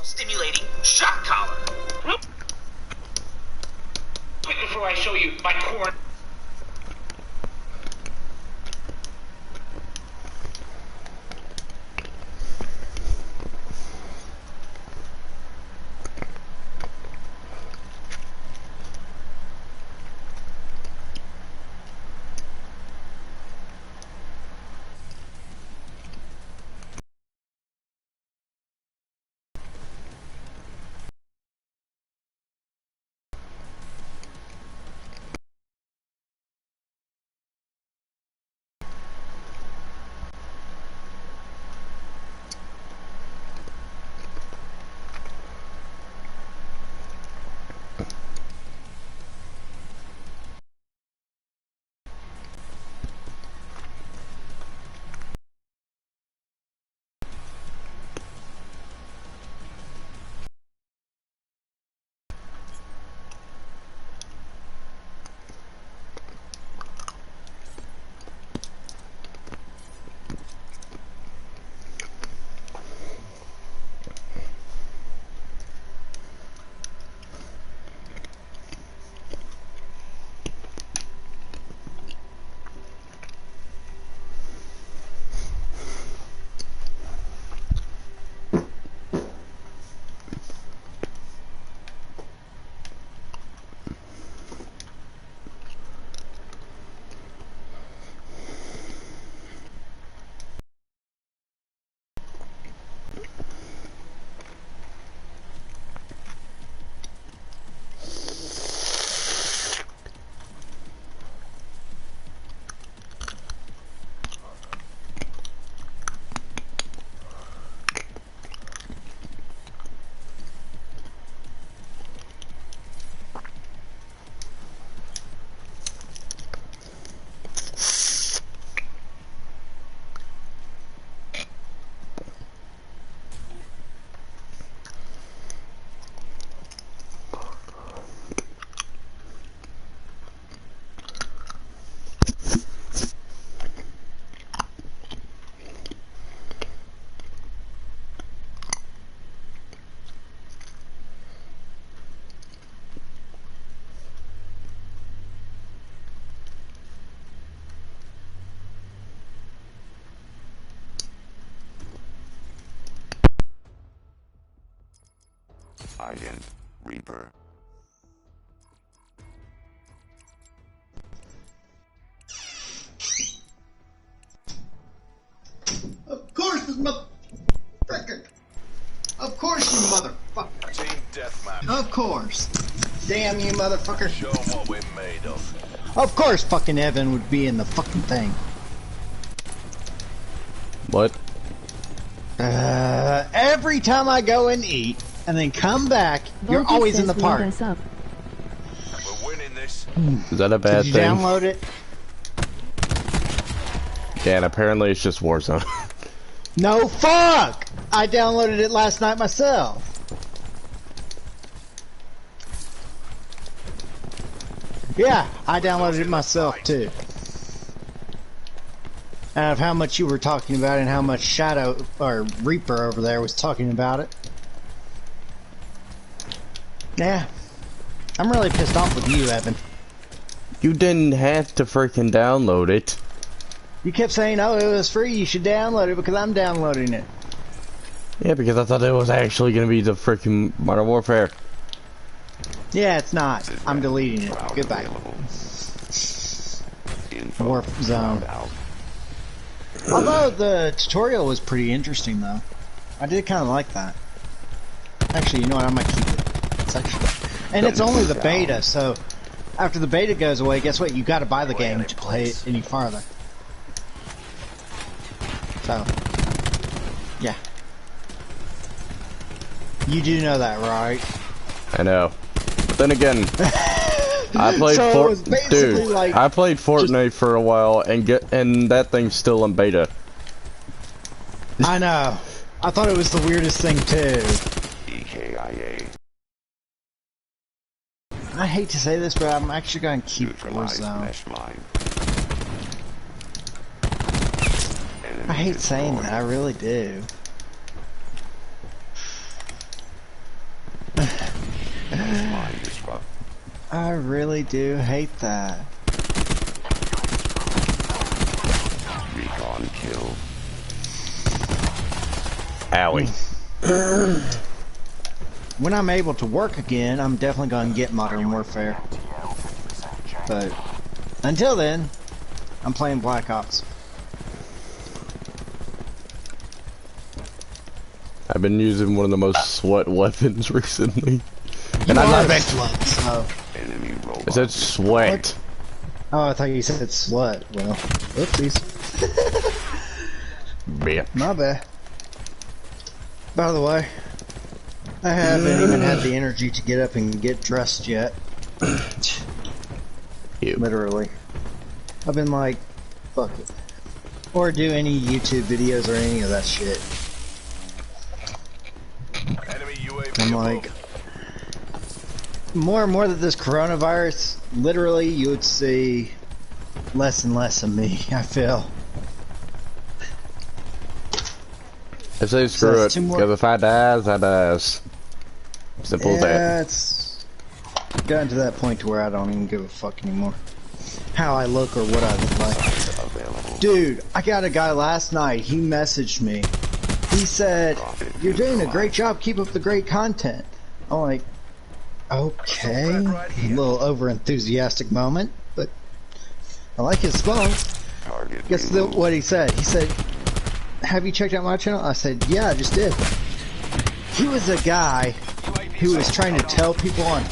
Stimulating shock collar. Quick before I show you my core. Agent Reaper. Of course, this motherfucker. Of course, you motherfucker. Team Deathmatch. Of course. Damn you, motherfucker. Show 'em what we're made of. Of course, fucking Evan would be in the fucking thing. What? Every time I go and eat and then come back, you're always in the park. We're winning this. Is that a bad Did you thing? download it? Yeah, and apparently it's just Warzone. No, fuck! I downloaded it last night myself. Yeah, I downloaded it myself too. Out of how much you were talking about and how much Shadow or Reaper over there was talking about it. Yeah. I'm really pissed off with you, Evan. You didn't have to freaking download it. You kept saying, oh, it was free, you should download it because I'm downloading it. Yeah, because I thought it was actually going to be the freaking Modern Warfare. Yeah, it's not. I'm deleting it. Goodbye. Warp zone. Although the tutorial was pretty interesting, though. I did kind of like that. Actually, you know what? I might keep it. It's actually, and it's only the beta, so after the beta goes away, guess what? You got to buy the game to play it any farther. So, yeah. You do know that, right? I know. But then again, I played I played Fortnite for a while and that thing's still in beta. I know. I thought it was the weirdest thing too. EKIA. I hate to say this, but I'm actually going to keep Warzone. I hate saying that. I really do. I really do hate that. Recon kill. Owie. When I'm able to work again, I'm definitely going to get Modern Warfare. But until then, I'm playing Black Ops. I've been using one of the most sweat weapons recently. And I love it! So. I said sweat. Oh, I thought you said slut. Well, oopsies. Bitch. My bad. By the way, I haven't even had the energy to get up and get dressed yet. Ew. Literally. I've been like, fuck it. Or do any YouTube videos or any of that shit. Enemy UAV I'm like, more and more that this coronavirus, literally, you would see less and less of me, I feel. I say screw it, because if I dies, I dies. Simple as that. Yeah, it's gotten to that point to where I don't even give a fuck anymore. How I look or what I look like. Dude, I got a guy last night, he messaged me. He said, "You're doing a great job, keep up the great content." I'm like, okay, a little over-enthusiastic moment, but I like his phone. Guess what he said? He said, "Have you checked out my channel?" I said, "Yeah, I just did." He was a guy who was trying to tell people on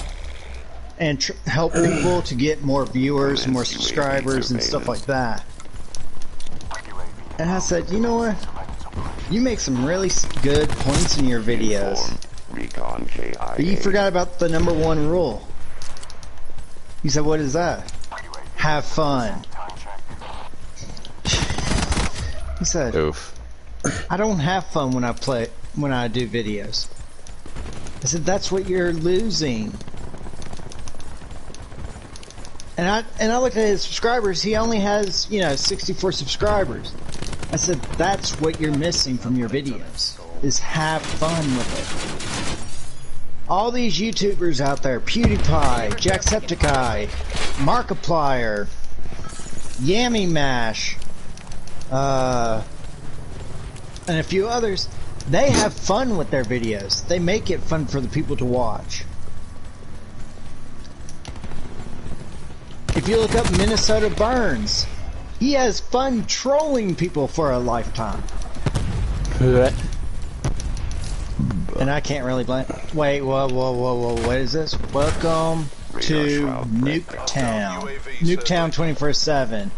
and help people to get more viewers, more subscribers, and stuff like that. And I said, you know what? You make some really good points in your videos, but you forgot about the #1 rule. He said, "What is that?" "Have fun." He said, Oof. "I don't have fun when I do videos." I said, "That's what you're losing." And I looked at his subscribers. He only has, 64 subscribers. I said, "That's what you're missing from your videos, is have fun with it." All these YouTubers out there, PewDiePie, Jacksepticeye, Markiplier, Yammy Mash, and a few others, they have fun with their videos. They make it fun for the people to watch. If you look up Minnesota Burns, he has fun trolling people for a lifetime. And I can't really blame. Wait, whoa, what is this? Welcome to Nuketown. Nuketown 24/7.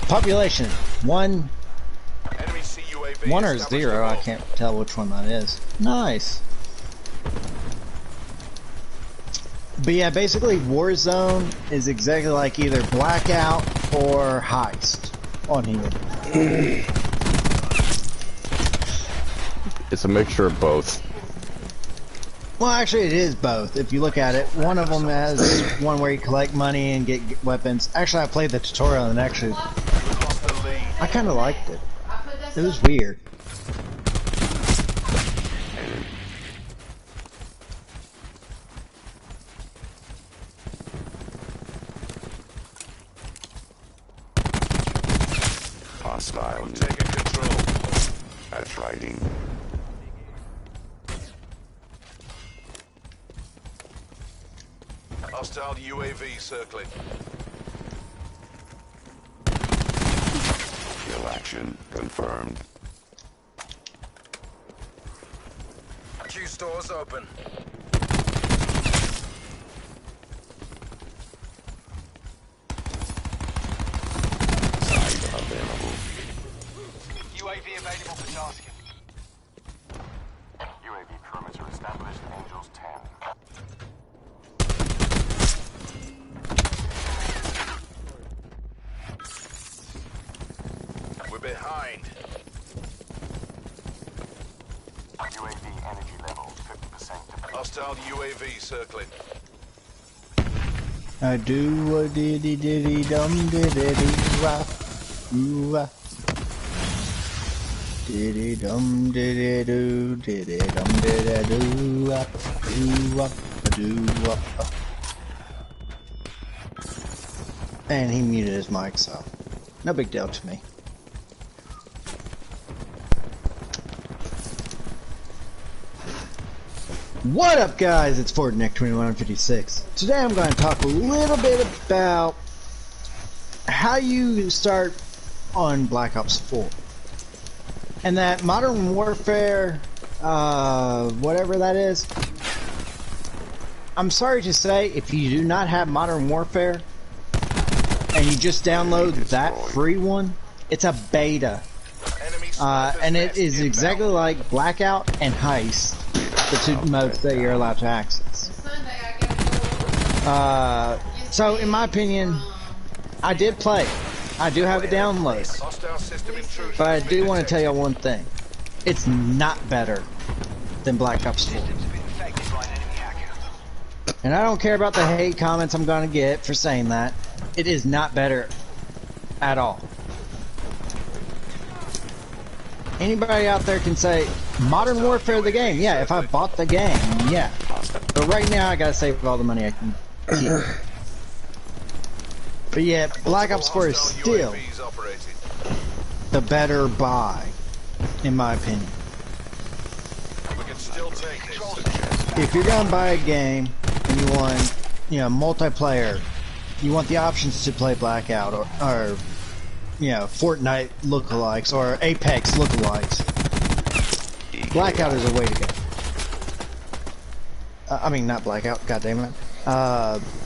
Population 1 or 0. I can't tell which one that is. Nice. But yeah, basically Warzone is exactly like either Blackout or Heist on here. It's a mixture of both. Well, actually it is both. If you look at it, one of them has one where you collect money and get weapons. Actually, I played the tutorial and actually I kind of liked it. It was weird. Hostile taking control. That's tryharding. Hostile UAV circling. Kill action confirmed. Q stores open. Available. UAV available for tasking. UAV perimeter established. Angels 10. We're behind. UAV energy level 50%. Hostile UAV circling. I do a diddy diddy dum diddy wah. Ooh, Diddy dum diddy doo diddy dum diddy doo up doo up doo up. And he muted his mic, so no big deal to me. What up, guys? It's FortNick2156. Today I'm going to talk a little bit about how you start on Black Ops 4. And that Modern Warfare, whatever that is, I'm sorry to say, if you do not have Modern Warfare, and you just download that free one, it's a beta. And it is exactly like Blackout and Heist, the two modes that you're allowed to access. So in my opinion, I did play. I do have it downloaded. But I do want to tell you one thing. It's not better than Black Ops 4. And I don't care about the hate comments I'm going to get for saying that. It is not better at all. Anybody out there can say, Modern Warfare the game. Yeah, if I bought the game, yeah. But right now I gotta save all the money I can keep. But yeah, Black Ops 4 is still the better buy, in my opinion. If you're gonna buy a game and you want, you know, multiplayer, you want the options to play Blackout or you know, Fortnite lookalikes or Apex lookalikes. Blackout is a way to go. I mean, not Blackout, goddammit.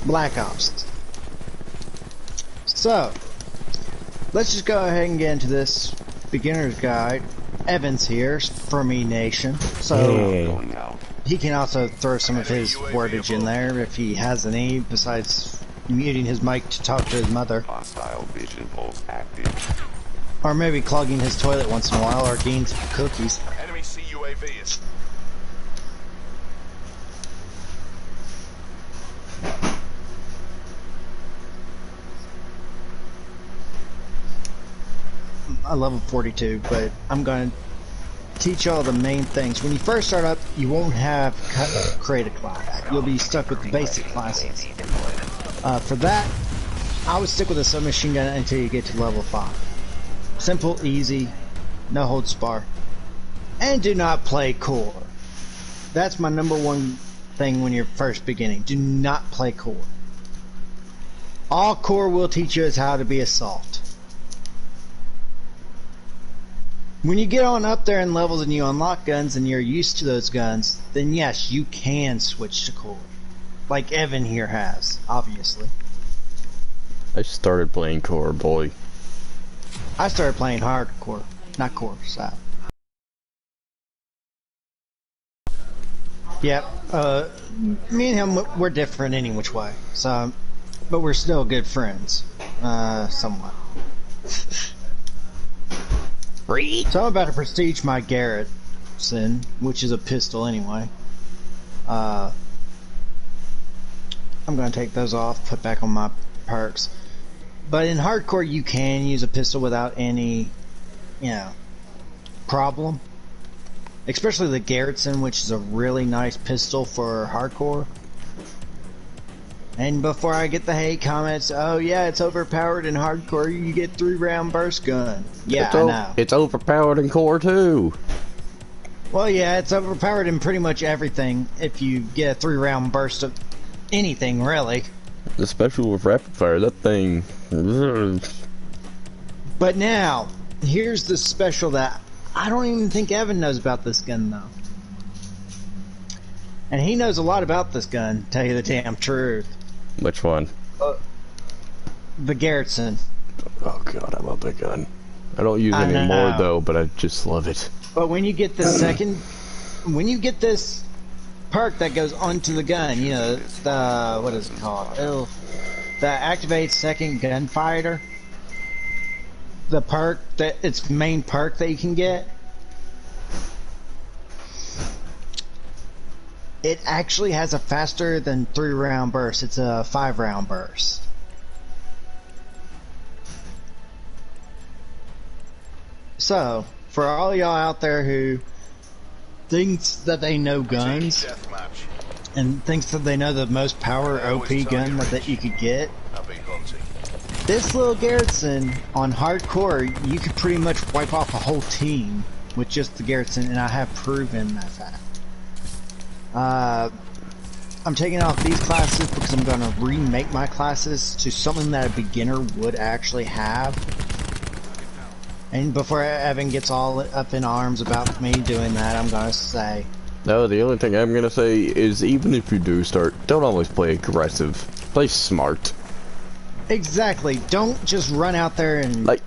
Black Ops. So, let's just go ahead and get into this beginner's guide. Evan's here from E Nation, so he can also throw some of his wordage in there if he has any, besides muting his mic to talk to his mother. Hostile vision pulse active. Or maybe clogging his toilet once in a while, or getting some cookies. Enemy CUAV is. I level 42, but I'm going to teach y'all the main things. When you first start up, you won't have create a class. You'll be stuck with the basic classes. For that, I would stick with a submachine gun until you get to level 5. Simple, easy, no holds bar. And do not play core. That's my number one thing when you're first beginning. Do not play core. All core will teach you is how to be assault. When you get on up there in levels and you unlock guns and you're used to those guns, then yes, you can switch to core. Like Evan here has, obviously. I started playing core, boy. I started playing hardcore, not core, so. Yep, me and him, we're different any which way, so, but we're still good friends, somewhat. So I'm about to prestige my Garrettson, which is a pistol anyway. I'm gonna take those off, put back on my perks. But in hardcore, you can use a pistol without any, you know, problem. Especially the Garrettson, which is a really nice pistol for hardcore. And before I get the hate comments, oh yeah, it's overpowered in hardcore, you get 3-round burst gun. Yeah, I know. It's overpowered in core too. Well, yeah, it's overpowered in pretty much everything if you get a 3-round burst of anything, really. Especially with rapid fire, that thing. But now, here's the special that I don't even think Evan knows about this gun, though. And he knows a lot about this gun, tell you the damn truth. Which one? The Garrettson. Oh god, I love that gun. I don't use it anymore though, but I just love it. But when you get the when you get this perk that goes onto the gun, you know, the, what is it called? The activate second gunfighter. The perk, its main perk that you can get. It actually has a faster than 3-round burst. It's a 5-round burst. So, for all y'all out there who thinks that they know guns and thinks that they know the most power OP gun that you could get, this little Garrison on hardcore, you could pretty much wipe off a whole team with just the Garrison, and I have proven that fact. I'm taking off these classes because I'm going to remake my classes to something that a beginner would actually have. And before Evan gets all up in arms about me doing that, I'm going to say... No, the only thing I'm going to say is even if you do start, don't always play aggressive. Play smart. Exactly. Don't just run out there and... Like,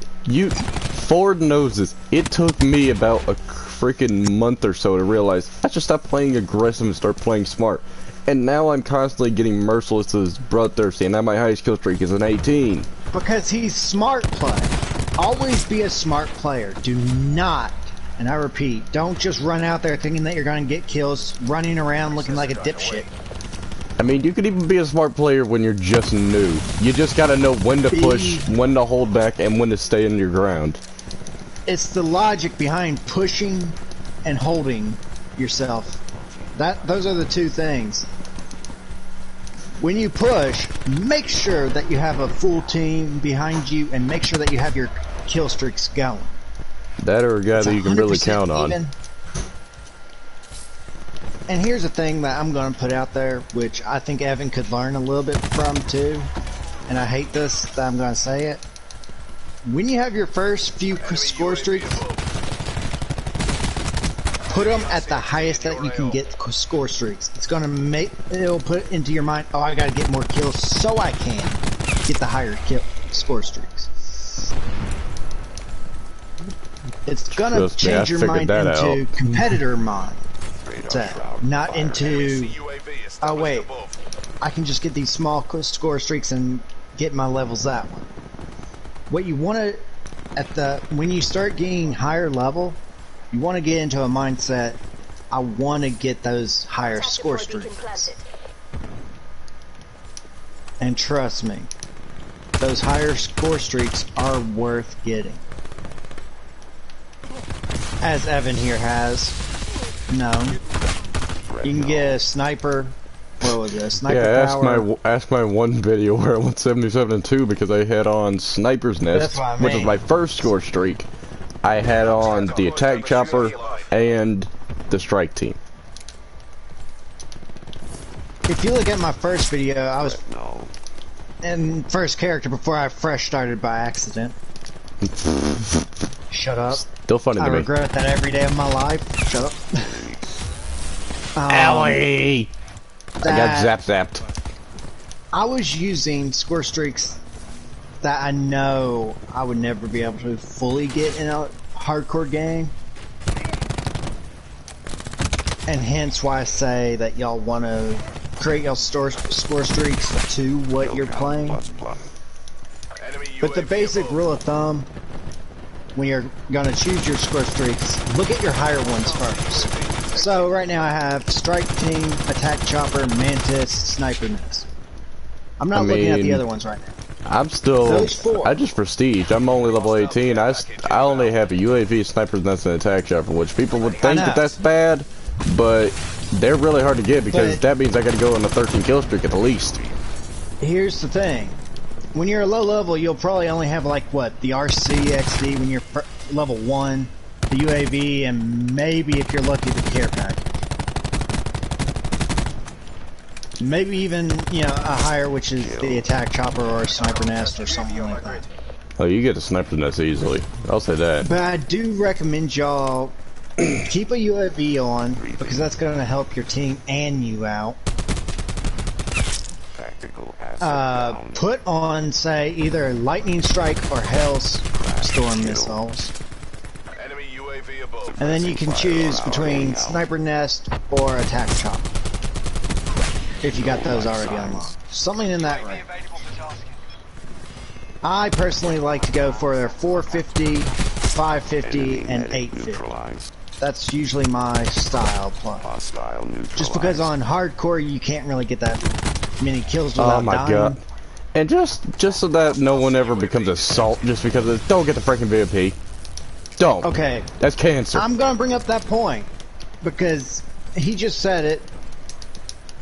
Ford knows this. It took me about a freaking month or so to realize I should stop playing aggressive and start playing smart. And now I'm constantly getting merciless as bloodthirsty, and now my highest kill streak is an 18. Because he's smart play. Always be a smart player. Do not, and I repeat, don't just run out there thinking that you're going to get kills, running around looking like a dipshit. I mean, you could even be a smart player when you're just new. You just gotta know when to push, when to hold back, and when to stay in your ground. It's the logic behind pushing and holding yourself. Those are the two things. When you push, make sure that you have a full team behind you and make sure that you have your kill streaks going. That or a guy that you can really count on. Even. And here's a thing that I'm going to put out there, which I think Evan could learn a little bit from too. And I hate this that I'm going to say it. When you have your first few score streaks, put them at the highest that you can get score streaks. It's gonna it'll put into your mind, oh, I gotta get more kills so I can get the higher score streaks. It's gonna change your mind into competitor mindset, not into, oh wait, I can just get these small score streaks and get my levels that way. What you want to, when you start getting higher level, you want to get into a mindset, I want to get those higher score streaks. And trust me, those higher score streaks are worth getting. As Evan here has known. You can get a sniper, what was it, sniper power. Ask my one video where I went 77-2 because I had on Sniper's Nest, which was my first score streak. I had on the attack chopper and the strike team. If you look at my first video, I was in first character before I fresh started by accident. Shut up. Still funny to me. I regret that every day of my life. Shut up. Owie! I got zapped. I was using score streaks that I know I would never be able to fully get in a hardcore game. And hence why I say that y'all want to create your score streaks to what you're playing. But the basic rule of thumb, when you're going to choose your score streaks, look at your higher ones first. So right now I have strike team, attack chopper, mantis, sniper nest. I'm not looking at the other ones right now. I'm still, I just prestige. I'm only level 18. I only have a UAV, sniper's nest, and attack chopper, which people would think that that's bad, but they're really hard to get because that means I got to go on a 13 kill streak at the least. Here's the thing: when you're a low level, you'll probably only have like what, the RC XD when you're level 1, the UAV, and maybe if you're lucky the care package. Maybe even, you know, a higher, which is the attack chopper or a sniper nest or something like that. Oh, you get the sniper nest easily. I'll say that. But I do recommend y'all keep a UAV on because that's going to help your team and you out. Put on, say, either lightning strike or hailstorm missiles. And then you can choose between sniper nest or attack chopper. If you got those already unlocked. Something in that range. I personally like to go for their 450, 550, and 850. That's usually my style play. Just because on hardcore you can't really get that many kills without dying. God. And just so that no one ever becomes a salt just because of don't get the freaking VIP. Don't. Okay, That's cancer. I'm gonna bring up that point because he just said it,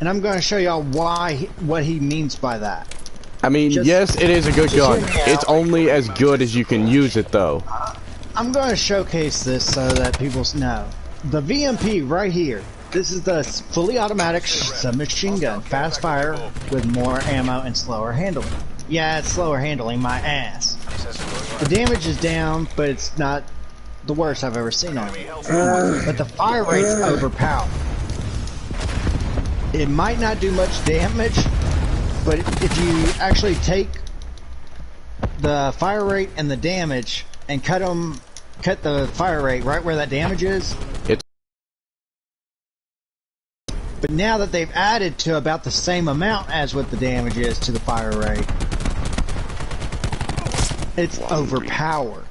and I'm gonna show y'all what he means by that. I mean, yes, it is a good gun. It's only as good as you can use it, though. I'm gonna showcase this so that people know. The VMP right here. This is the fully automatic submachine gun, fast fire with more ammo and slower handling. Yeah, it's slower handling, my ass. The damage is down, but it's not the worst I've ever seen on it. But the fire rate's overpowered. It might not do much damage, but if you actually take the fire rate and the damage and cut the fire rate right where that damage is. But now that they've added to about the same amount as what the damage is to the fire rate, it's overpowered.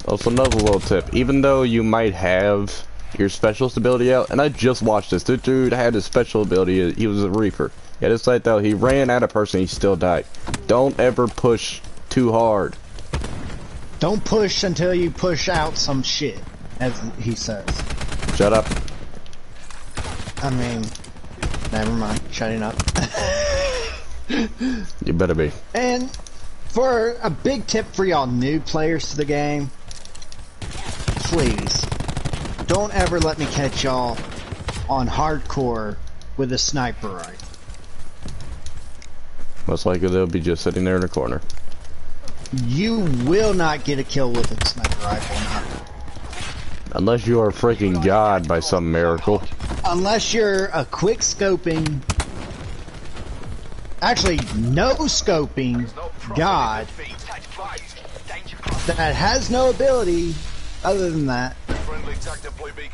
Also, another little tip. Even though you might have your specialist ability out, and I just watched this. This dude had his special ability. He was a reefer. He had his sight out. He ran at a person. He still died. Don't ever push too hard. Don't push until you push out some shit, as he says. Shut up. I mean, never mind. Shutting up. You better be. And for a big tip for y'all new players to the game, please don't ever let me catch y'all on hardcore with a sniper rifle. Most likely they'll be just sitting there in a corner. You will not get a kill with a sniper rifle. Unless you are a freaking god by some miracle. Unless you're a quick scoping, actually no scoping god that has no ability other than that.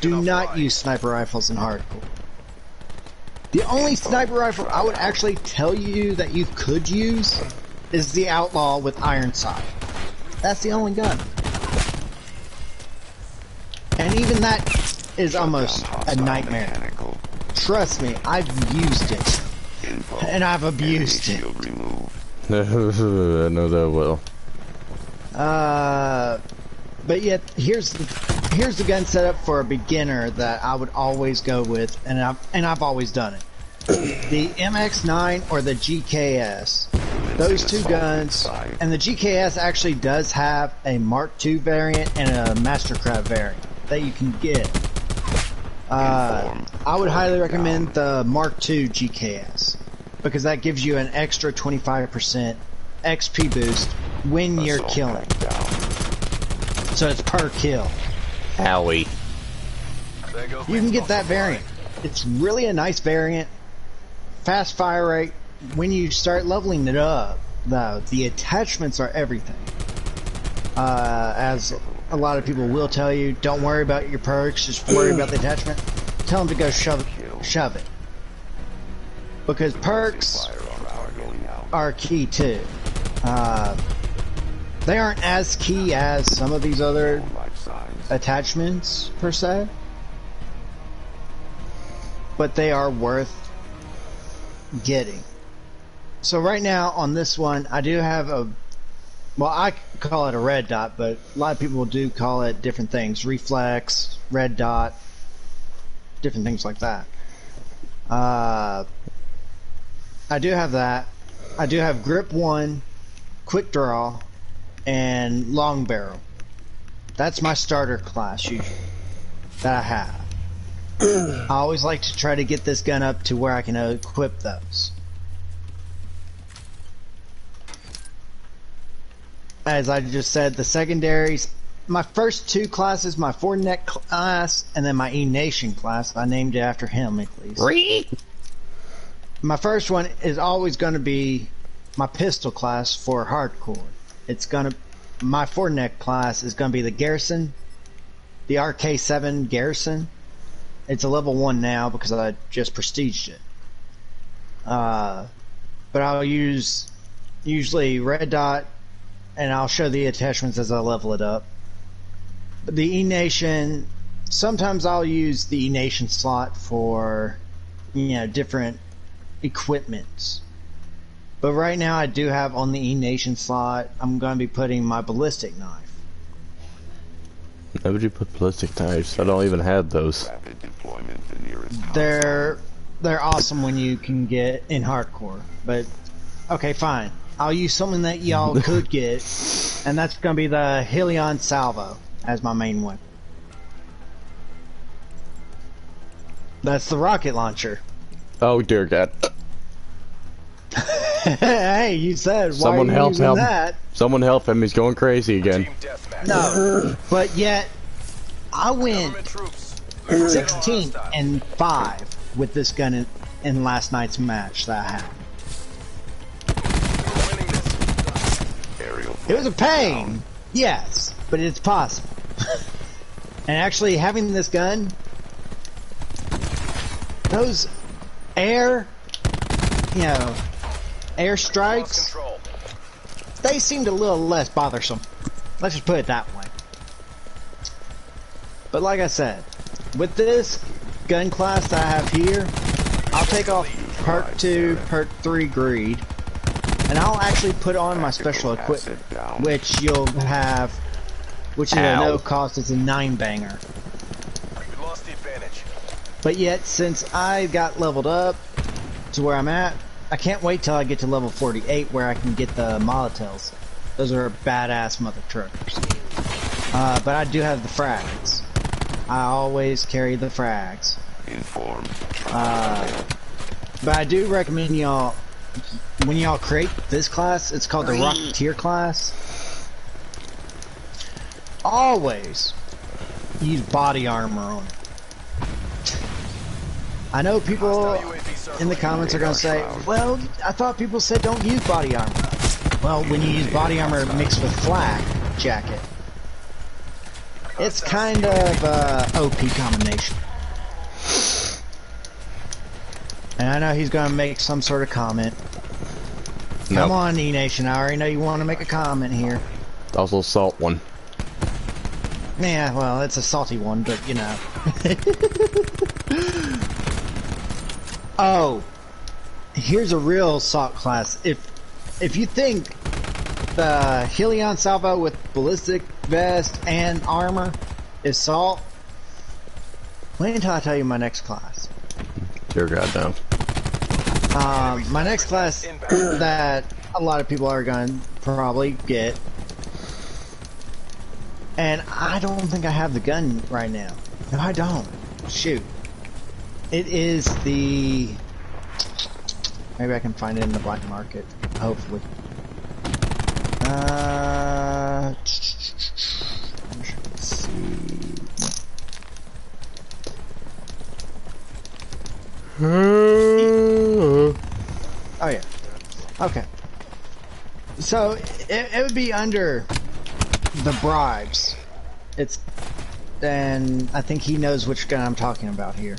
Do not use sniper rifles in hardcore. The only sniper rifle I would actually tell you that you could use is the Outlaw with iron sight. That's the only gun. And even that is almost a nightmare. Trust me, I've used it. And I've abused it. I know that well. But yet, here's the gun setup for a beginner that I would always go with, and I've always done it. The MX9 or the GKS. Those two guns, and the GKS actually does have a Mark II variant and a Mastercraft variant that you can get. I would highly recommend the Mark II GKS because that gives you an extra 25% XP boost when you're killing. So it's per kill. Owie. You can get that variant. It's really a nice variant. Fast fire rate. When you start leveling it up, though, the attachments are everything. As a lot of people will tell you, don't worry about your perks, just worry about the attachment. Tell them to go shove it. Because perks are key too. They aren't as key as some of these other attachments per se, but they are worth getting. So right now on this one, I do have a, well, I call it a red dot, but a lot of people do call it different things. Reflex, red dot, different things like that. I do have that. I do have grip 1, quick draw, and long barrel. That's my starter class usually that I have. I always like to try to get this gun up to where I can equip those. As I just said, the secondaries, my first two classes, my Fortinet class, and then my E-Nation class, I named it after him at least. My first one is always going to be my pistol class for hardcore. My Fortinet class is going to be the Garrison, the RK7 Garrison. It's a level 1 now because I just prestiged it. But I'll use usually red dot, and I'll show the attachments as I level it up. But the E-Nation, sometimes I'll use the E-Nation slot for, different equipments. But right now I do have on the E-Nation slot, I'm going to be putting my ballistic knife. Why would you put ballistic knives? I don't even have those. Rapid deployment the nearest They're awesome when you can get in hardcore, but okay, fine. I'll use something that y'all could get, and that's gonna be the Helion Salvo as my main one. That's the rocket launcher. Oh dear God! Hey, you said Someone why are you help using him! that? Someone help him! He's going crazy again. Team deathmatch. No, but yet I went Government troops. 16 and 5 with this gun in last night's match that I had. Winning this. aerial. It was a pain, yes, but it's possible. And actually having this gun, those air Lost strikes, control. they seemed a little less bothersome. Let's just put it that way. But like I said, with this gun class that I have here, I'll take off perk 2, perk 3 greed, and I'll actually put on my special equipment, which you'll have, which is a no cost, it's a 9-banger. We lost the advantage. But yet, since I got leveled up to where I'm at, I can't wait till I get to level 48 where I can get the Molotovs. Those are badass mother truckers. But I do have the frags. I always carry the frags. Inform. But I do recommend y'all, when y'all create this class, it's called the Rocketeer class. Always use body armor on it. I know people in the comments are going to say, well, I thought people said don't use body armor. Well, when you use body armor mixed with flak jacket, it's kind of OP combination. And I know he's going to make some sort of comment. Nope. Come on, E-Nation, I already know you want to make a comment here. Also salt one. Yeah, well, it's a salty one, but you know. Oh, here's a real salt class. If you think the Helion Salvo with ballistic vest and armor is salt, wait until I tell you my next class. Dear God, no. My next class that a lot of people are going to probably get, and I don't think I have the gun right now. No, I don't. Shoot. It is the... Maybe I can find it in the black market. Hopefully. Let's see. Oh yeah. Okay. So it would be under the bribes. It's, and I think he knows which gun I'm talking about here.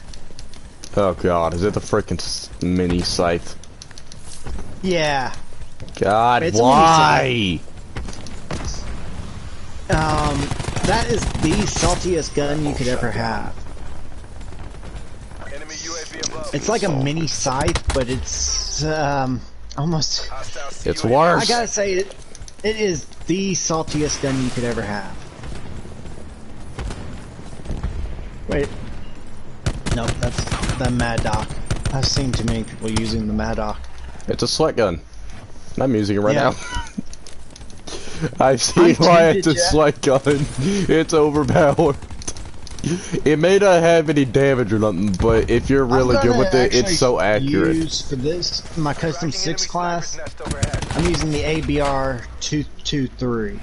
Oh God, is it the freaking mini scythe? Yeah. God, It's a why? That is the saltiest gun you could ever have. Enemy UAV above. It's like a mini scythe, but it's almost. Hostiles It's UAV. worse. I gotta say it is the saltiest gun you could ever have. Wait. Nope, that's the Mad Doc. I've seen too many people using the Mad Doc. It's a sweat gun. And I'm using it right Yeah. now. I see why it's a Jack. sweat gun. It's overpowered. It may not have any damage or nothing, but if you're really good with it, it's so accurate. Use for this my custom Striking 6 enemy class. sniper's nest overhead. I'm using the ABR 223,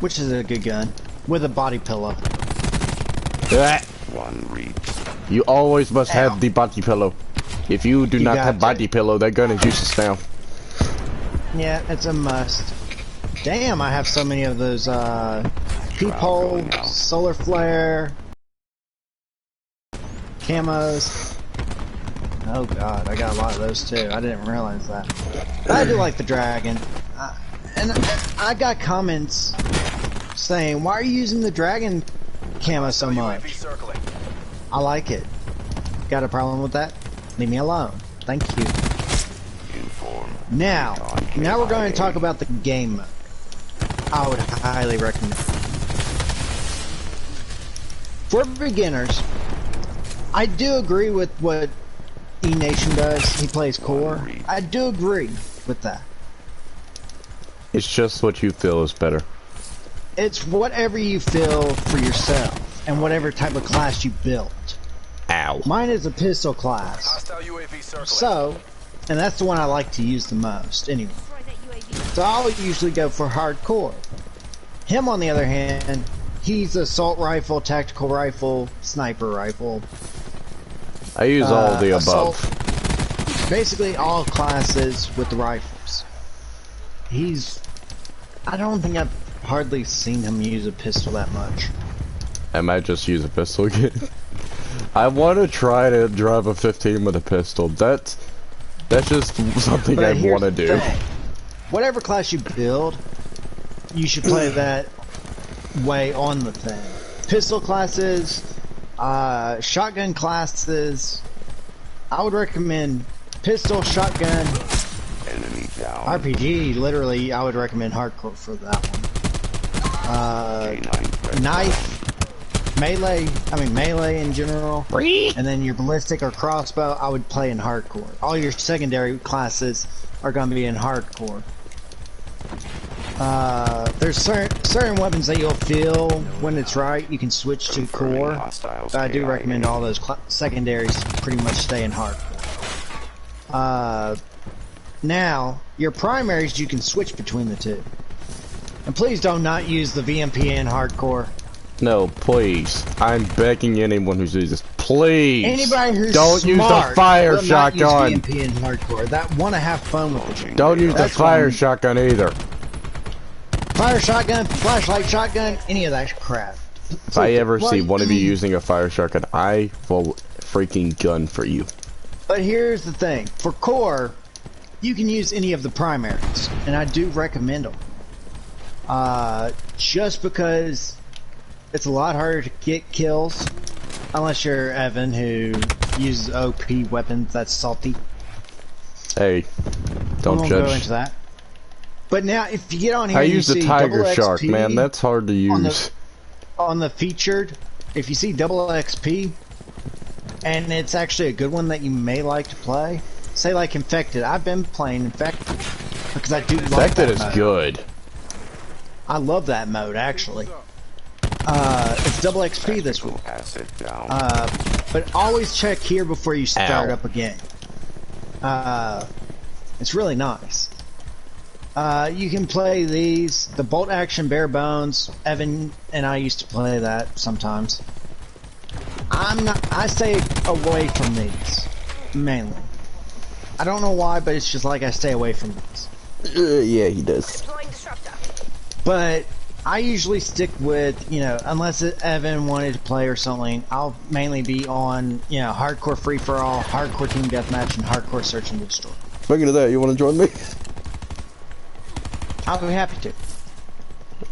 which is a good gun with a body pillow. Ah, One reach. you always must Ow. have the body pillow. If you do not got have to. body pillow, that gun is useless now. Yeah, it's a must. Damn, I have so many of those peephole, solar flare, camos. Oh god, I got a lot of those too. I didn't realize that. But I do like the dragon. And I got comments saying, why are you using the dragon camo so UAV much? circling. I like it. Got a problem with that? Leave me alone. Thank you. Inform. Now we're going to talk about the game mode. I would highly recommend. For beginners, I do agree with what E-Nation does. He plays core. I do agree with that. It's just what you feel is better. It's whatever you feel for yourself and whatever type of class you built. Ow. Mine is a pistol class. Hostile UAV circling. So, and that's the one I like to use the most anyway. So I'll usually go for hardcore. Him on the other hand, he's assault rifle, tactical rifle, sniper rifle. I use all of the assault, above. basically all classes with the rifles. I don't think I've hardly seen him use a pistol that much. I might just use a pistol again. I want to try to drive a 15 with a pistol. That's just something But I here's want to the do. thing. Whatever class you build, you should play that way on the thing. Pistol classes, shotgun classes, I would recommend pistol, shotgun, Enemy down. RPG, literally, I would recommend hardcore for that one. K9 threat Knife, melee in general, and then your ballistic or crossbow, I would play in hardcore. All your secondary classes are going to be in hardcore. There's certain weapons that you'll feel when it's right, you can switch to core. hostiles. But I do KIA. recommend all those secondaries pretty much stay in hardcore. Now, your primaries, you can switch between the two. And please do not use the VMP in hardcore. No, please. I'm begging anyone who's using this. Please. Anybody who's don't use the smart fire will shotgun. not use VMP in hardcore. That want to have fun with it. Don't use the That's fire one. shotgun either. Fire shotgun, flashlight shotgun, any of that crap. If I ever see one of you using a fire shotgun, I will freaking gun for you. But here's the thing. For core, you can use any of the primaries. And I do recommend them. Just because it's a lot harder to get kills. Unless you're Evan, who uses OP weapons that's salty. Hey, don't I won't go judge. into that. But now, if you get on here, I and use you the see tiger double shark, XP man. That's hard to on use. on the featured, if you see double XP, and it's actually a good one that you may like to play, say like Infected. I've been playing Infected because I do love Infected that is mode. good. I love that mode actually. It's double XP this week. Asset down. But always check here before you start Ow. up a game. It's really nice. You can play these, the bolt action bare bones. Evan and I used to play that sometimes. I stay away from these, mainly. I don't know why, but it's just like I stay away from these. Yeah, he does. But I usually stick with, unless Evan wanted to play or something, I'll mainly be on, hardcore free-for-all, hardcore team deathmatch, and hardcore search and destroy. Speaking of that, you want to join me? I'll be happy to.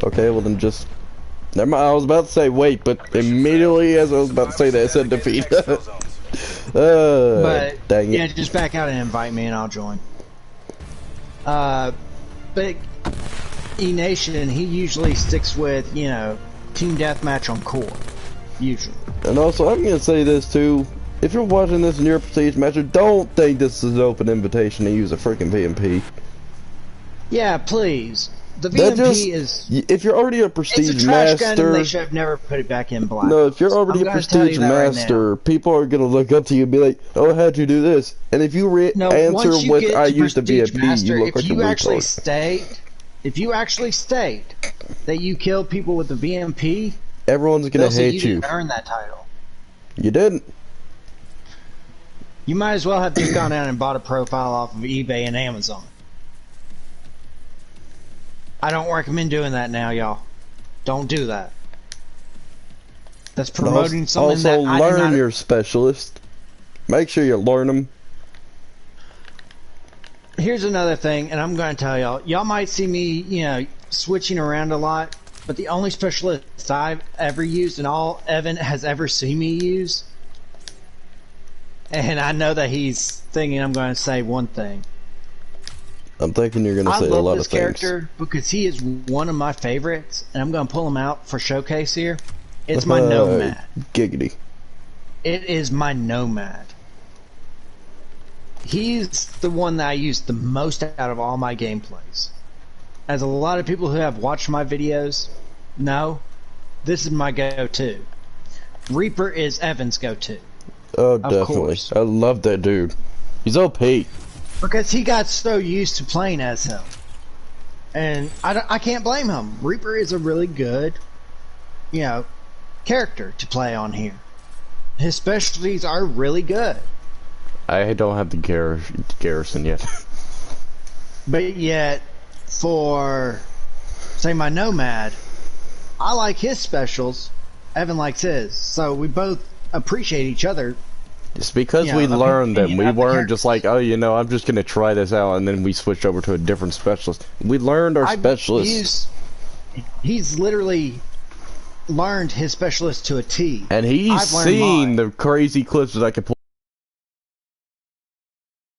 Okay, well then just... Never mind, I was about to say wait, but immediately as I was about to say that, it said defeat. But, dang it. yeah, just back out and invite me and I'll join. But E-Nation, he usually sticks with, team deathmatch on core. Usually. And also, I'm gonna say this too. If you're watching this and you're a prestige matcher, don't think this is an open invitation to use a freaking VMP. Yeah, please. The That VMP is... if you're already a It's prestige a trash gun and master, they should have never put it back in black. no, if you're already I'm a gonna tell prestige you that right master, people are gonna look up to you and be like, "Oh, how'd you do this?" And if you No, answer once you with get "I to used the Prestige VMP," Master, you look like a retard. if you actually state that you killed people with the VMP, Everyone's gonna they'll say hate you you. didn't earn that title. You didn't. You might as well have just gone out and bought a profile off of eBay and Amazon. I don't recommend doing that now, y'all. Don't do that. That's promoting something Also, that I do learn not... your specialist. Make sure you learn them. Here's another thing, and I'm going to tell y'all. Y'all might see me, switching around a lot, but the only specialist I've ever used and all Evan has ever seen me use, and I know that he's thinking I'm going to say one thing. I'm thinking you're gonna I say a love lot this of things. character because he is one of my favorites, and I'm gonna pull him out for showcase here. It's my Nomad. Giggity. It is my Nomad. He's the one that I use the most out of all my gameplays. As a lot of people who have watched my videos know, this is my go-to. Reaper is Evan's go-to. Oh, Of definitely. course. I love that dude. He's OP. Because he got so used to playing as him. And I can't blame him. Reaper is a really good, you know, character to play on here. His specialties are really good. I don't have the garrison yet. But yet, for, say, my Nomad, I like his specials, Evan likes his. So we both appreciate each other. It's because Yeah, we learned them. opinion We of the weren't just like, oh, you know, I'm just gonna try this out, and then we switched over to a different specialist. We learned our specialists. He's literally learned his specialist to a T. And he's I've learned seen mine. the crazy clips that I could pull.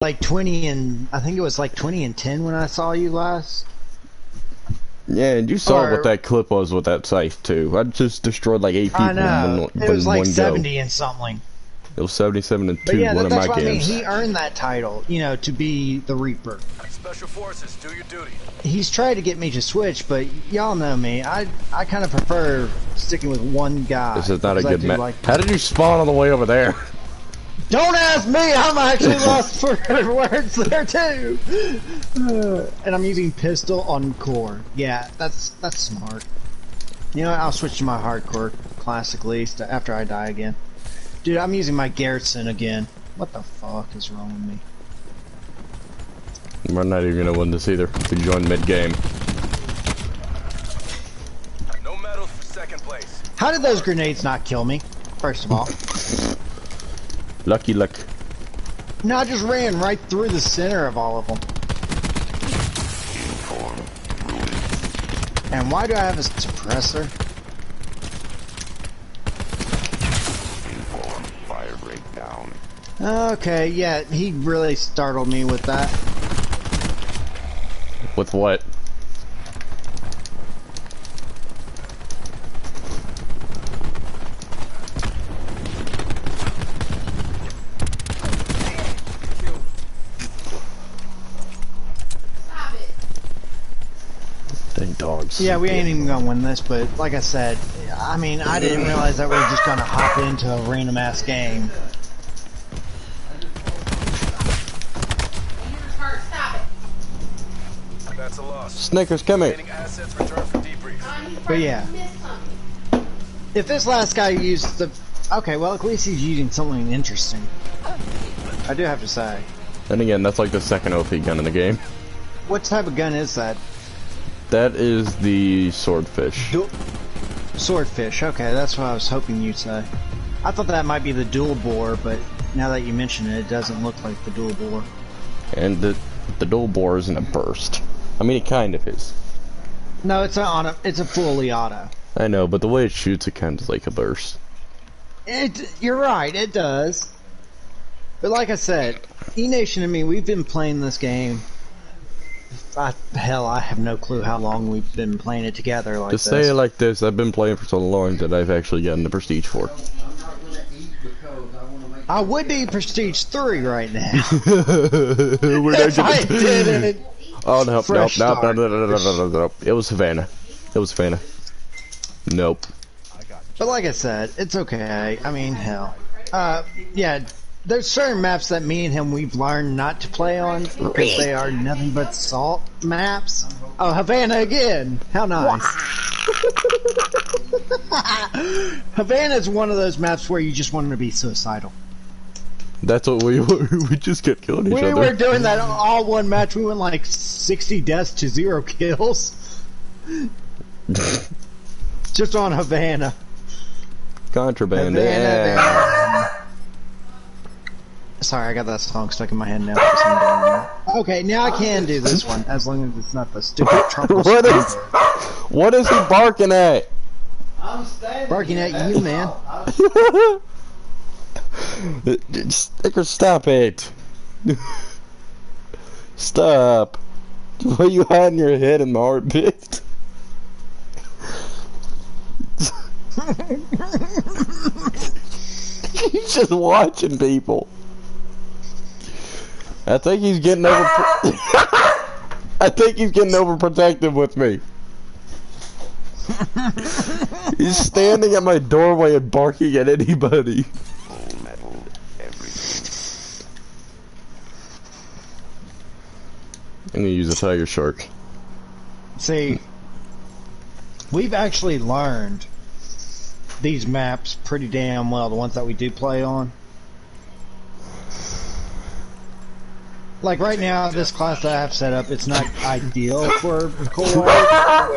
Like 20 and I think it was like 20 and 10 when I saw you last. Yeah, and you saw Or- what that clip was with that scythe, too. I just destroyed like 8 people I know. in It was like one 70 go. and something. It was 77 and 2, But yeah, one of that's my what I mean. games. He earned that title, you know, to be the Reaper. Special forces, do your duty. He's tried to get me to switch, but y'all know me. I kind of prefer sticking with one guy. This is not a because I good do match. like- How did you spawn on the way over there? Don't ask me! I'm actually lost for words there too! And I'm using pistol on core. Yeah, that's smart. You know what? I'll switch to my hardcore classic least after I die again. Dude, I'm using my Garrison again. What the fuck is wrong with me? We're not even gonna win this either. We joined mid-game. No medals for second place. How did those grenades not kill me? First of all. Lucky luck. No, I just ran right through the center of all of them. And why do I have a suppressor? Fire rate down. Okay, yeah, he really startled me with that. With what? Dang dogs. Yeah, we ain't even gonna win this, but like I said, I mean, I didn't realize that we were just gonna hop into a random ass game. That's a loss. Snickers, come here. Remaining assets returned for debrief. But yeah. If this last guy used the... Okay, well at least he's using something interesting. I do have to say. And again, that's like the second OP gun in the game. What type of gun is that? That is the swordfish. Swordfish, okay, that's what I was hoping you'd say. I thought that might be the dual bore, but now that you mention it, it doesn't look like the dual bore. And the dual bore isn't a burst. I mean, it kind of is. No, it's a fully auto. I know, but the way it shoots, it kind of like a burst. You're right, it does. But like I said, E-Nation and me, we've been playing this game. Hell, I have no clue how long we've been playing it together like To this. say it like this, I've been playing for so long that I've actually gotten the prestige for. I would be Prestige 3 right now. We're not If I didn't. Oh no, Fresh nope. start. It was Havana. It was Havana. Nope. But like I said, it's okay. I mean, hell. Yeah, there's certain maps that me and him we've learned not to play on because they are nothing but salt maps. Oh, Havana again. How nice. Havana is one of those maps where you just want to be suicidal. That's what we were. We just kept killing each We other. were doing that all one match. We went like 60 deaths to 0 kills. Just on Havana. Contraband. Havana, Yeah. Havana. Sorry, I got that song stuck in my head now. For some reason. Okay, now I can do this one, as long as it's not the stupid trumpet. What is he barking at? Barking at you, man. Sticker, stop it. Stop. What you hiding your head in the armpit? He's just watching people. I think he's getting over. I think he's getting overprotective with me. He's standing at my doorway and barking at anybody. Full metal, everything. I'm gonna use a tiger shark. See, we've actually learned these maps pretty damn well, the ones that we do play on. Like right now, this class that I have set up, it's not ideal for co-op.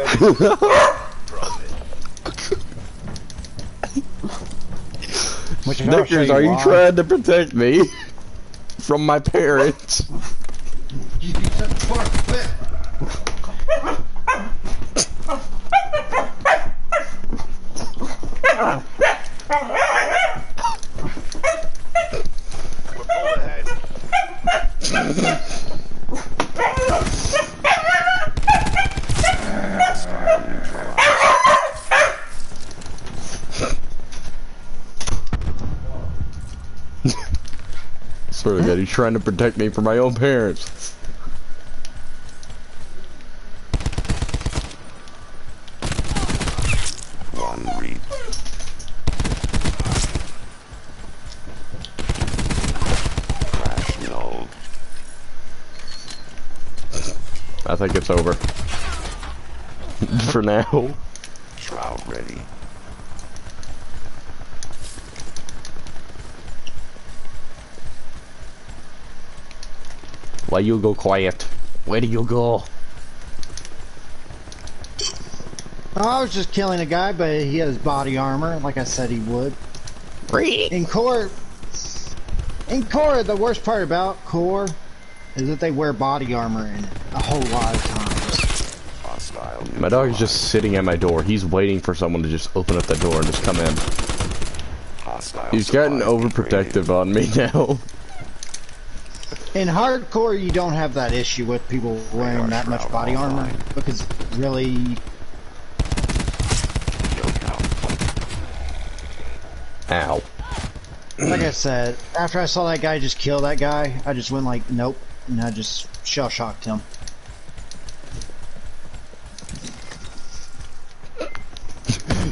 Snickers, are you trying to protect me from my parents? You do such far quit. We're full ahead. Swear to God, he's trying to protect me from my own parents. One reap. Crash null. I think it's over. For now. Shroud ready. Why you go quiet? Where do you go? Oh, I was just killing a guy, but he has body armor, like I said he would. In core, the worst part about core is that they wear body armor in it a whole lot of times. Hostile. My dog is just sitting at my door. He's waiting for someone to just open up the door and just come in. Hostile. He's gotten overprotective on me now. In hardcore, you don't have that issue with people wearing that much body armor, because really, Ow. like I said, after I saw that guy just kill that guy, I just went like, nope, and I just shell-shocked him.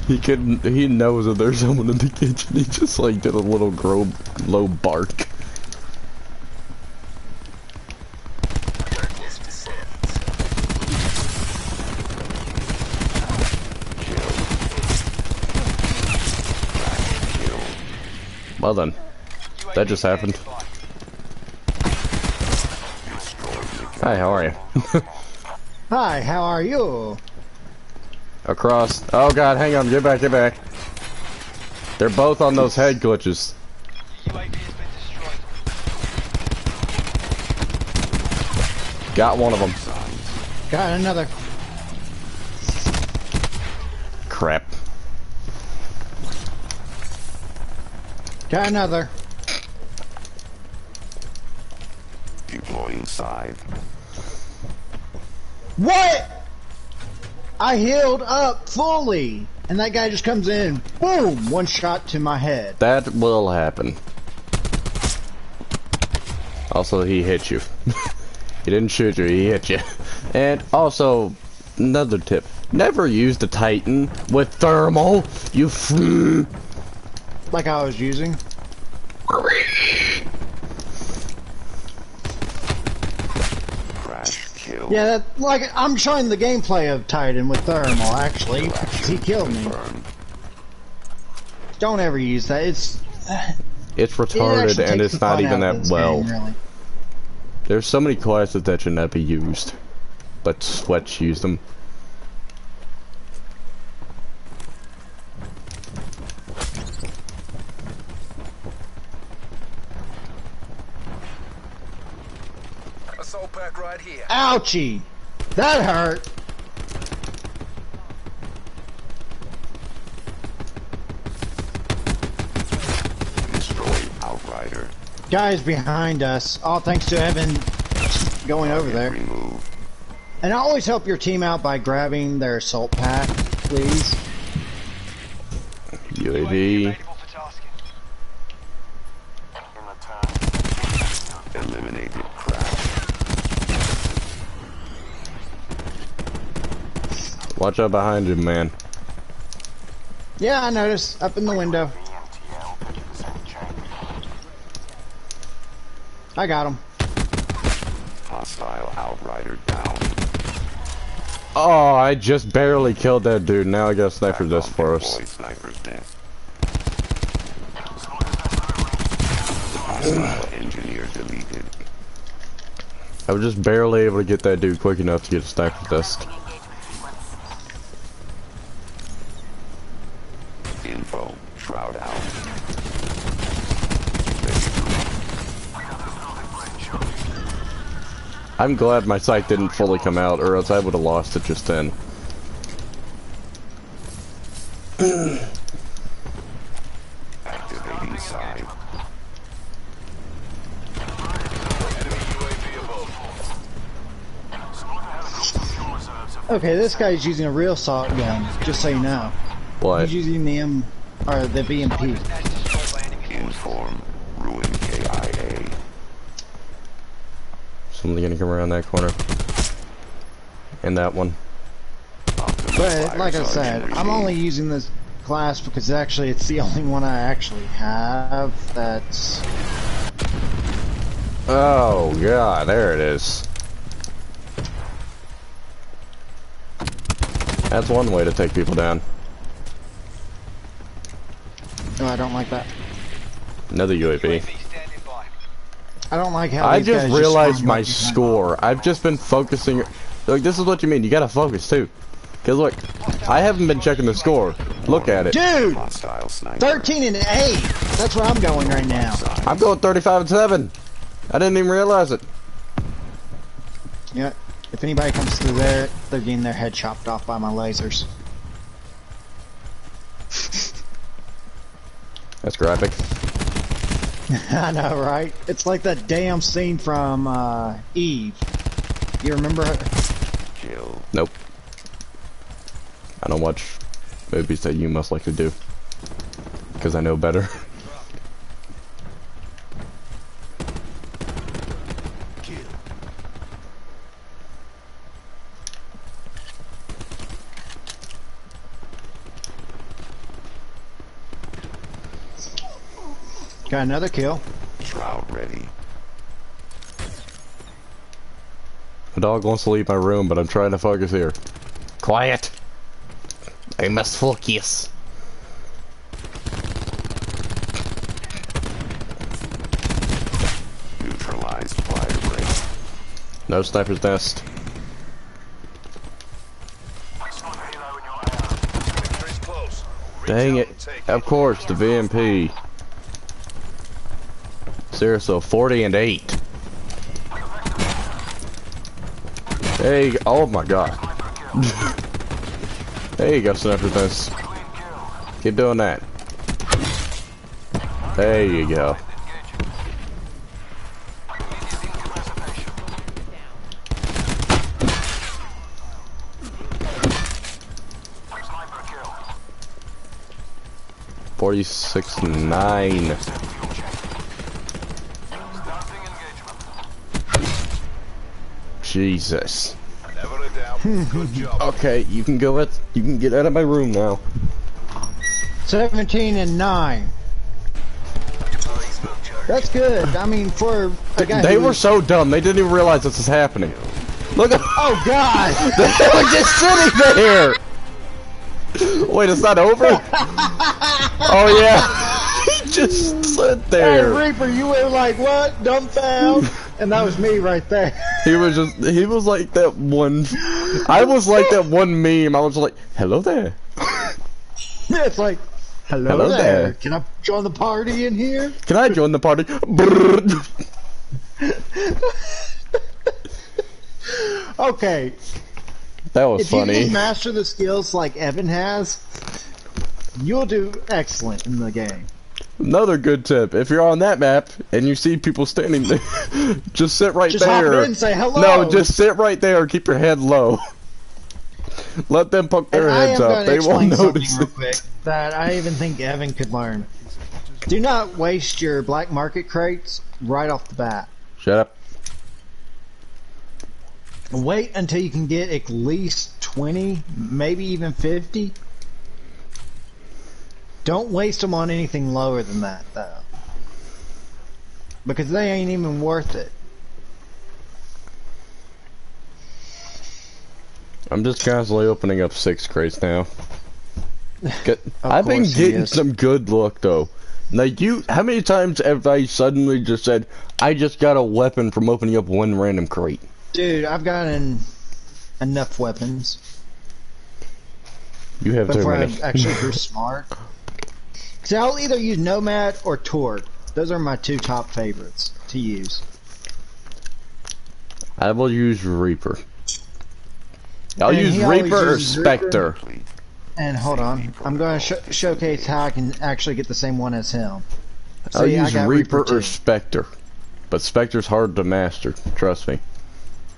He knows that there's someone in the kitchen. He just like did a little low bark. Well then, that just happened. Hi, how are you? Hi, how are you? Across. Oh god, hang on, get back, get back. They're both on those head glitches. Got one of them. Got another. Crap. Got another. Deploying scythe. What? I healed up fully, and that guy just comes in, boom, one shot to my head. That will happen. Also, he hit you. He didn't shoot you, he hit you. And also, another tip. Never use the Titan with thermal, you Like I was using. Crash kill. Yeah, that, like, I'm showing the gameplay of Titan with thermal, actually. 'Cause he killed me. Confirmed. Don't ever use that. It's It retarded actually and takes it's the not fun even out that of this well. game, really. There's so many classes that should not be used, but Sweats use them. Assault pack right here. Ouchie! That hurt! Destroyed Outrider. Guys behind us, all thanks to Evan going over there. Remove. And always help your team out by grabbing their assault pack, please. UAV. Eliminated crash. Watch out behind you, man. Yeah, I noticed. Up in the window. I got him. Hostile outrider down. Oh, I just barely killed that dude. Now I got a sniper disc for us. Sniper's nest. Hostile engineer deleted. I was just barely able to get that dude quick enough to get a sniper disc. Info. Shroud out. I'm glad my sight didn't fully come out, or else I would have lost it just then. Activating side. Okay, this guy's using a real assault gun, just so you know. What? He's using the the BMP. Inform. Ruin KIA. Somebody gonna come around that corner. And that one. But, like I said, I'm only using this class because actually it's the only one I actually have that's... Oh god, there it is. That's one way to take people down. No, I don't like that. Another UAV. I don't like how I these just guys realized spawn my right behind score. I've just been focusing. Like, this is what you mean. You gotta focus too. Cause look, I haven't been checking the score. Look at it. Dude! Hostile sniper. 13 and 8! That's where I'm going right now. I'm going 35 and 7. I didn't even realize it. Yeah. If anybody comes through there, they're getting their head chopped off by my lasers. That's graphic. I know, right? It's like that damn scene from Eve. You remember it? Kill. Nope. I don't watch movies that you must like to do. Because I know better. Got another kill. Shroud ready. The dog wants to leave my room, but I'm trying to focus here. Quiet! I must focus. Neutralized fire rate. No sniper's nest. Dang it. Of course, the VMP. Seriously, 40 and 8. Hey, oh my god. There you go, sniper's nest. Keep doing that. There you go. $46.9. Jesus. Good job. Okay, you can go. You can get out of my room now. 17 and 9. That's good. I mean, for a guy They who were was- so dumb. They didn't even realize this was happening. Look at. Oh God! They were just sitting there. Wait, it's not over? Oh yeah. He just sat Hey there. Reaper, you were like what? Dumbfound? And that was me right there. He was like that one. I was like that one meme. I was like, hello there. It's like, hello, Hello there. there. Can I join the party in here? Can I join the party? Okay. That was If you funny. can master the skills like Evan has, you'll do excellent in the game. Another good tip: if you're on that map and you see people standing there, just sit right Just there. hop in and say hello. No, just sit right there. Keep your head low. Let them poke their heads up. They won't notice real it. quick that I even think Evan could learn. Do not waste your black market crates right off the bat. Shut up. Wait until you can get at least 20, maybe even 50. Don't waste them on anything lower than that, though. Because they ain't even worth it. I'm just constantly opening up 6 crates now. I've been getting some good luck, though. Like, how many times have I suddenly just said, I just got a weapon from opening up one random crate? Dude, I've gotten enough weapons. You have too Before many. I actually grew smart. See, I'll either use Nomad or Torque. Those are my 2 top favorites to use. I will use Reaper. I'll And use he always Reaper or uses Spectre. And hold on, I'm going to showcase how I can actually get the same one as him. I'll See, I use got Reaper too. or Spectre. But Spectre's hard to master, trust me.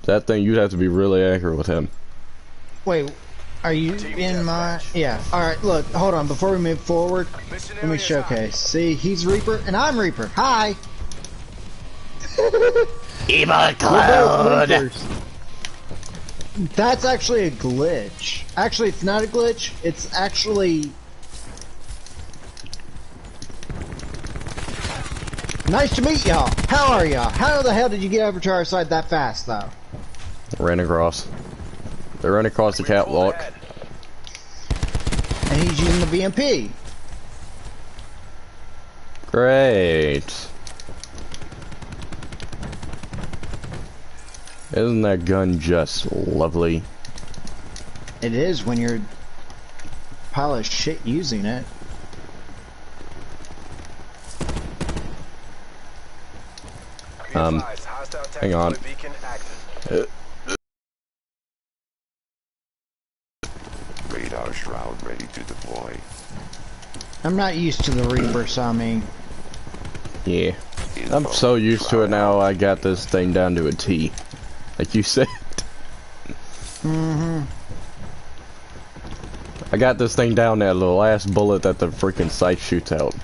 That thing, you'd have to be really accurate with him. Wait, are you in my... Yeah, alright, look, hold on, before we move forward, let me showcase. See, he's Reaper, and I'm Reaper. Hi! Evil Cloud! That's actually a glitch. Actually, it's not a glitch, it's actually... Nice to meet y'all. How are y'all? How the hell did you get over to our side that fast, though? Ran across. They ran across the catwalk. And he's using the BMP. Great. Isn't that gun just lovely? It is when you're a pile of shit using it. Hang on. Radar shroud ready to deploy. I'm not used to the Reaper, so I mean... Yeah. I'm so used to it now, I got this thing down to a T. Like you said. Mm-hmm. I got this thing down to the last bullet that the freaking sight shoots out.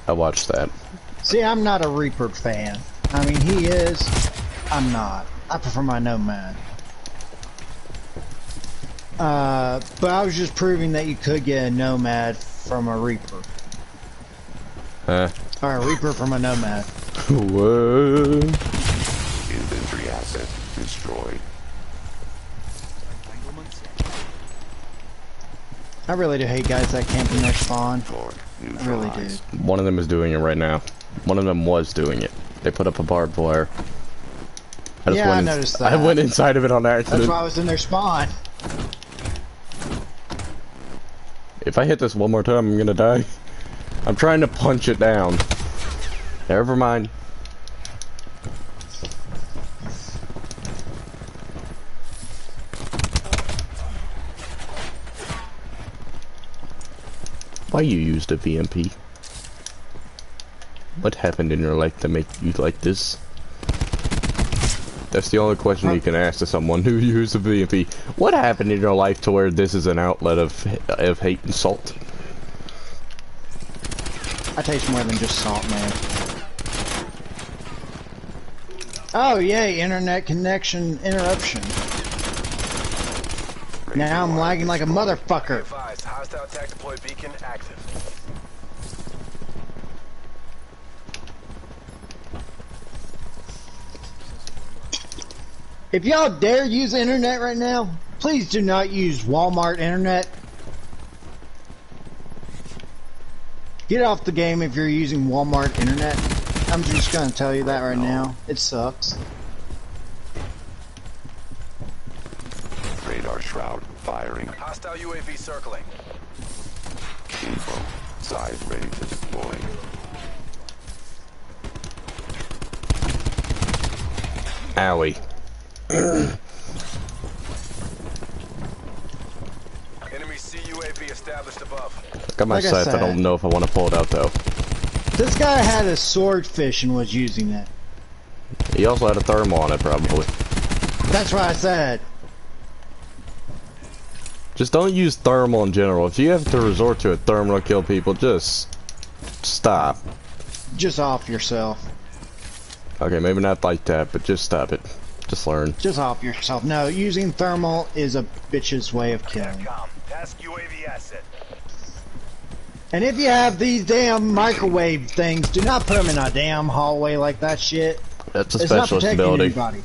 I watched that. See, I'm not a Reaper fan. I mean, he is. I'm not. I prefer my Nomad. But I was just proving that you could get a Nomad from a Reaper. Huh? Or a Reaper from a Nomad. What? Inventory asset destroyed. I really do hate guys that camp in their spawn. Torque I really do. neutralized. One of them is doing it right now. One of them was doing it. They put up a barbed wire. Yeah, I noticed that. I went inside of it on That's accident. why I was in their spawn. If I hit this one more time, I'm gonna die. I'm trying to punch it down. Never mind. Why you used a VMP? What happened in your life to make you like this? That's the only question you can ask to someone who used a VMP. What happened in your life to where this is an outlet of hate and salt? I taste more than just salt, man. Oh, yay, internet connection interruption. Now I'm lagging like a motherfucker. Advised, hostile attack deploy beacon active. If y'all dare use the internet right now, please do not use Walmart internet. Get off the game if you're using Walmart internet. I'm just gonna tell you that right now. It sucks. Radar shroud firing. Hostile UAV circling. Info. Size ready to deploy. Owie. Enemy CUAV established above. Got my Like I sights. I said. don't know if I want to pull it out though. This guy had a swordfish and was using it. He also had a thermal on it, probably. That's what I said. Just don't use thermal in general. If you have to resort to a thermal to kill people, just stop. Just off yourself. Okay, maybe not like that, but just stop it. Just learn. Just off yourself. No, using thermal is a bitch's way of killing. Task UAV asset. And if you have these damn microwave things, do not put them in a damn hallway like that shit. That's a It's not specialist protecting ability. anybody.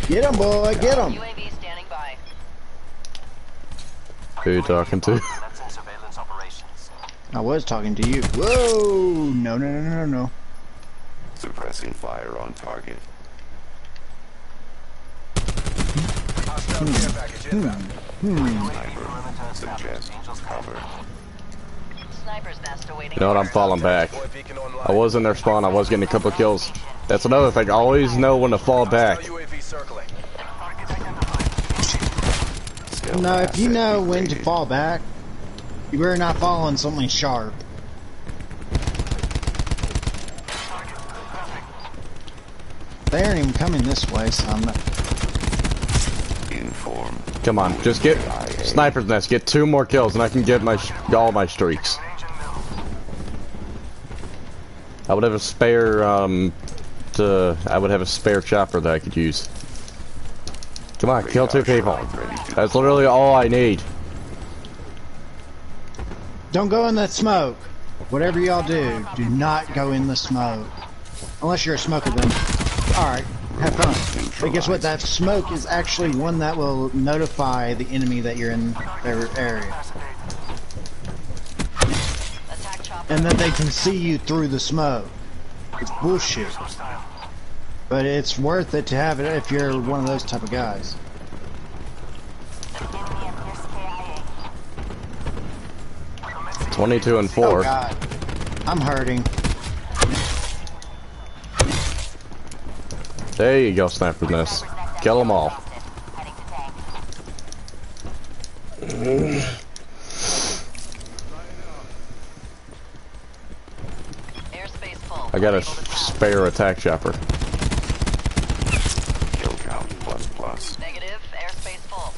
Get him, boy, get him. UAV standing by. Who you talking to? That's in surveillance operations. I was talking to you. Whoa! No, no, no, no, no. Suppressing fire on target. Hostile care package inbound. Sniper. Suggest cover. Sniper's nest awaiting. You know what? I'm falling back. Deploy beacon online. I was in their spawn. I was getting a couple kills. That's another thing. Always know when to fall back. Hostile UAV circling. Stealth No, if you asset know when to degraded. fall back, you better not fall on something sharp. They aren't even coming this way, so I'm not... Inform. Come on, just get sniper's nest. Get 2 more kills, and I can get my all my streaks. I would have a spare. I would have a spare chopper that I could use. Come on, kill 2 people. That's literally all I need. Don't go in that smoke. Whatever y'all do, do not go in the smoke. Unless you're a smoker, then alright, have fun. But guess what? That smoke is actually one that will notify the enemy that you're in their area. Attack chopper. And then they can see you through the smoke. It's bullshit. But it's worth it to have it if you're one of those type of guys. 22 and Oh 4. god. I'm hurting. There you go, sniper's nest. Kill them all. Airspace full. I got a spare attack chopper. Kill count ++. Negative. Airspace full.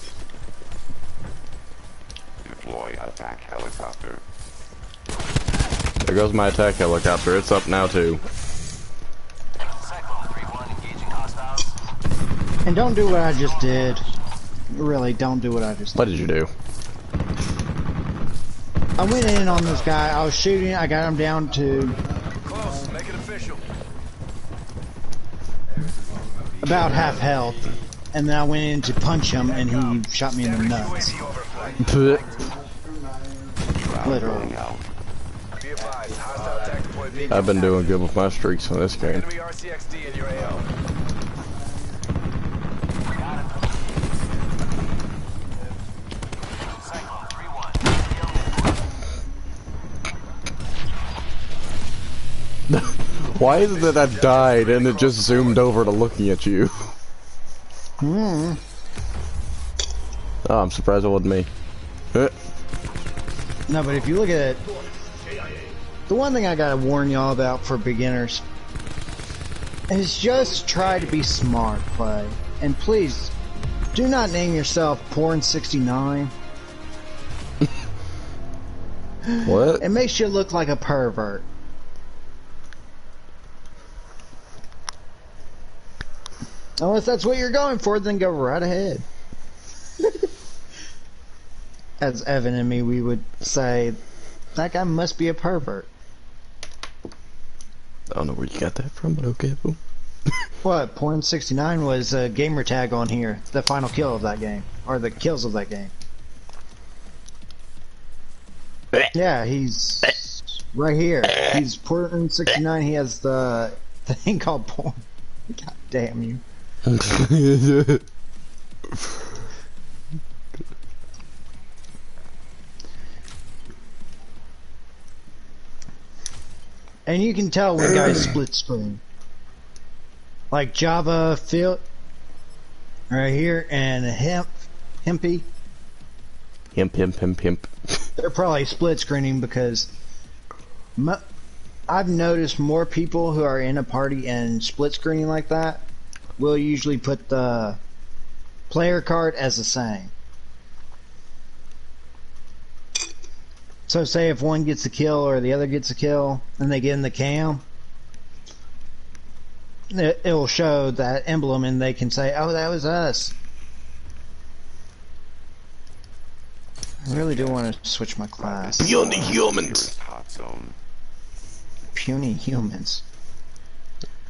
Deploy attack helicopter. There goes my attack helicopter. It's up now too. Cyclone 3-1 engaging hostiles. And don't do what I just did. Really, don't do what I just did. What did you do? I went in on this guy. I was shooting. I got him down to Close. Make it official. about half health. And then I went in to punch him, and he shot me in the nuts. UAV overflight. Literally. Rolling out. Be advised. Hostile attack deploy beacon. I've been doing good with my streaks in this game. Enemy RCXD in your AO. Cyclone 3-1. Why is it that I died and it just zoomed over to looking at you? Hmm. Oh, I'm surprised it wasn't me. No, but if you look at it, the one thing I gotta warn y'all about for beginners is just try to be smart, play. And please, do not name yourself Porn69. What? It makes you look like a pervert. Unless that's what you're going for, then go right ahead. As Evan and me, we would say, that guy must be a pervert. I don't know where you got that from, but okay. Boom. What? Porn69 was a gamer tag on here. The final kill of that game. Or the kills of that game. Yeah, he's right here. He's Porn69. He has the thing called porn. God damn you. And you can tell when guys split screen. Like Java, Phil, right here, and Hempy. Himp. They're probably split screening because I've noticed more people who are in a party and split screening like that will usually put the player card as the same. So say if one gets a kill or the other gets a kill and they get in the cam, it will show that emblem and they can say, oh, that was us. I really do want to switch my class. Puny humans. Hot zone. Puny humans.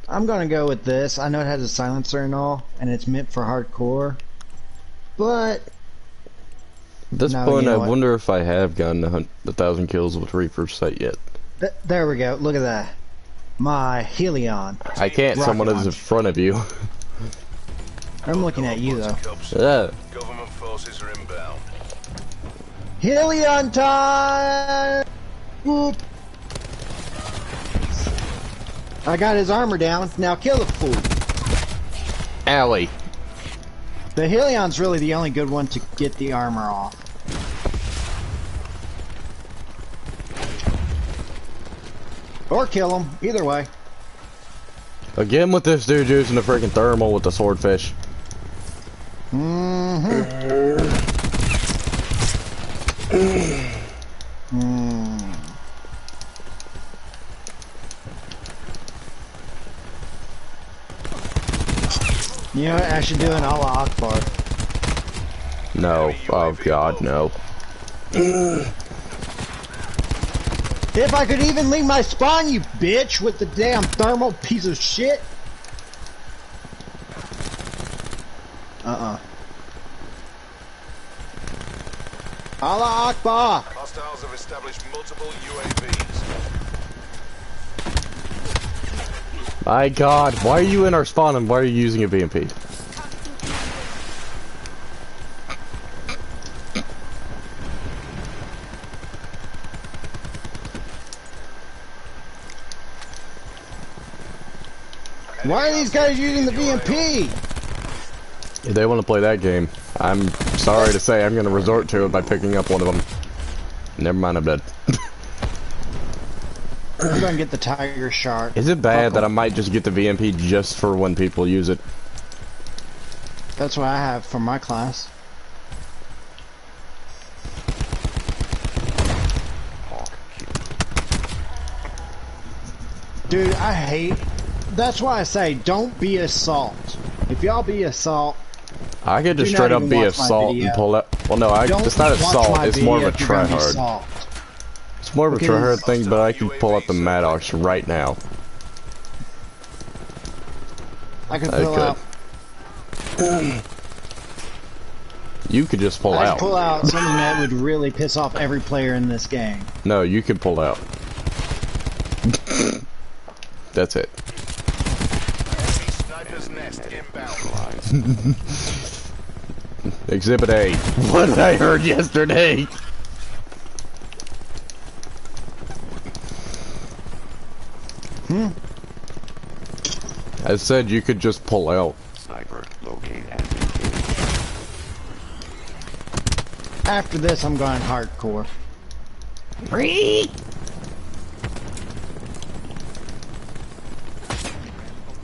I'm gonna go with this. I know it has a silencer and all, and it's meant for hardcore, but At this no, point, you know I what? wonder if I have gotten 1,000 kills with Reaper's sight yet. There we go. Look at that. My Helion. I can't. Rocket Someone is in launch. front of you. I'm looking at you though. Yeah. Government forces are inbound. Helion time! Whoop. I got his armor down. Now kill the fool. Alley. The Helion's really the only good one to get the armor off. Or kill him. Either way. Again with this dude using the freaking thermal with the swordfish. You know what? I should do an Allah Akbar. No. Oh god, no. If I could even leave my spawn, you bitch, with the damn thermal piece of shit. Allah Akbar. Hostiles have established multiple UAVs. My god, why are you in our spawn and why are you using a BMP? Why are these guys using the BMP? If they want to play that game, I'm sorry to say I'm going to resort to it by picking up one of them. Never mind, I'm dead. I'm gonna get the tiger shark. Is it bad that I might just get the VMP just for when people use it? That's what I have for my class. Dude, I hate... That's why I say, don't be assault. If y'all be assault... I could just Do not straight up even be watch my assault and video. pull up. Well, no, Don't it's not watch assault. my It's more of a video if you're gonna be tryhard. assault. It's more of a Because- tryhard thing, but I can pull up the Maddox right now. I could I pull could. out... You could just pull I out. could pull out something that would really piss off every player in this game. No, you could pull out. That's it. Sniper's nest inbound. Exhibit A. What did I heard yesterday? I said you could just pull out. Sniper, locate and After this, I'm going hardcore.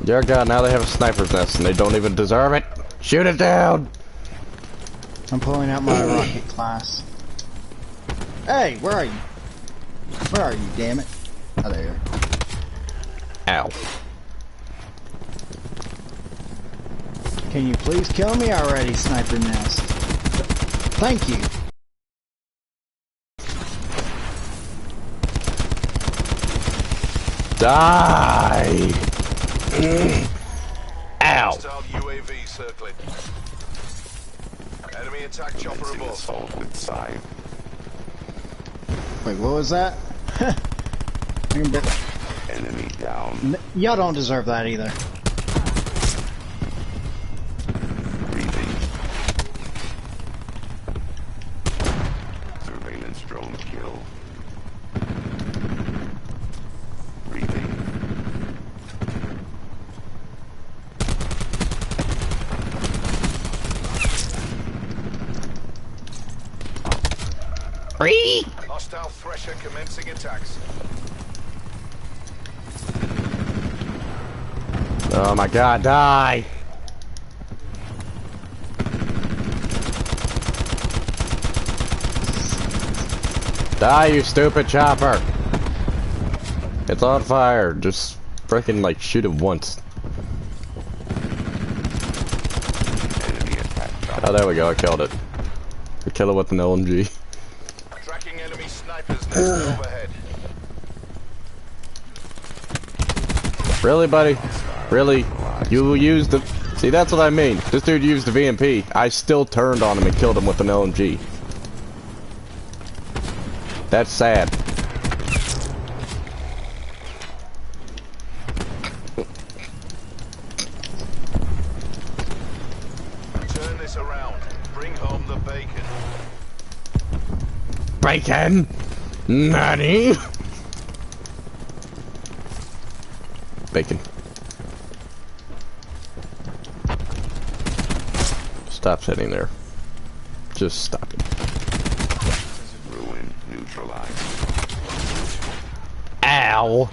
Dear God, now they have a sniper's nest and they don't even deserve it. Shoot it down! I'm pulling out my rocket class. Hey, where are you? Where are you, damn it? Oh, there you are. Ow. Can you please kill me already, Sniper Nest? Thank you. Die! Ow! Hostile UAV circling. Enemy attack chopper commencing above. assault with side. Wait, what was that? Enemy down. Y'all don't deserve that either. Breathing. Surveillance drone kill. Breathing. Hostile thresher commencing attacks. Oh my god, die! Die, you stupid chopper! It's on fire. Just freaking like shoot it once. Oh, there we go. I killed it. I killed it with an LMG. Tracking enemy snipers next overhead. Really, buddy? Really? You used the... See, that's what I mean. This dude used the VMP. I still turned on him and killed him with an LMG. That's sad. Turn this around. Bring home the bacon. Bacon? Nani? Bacon. Stop sitting there. Just stop it. Ruin neutralized. Ow!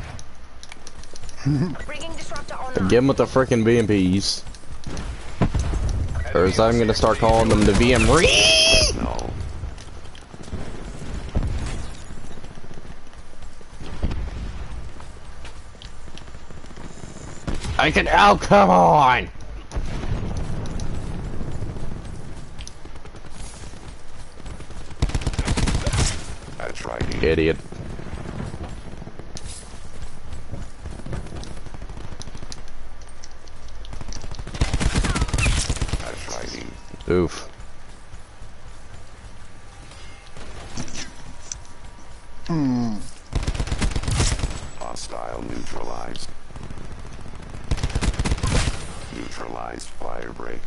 Bringing disruptor online. Get him with the frickin' BMPs. Or as I'm gonna start calling them the VM. No. I can. Oh, come on! That's right. Idiot. That's right. Oof. Hostile neutralized. Neutralized fire break.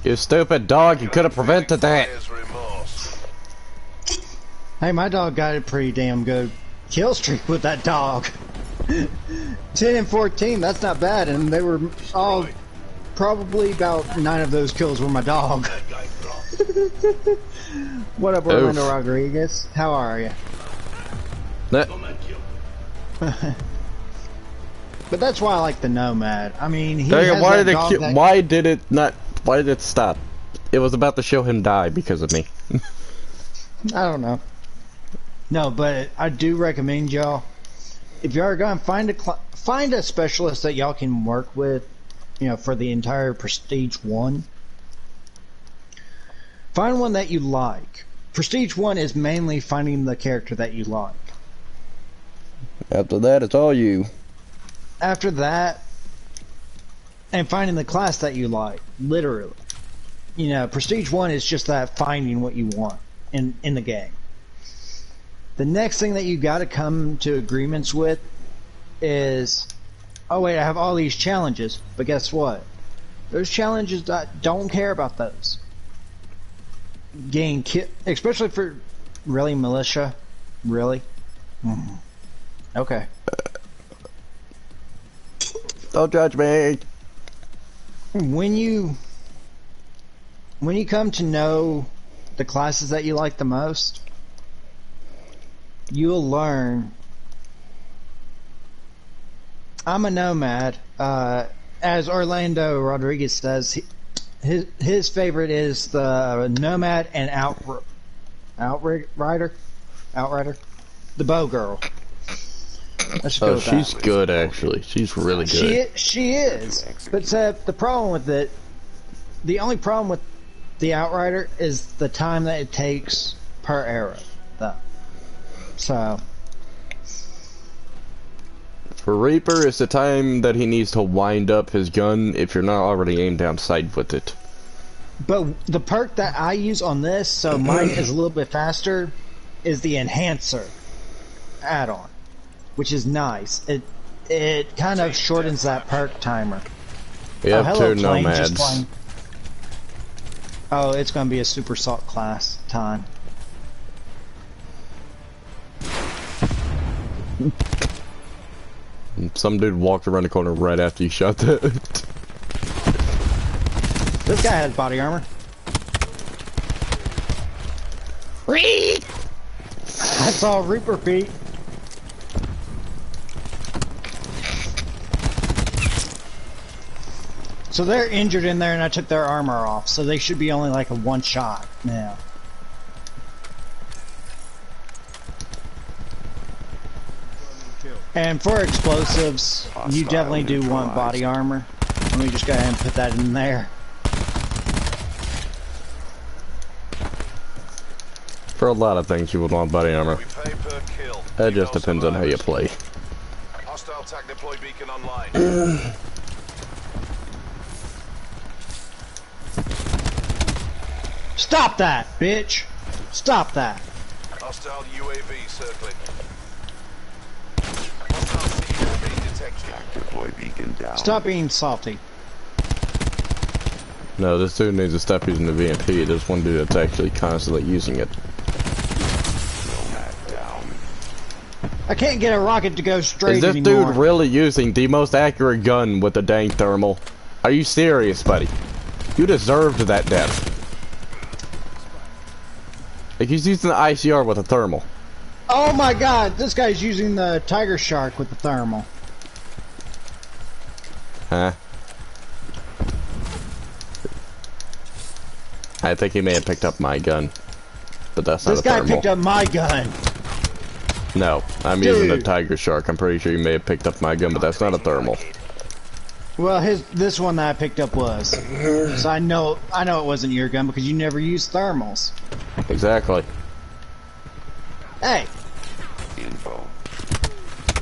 You stupid dog, you could have prevented that. Player's remorse. Hey, my dog got a pretty damn good kill streak with that dog. 10 and 14, that's not bad, and they were all probably about 9 of those kills were my dog. What up, Orlando Rodriguez? How are you? That, But that's why I like the Nomad. I mean, he dang it, has why that did dog it? that- Why did it not? Why did it stop? It was about to show him die because of me. I don't know. No, but I do recommend y'all, if you are going to find a specialist that y'all can work with, you know, for the entire Prestige 1. Find one that you like. Prestige 1 is mainly finding the character that you like. After that, it's all you. After that, and finding the class that you like, literally. You know, Prestige 1 is just that finding what you want in the game. The next thing that you got to come to agreements with is, oh wait, I have all these challenges, but guess what? Those challenges, don't care about those. Getting killed, especially for really militia, really. Okay. Don't judge me. When you come to know the classes that you like the most, you'll learn. I'm a nomad. As Orlando Rodriguez says, his favorite is the Nomad and Outrider, the Bow Girl. Let's go Oh, with she's that. good actually. She's really good. She is. But the problem with it, the only problem with the Outrider is the time that it takes per arrow, though. So. For Reaper, it's the time that he needs to wind up his gun if you're not already aimed down sight with it. But the perk that I use on this, so mine is a little bit faster, is the Enhancer add-on, which is nice. It kind of shortens that perk timer. We have hello, two plane, just nomads. flying. Oh, it's going to be a super salt class time. some dude walked around the corner right after you shot that. This guy has body armor. I saw Reaper feet. So they're injured in there and I took their armor off, so they should be only like a one shot now. And for explosives, you definitely do want body armor. Let me just go ahead and put that in there. For a lot of things, you would want body armor. We pay per kill. It just depends on how you play. Hostile TAC deploy beacon online. Stop that, bitch! Stop that! Hostile UAV circling. Hostile CUAV detected. TAC deploy beacon down. Stop being salty. No, this dude needs to stop using the VMP. There's one dude that's actually constantly using it. Nomad down. I can't get a rocket to go straight Is this anymore. dude really using the most accurate gun with the dang thermal? Are you serious, buddy? You deserved that death. Like, he's using the ICR with a thermal. Oh my god, this guy's using the Tiger Shark with the thermal. Huh? I think he may have picked up my gun. But that's not This a guy thermal. picked up my gun. No, I'm using the Dude. Tiger Shark. I'm pretty sure you may have picked up my gun, but that's not a thermal. Well, this one that I picked up was. So I know it wasn't your gun because you never use thermals. Exactly. Hey, Info.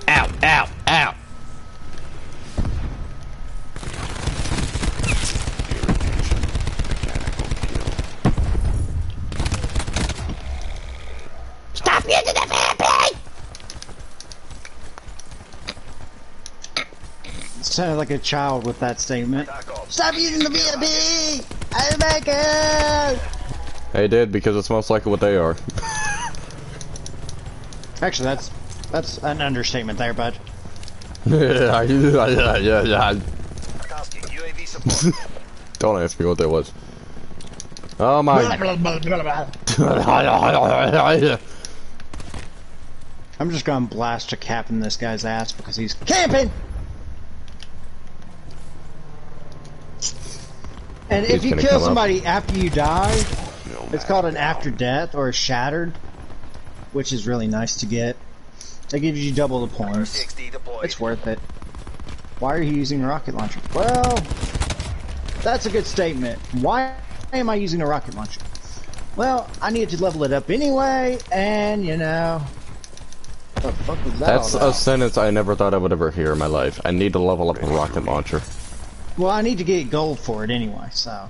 Ow, ow, ow. Irritation. Mechanical kill. Stop using the VMP! it sounded like a child with that statement. Back off. Stop using the BMP! I'm back out! They did, because it's most likely what they are. Actually, that's an understatement there, bud. Yeah. Tasking UAV support. Don't ask me what that was. Oh my. I'm just gonna blast a cap in this guy's ass because he's camping! And if He's you gonna kill come up. somebody after you die, Nomad it's called an down. after death or a shattered, which is really nice to get. That gives you double the points. RCXD deployed. It's worth it. Why are you using a rocket launcher? Well, that's a good statement. Why am I using a rocket launcher? Well, I need to level it up anyway, and you know, what the fuck was that That's all a about? sentence I never thought I would ever hear in my life. I need to level up a rocket launcher. Well, I need to get gold for it anyway, so.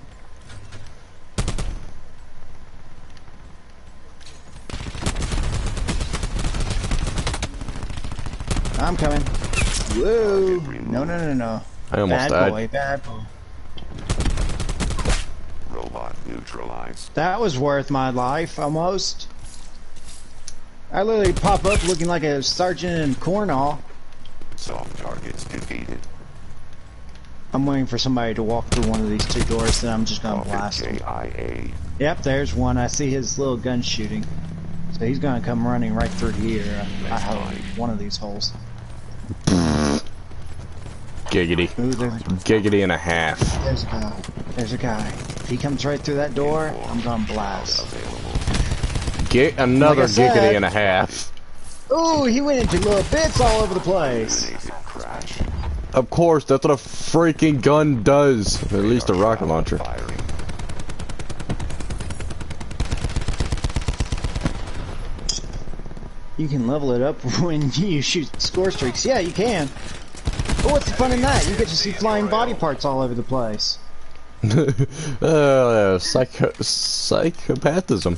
I'm coming. Whoa! No, no, no, no. I almost Bad died. boy, bad boy. Robot neutralized. That was worth my life, almost. I literally pop up looking like a sergeant in Cornwall. Soft targets defeated. I'm waiting for somebody to walk through one of these two doors, then I'm just gonna blast him. KIA. Yep, there's one. I see his little gun shooting. So he's gonna come running right through here. I hope one of these holes. Giggity. Ooh, Giggity and a half. there's a guy. There's a guy. If he comes right through that door, I'm gonna blast. Get another Like I said- giggity and a half. Ooh, he went into little bits all over the place. Eliminated crash. Of course, that's what a freaking gun does. At least a rocket launcher. Firing. You can level it up when you shoot score streaks. Yeah, you can. But what's the fun in that? You get to see flying body parts all over the place. Psychopathism.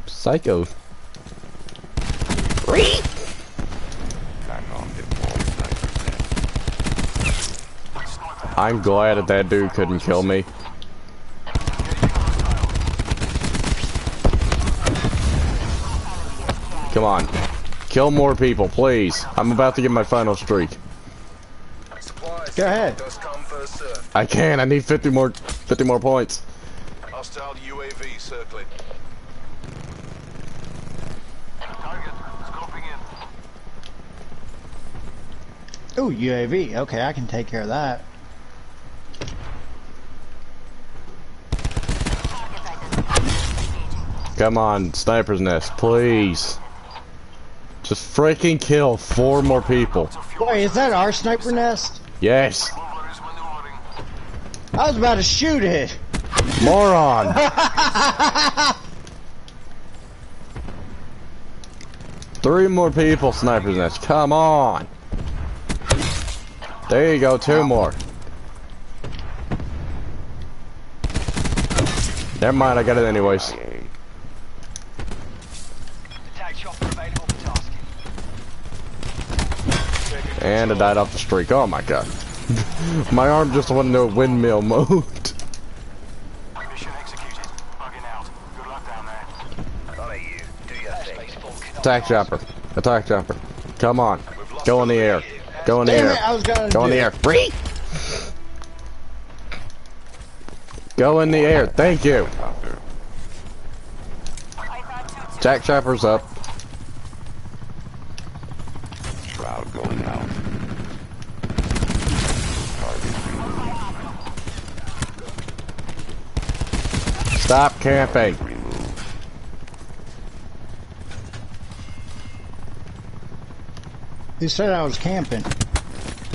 Psycho. Back on deployed sniper set. I'm glad that dude couldn't kill me. Come on. Kill more people, please. I'm about to get my final streak. Supplies. Go ahead. First come, first serve. I can. I need 50 more points. Hostile UAV circling. Target. Scoping in. Ooh, UAV. Okay, I can take care of that. Come on, sniper's nest, please. Just freaking kill 4 more people. Wait, is that our sniper nest? Yes. I was about to shoot it. Moron. 3 more people, sniper's nest. Come on. There you go, 2 more. Never mind, I got it anyways. Attack chopper available for tasking. And I died off the streak. Oh my god. My arm just went into windmill mode. Mission executed. Bugging out. Good luck down there. Follow you. Do your thing. Attack chopper. Attack chopper. Come on. Go in the air. Go in the Damn air. it, I was gonna Go in do the it. air. Free. Go in the air. Thank you. Attack chopper's up. Shroud going out. Stop camping. Removed. You said I was camping.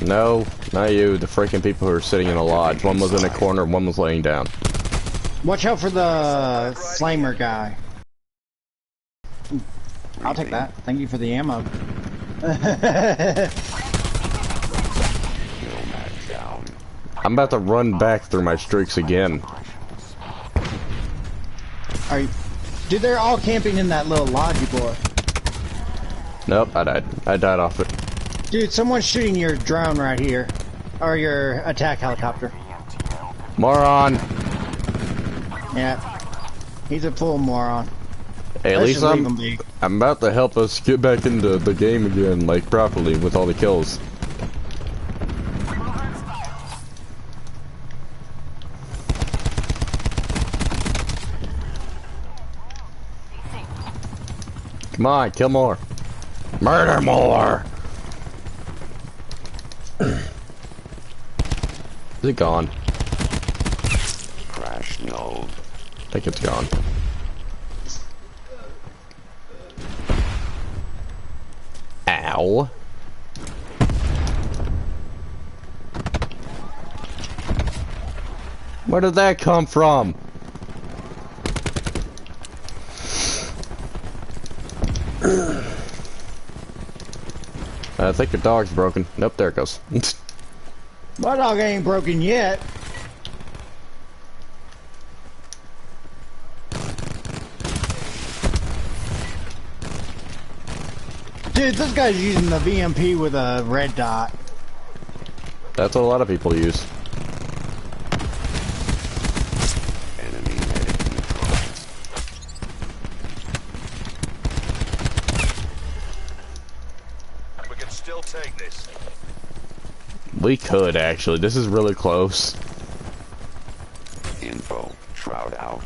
No, not you. The freaking people who are sitting in a lodge. One was in a corner, one was laying down. Watch out for the flamer guy. I'll take that. Thank you for the ammo. Nomad down. I'm about to run back through my streaks again. Are you, dude, they're all camping in that little lodge, boy. Nope, I died. I died off it. Dude, someone's shooting your drone right here. Or your attack helicopter. Moron. Yeah. He's a full moron. Hey, at I least should leave him be. I'm about to help us get back into the game again, like, properly, with all the kills. Come on, kill more. Murder more! Is it gone? Crash node. I think it's gone. Ow. Where did that come from? I think your dog's broken. Nope, there it goes. My dog ain't broken yet. Dude, this guy's using the VMP with a red dot. That's what a lot of people use. Enemy medic neutralized. We can still take this. We could, actually. This is really close. Info. Shroud out.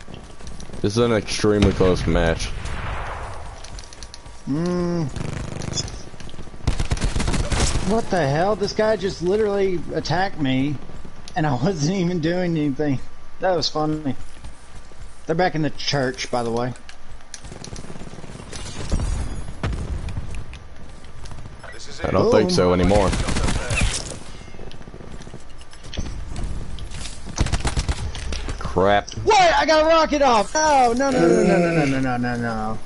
This is an extremely close match. What the hell? This guy just literally attacked me, and I wasn't even doing anything. That was funny. They're back in the church, by the way. This is I it. don't think so anymore. Crap. What? I got a rocket off! No, no, no, no, no, no, no, no, no, no.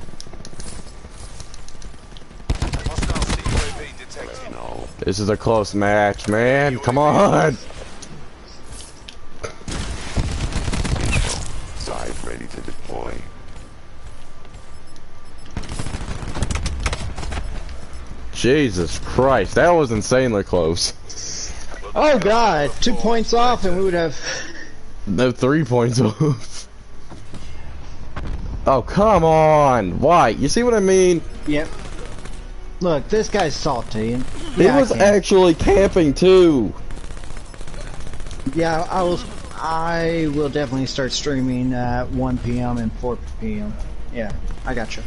Hostile CUAV detected. No. This is a close match, man. Come on. Side ready to deploy. Jesus Christ. That was insanely close. Oh god, 2 points off and we would have... No, 3 points off. Oh, come on. Why? You see what I mean? Yep. Look, this guy's salty. And He yeah, was actually camping too. Yeah, I will definitely start streaming at 1 p.m. and 4 p.m. Yeah, I got you.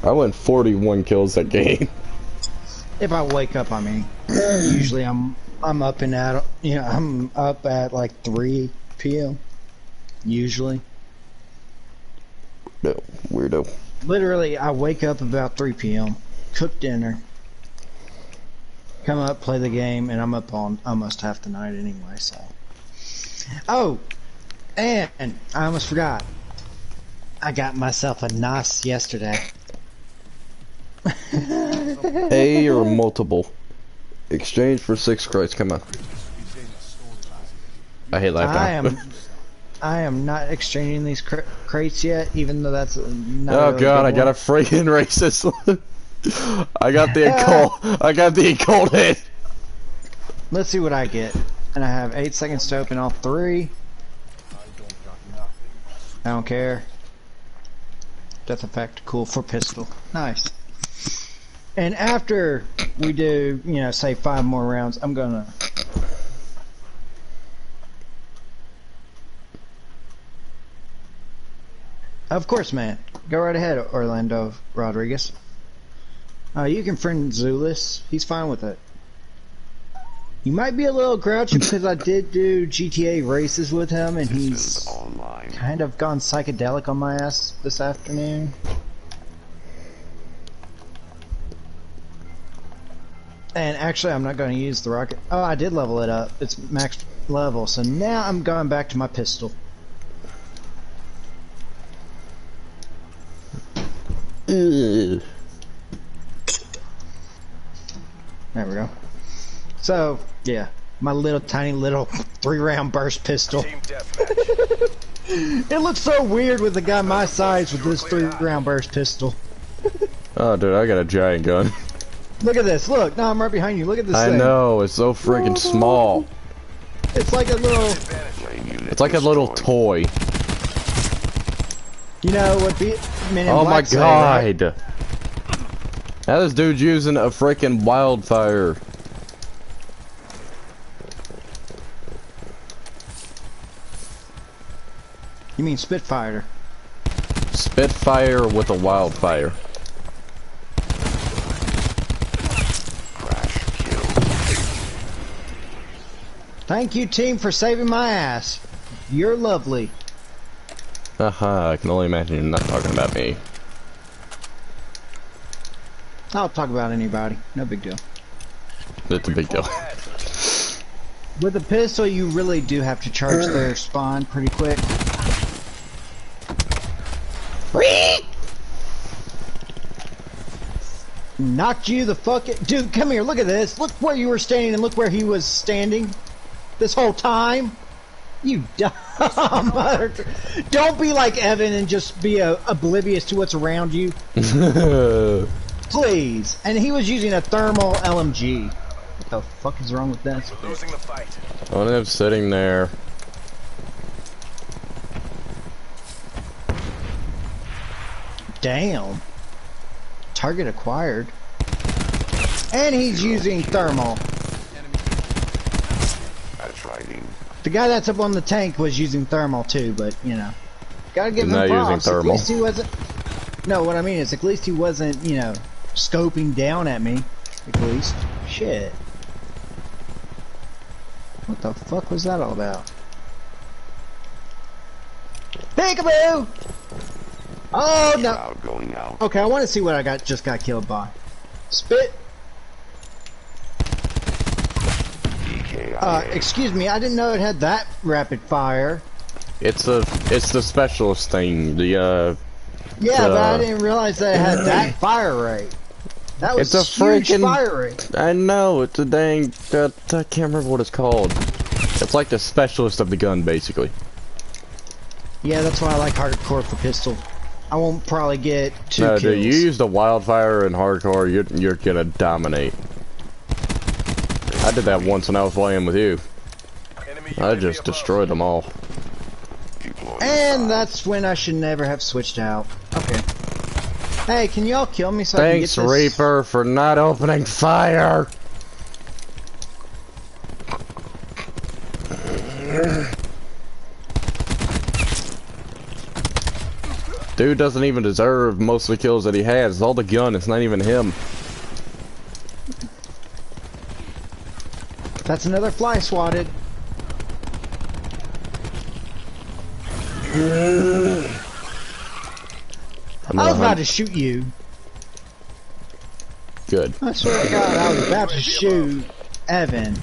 I went 41 kills that game. If I wake up, I mean, usually I'm up and at, you know, I'm up at like 3 p.m. Usually. No, weirdo. Literally, I wake up about 3 p.m., cook dinner, come up, play the game, and I'm up on almost half the night anyway, so. Oh, and I almost forgot. I got myself a NOS yesterday. A or multiple. Exchange for 6 crates, come on. I hate Lifetime. I am not exchanging these crates yet, even though that's not Oh really god, a I good got a one. freaking racist one. I got the occult hit. Let's see what I get. And I have 8 seconds to open all 3. I don't care. Death effect, cool for pistol. Nice. And after we do, you know, say 5 more rounds, I'm gonna... Of course, man. Go right ahead, Orlando Rodriguez. You can friend Zulus. He's fine with it. You might be a little grouchy because I did do GTA races with him, and he's kind of gone psychedelic on my ass this afternoon. And actually, I'm not going to use the rocket. Oh, I did level it up. It's max level, so now I'm going back to my pistol. Ugh. There we go. So, yeah, my little tiny little 3-round burst pistol. Team deathmatch. It looks so weird with a guy my size with this 3-round burst pistol. Oh dude, I got a giant gun. Look at this, look, no, I'm right behind you, look at this I thing. know, it's so freaking small. It's like a little, It's like a little toy. you know what Men in Oh my Black say, right? god. Now this dude's using a freaking wildfire. You mean Spitfire. Spitfire with a wildfire. Thank you, team, for saving my ass. You're lovely. Haha, I can only imagine you're not talking about me. I'll talk about anybody, no big deal. It's a big deal. With a pistol, you really do have to charge their spawn pretty quick. Knocked you the fucking... Dude, come here, look at this. Look where you were standing and look where he was standing. This whole time. You dumb mother... Don't be like Evan and just be oblivious to what's around you. Please. And he was using a thermal LMG. What the fuck is wrong with this? Losing the fight. I am sitting there. Damn. Target acquired. And he's using thermal. That's riding. The guy that's up on the tank was using thermal too, but you know, gotta give He's him not props. using thermal. At least he wasn't. No, what I mean is, at least he wasn't, you know, scoping down at me. At least, shit. What the fuck was that all about? Peekaboo! Oh no! Crowd going out. Okay, I want to see what I just got killed by. Spit. EKIA. Excuse me, I didn't know it had that rapid fire. It's the specialist thing. The Yeah, but I didn't realize that it had that fire rate. That was it's a huge freaking fire rate. I know, it's a dang I can't remember what it's called. It's like the specialist of the gun basically. Yeah, that's why I like hardcore for pistol. I won't probably get 2 No, kills. dude, you use the wildfire in hardcore, you're gonna dominate. I did that once when I was playing with you. Enemy I UAV just above. destroyed them all. Deploying And fire. that's when I should never have switched out. Okay. Hey, can y'all kill me so I can get Thanks, this? Reaper, for not opening fire. Dude doesn't even deserve most of the kills that he has. It's all the gun. It's not even him. That's another fly swatted. I was about to shoot you. Good. I swear to God, I was about to shoot Evan.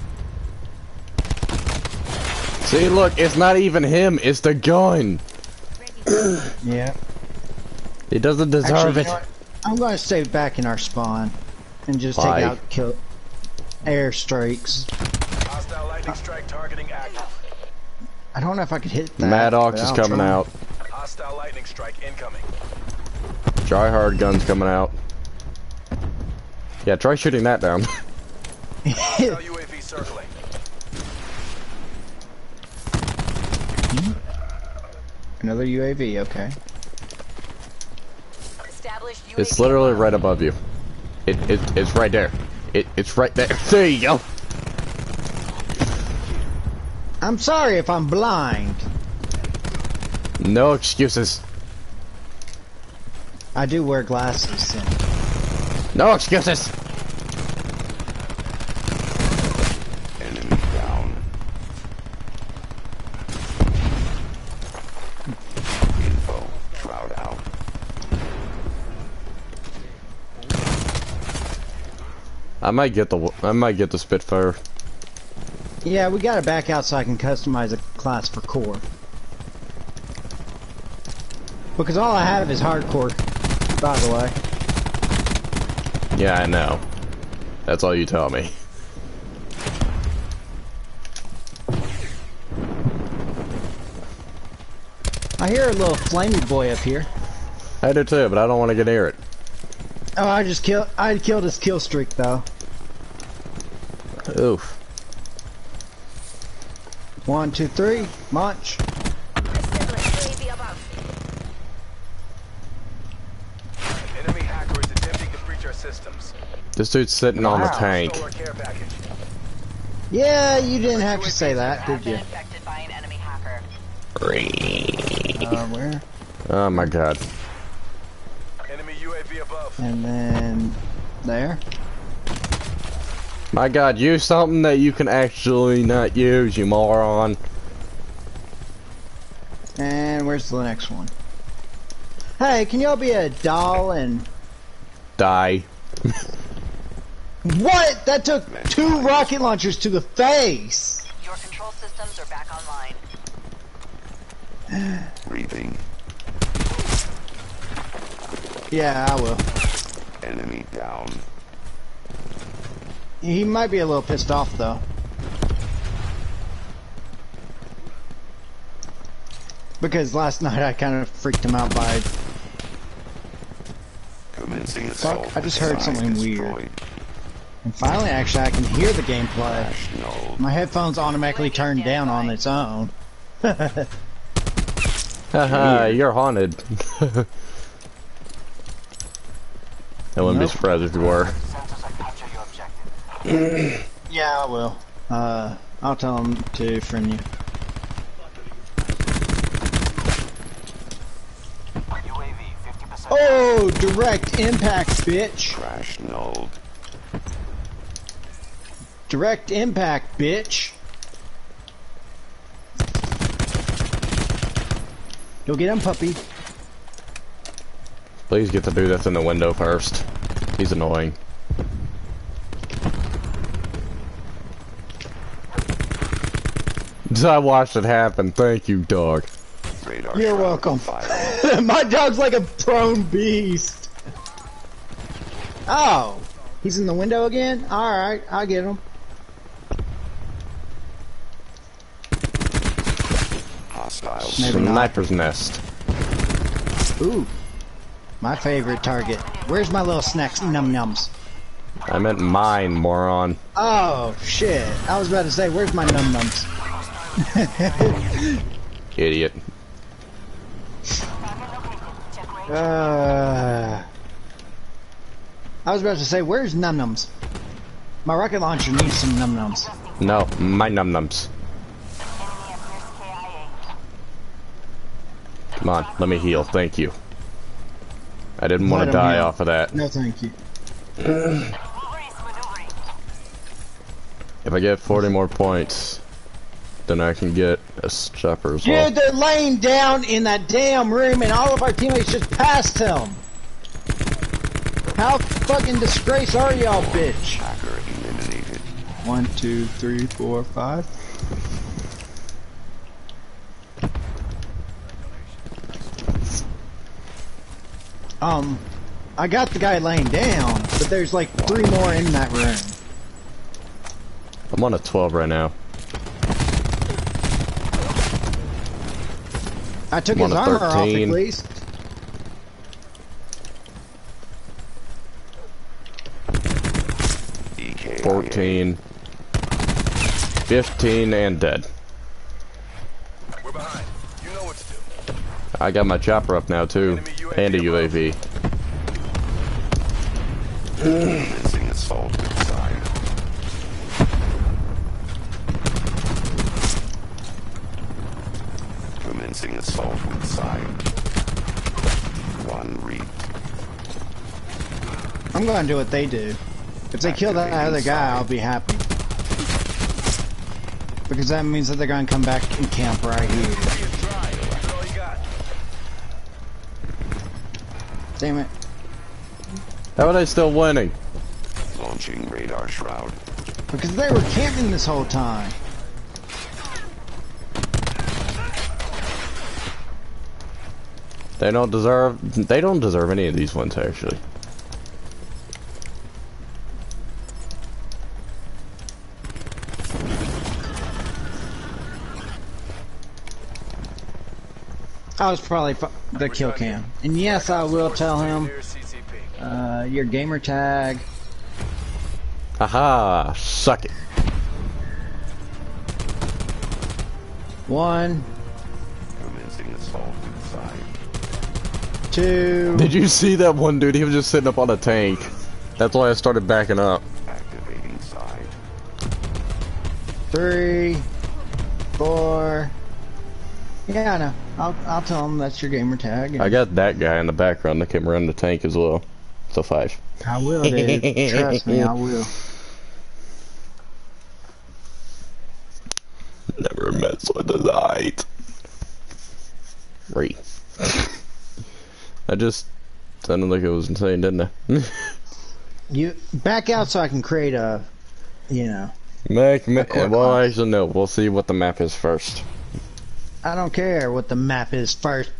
See, look, it's not even him. It's the gun. Yeah. He doesn't deserve Actually, you it. know what? I'm going to stay back in our spawn and just Why? take out kill airstrikes. Hostile lightning strike targeting active. I don't know if I could hit that. Maddox but is I'll coming try. out. Hostile lightning strike incoming. Tryhard gun's coming out. Yeah, try shooting that down. Hostile UAV circling. Another UAV, okay. Established UAV It's literally above. right above you. It's right there. It's right there. There you go. I'm sorry if I'm blind. No excuses. I do wear glasses. So. No excuses. Enemy down. Info. Shroud out. I might get the Spitfire. Yeah, we gotta back out so I can customize a class for core. Because all I have is hardcore, by the way. Yeah, I know. That's all you tell me. I hear a little flamey boy up here. I do too, but I don't want to get near it. Oh, I killed his kill streak though. Oof. 1, 2, 3, munch. Enemy hacker is attempting to breach our systems. This dude's sitting on the Wow. tank. Stole our care package. Yeah, you didn't have to say that, Have did been you? infected by an enemy hacker. Where? Oh my god. Enemy UAV above. And then there. My god, use something that you can actually not use, you moron. And where's the next one? Hey, can y'all be a doll and... Die. What? That took 2 rocket launchers to the face! Your control systems are back online. Breathing. Yeah, I will. Enemy down. He might be a little pissed off though. Because last night I kind of freaked him out by... Commencing Fuck, assault. I just heard Design something destroyed. weird. And finally, actually, I can hear the gameplay. Flash null. My headphones automatically turned down on its own. Haha, you're haunted. I wouldn't be Nope. surprised if you were. Sensors that capture your objective. Yeah, I will. I'll tell him to friend you. UAV 50%. Oh, direct impact, bitch. Crash null. Direct impact, bitch. Go get him, puppy. Please get the dude that's in the window first. He's annoying. I watched it happen. Thank you, dog. Radar You're shroud welcome. fire. My dog's like a prone beast. Oh, he's in the window again? Alright, I'll get him. Hostiles. Maybe not. Sniper's nest. Ooh, my favorite target. Where's my little snacks? Num nums. I meant mine, moron. Oh, shit. I was about to say, where's my num nums? Idiot. I was about to say, where's Num Nums? My rocket launcher needs some Num Nums. No, my num-nums. Come on, let me heal. Thank you. I didn't want to die off of that. No, thank you. If I get 40 more points, then I can get a chopper as well. Dude, they're laying down in that damn room and all of our teammates just passed him. How fucking disgrace are y'all, bitch? Hacker eliminated. 1, 2, 3, 4, 5. I got the guy laying down, but there's like 3 more in that room. I'm on a 12 right now. I took I'm his on a armor off 13. at least. EKIA. 14, 15, and dead. We're behind. You know what to do. I got my chopper up now too, and a UAV. Commencing assault with side. Commencing assault with side. 1 read. I'm gonna do what they do. If they kill that other guy, I'll be happy. Because that means that they're gonna come back and camp right here. That's all you got. Damn it. How are they still winning? Launching radar shroud. Because they were camping this whole time. They don't deserve any of these ones actually. I was probably the kill cam. And yes, I will tell him, your gamer tag. Aha! Suck it. 1, Commencing assault with side. 2. Did you see that one dude? He was just sitting up on a tank. That's why I started backing up. Activating side. 3, 4. Yeah, I know. I'll tell him that's your gamer tag. I got that guy in the background that came around the tank as well. So 5. I will, dude. Trust me, I will. Never mess with the light. 3. I just sounded like it was insane, didn't I? You back out so I can create a, you know. Well, actually, no. We'll see what the map is first. I don't care what the map is first.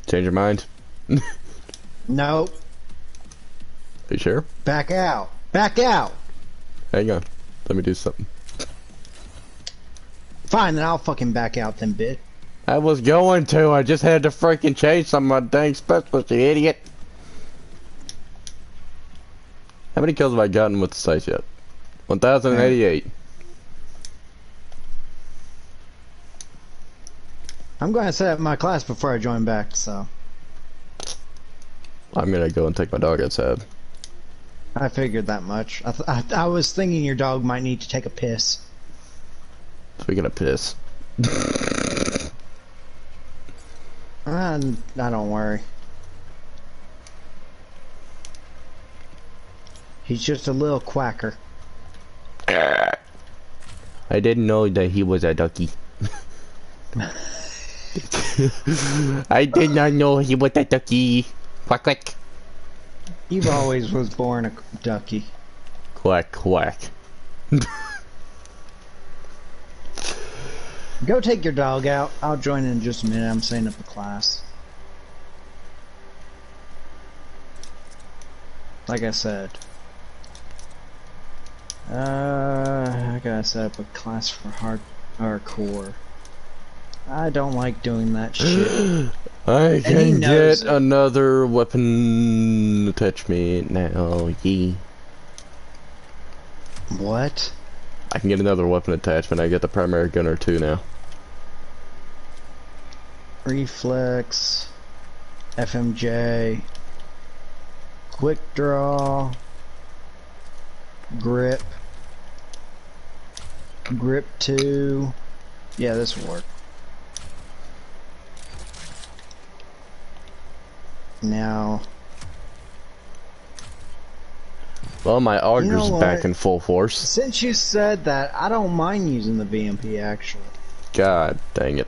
Change your mind? Nope. Are you sure? Back out. Back out. Hang on. Let me do something. Fine, then I'll fucking back out then, bitch. I was going to. I just had to freaking change some of my dang specialist, you idiot. How many kills have I gotten with the sights yet? 1,088. I'm going to set up my class before I join back, so. I'm gonna go and take my dog outside. I figured that much. I was thinking your dog might need to take a piss. Speaking of piss. I don't worry. He's just a little quacker. I didn't know that he was a ducky. I did not know he was a ducky. Quack quack. You've always was born a ducky. Quack quack. Go take your dog out. I'll join in just a minute. I'm setting up a class. Like I said. I gotta set up a class for hardcore. I don't like doing that shit. I can get it. another weapon attachment now, yee. What? I can get another weapon attachment. I get the primary gunner too now. Reflex, FMJ, Quick draw. Grip. Grip 2. Yeah, this will work. Now. Well, my auger's You know back what? in full force. Since you said that, I don't mind using the VMP actually. God dang it.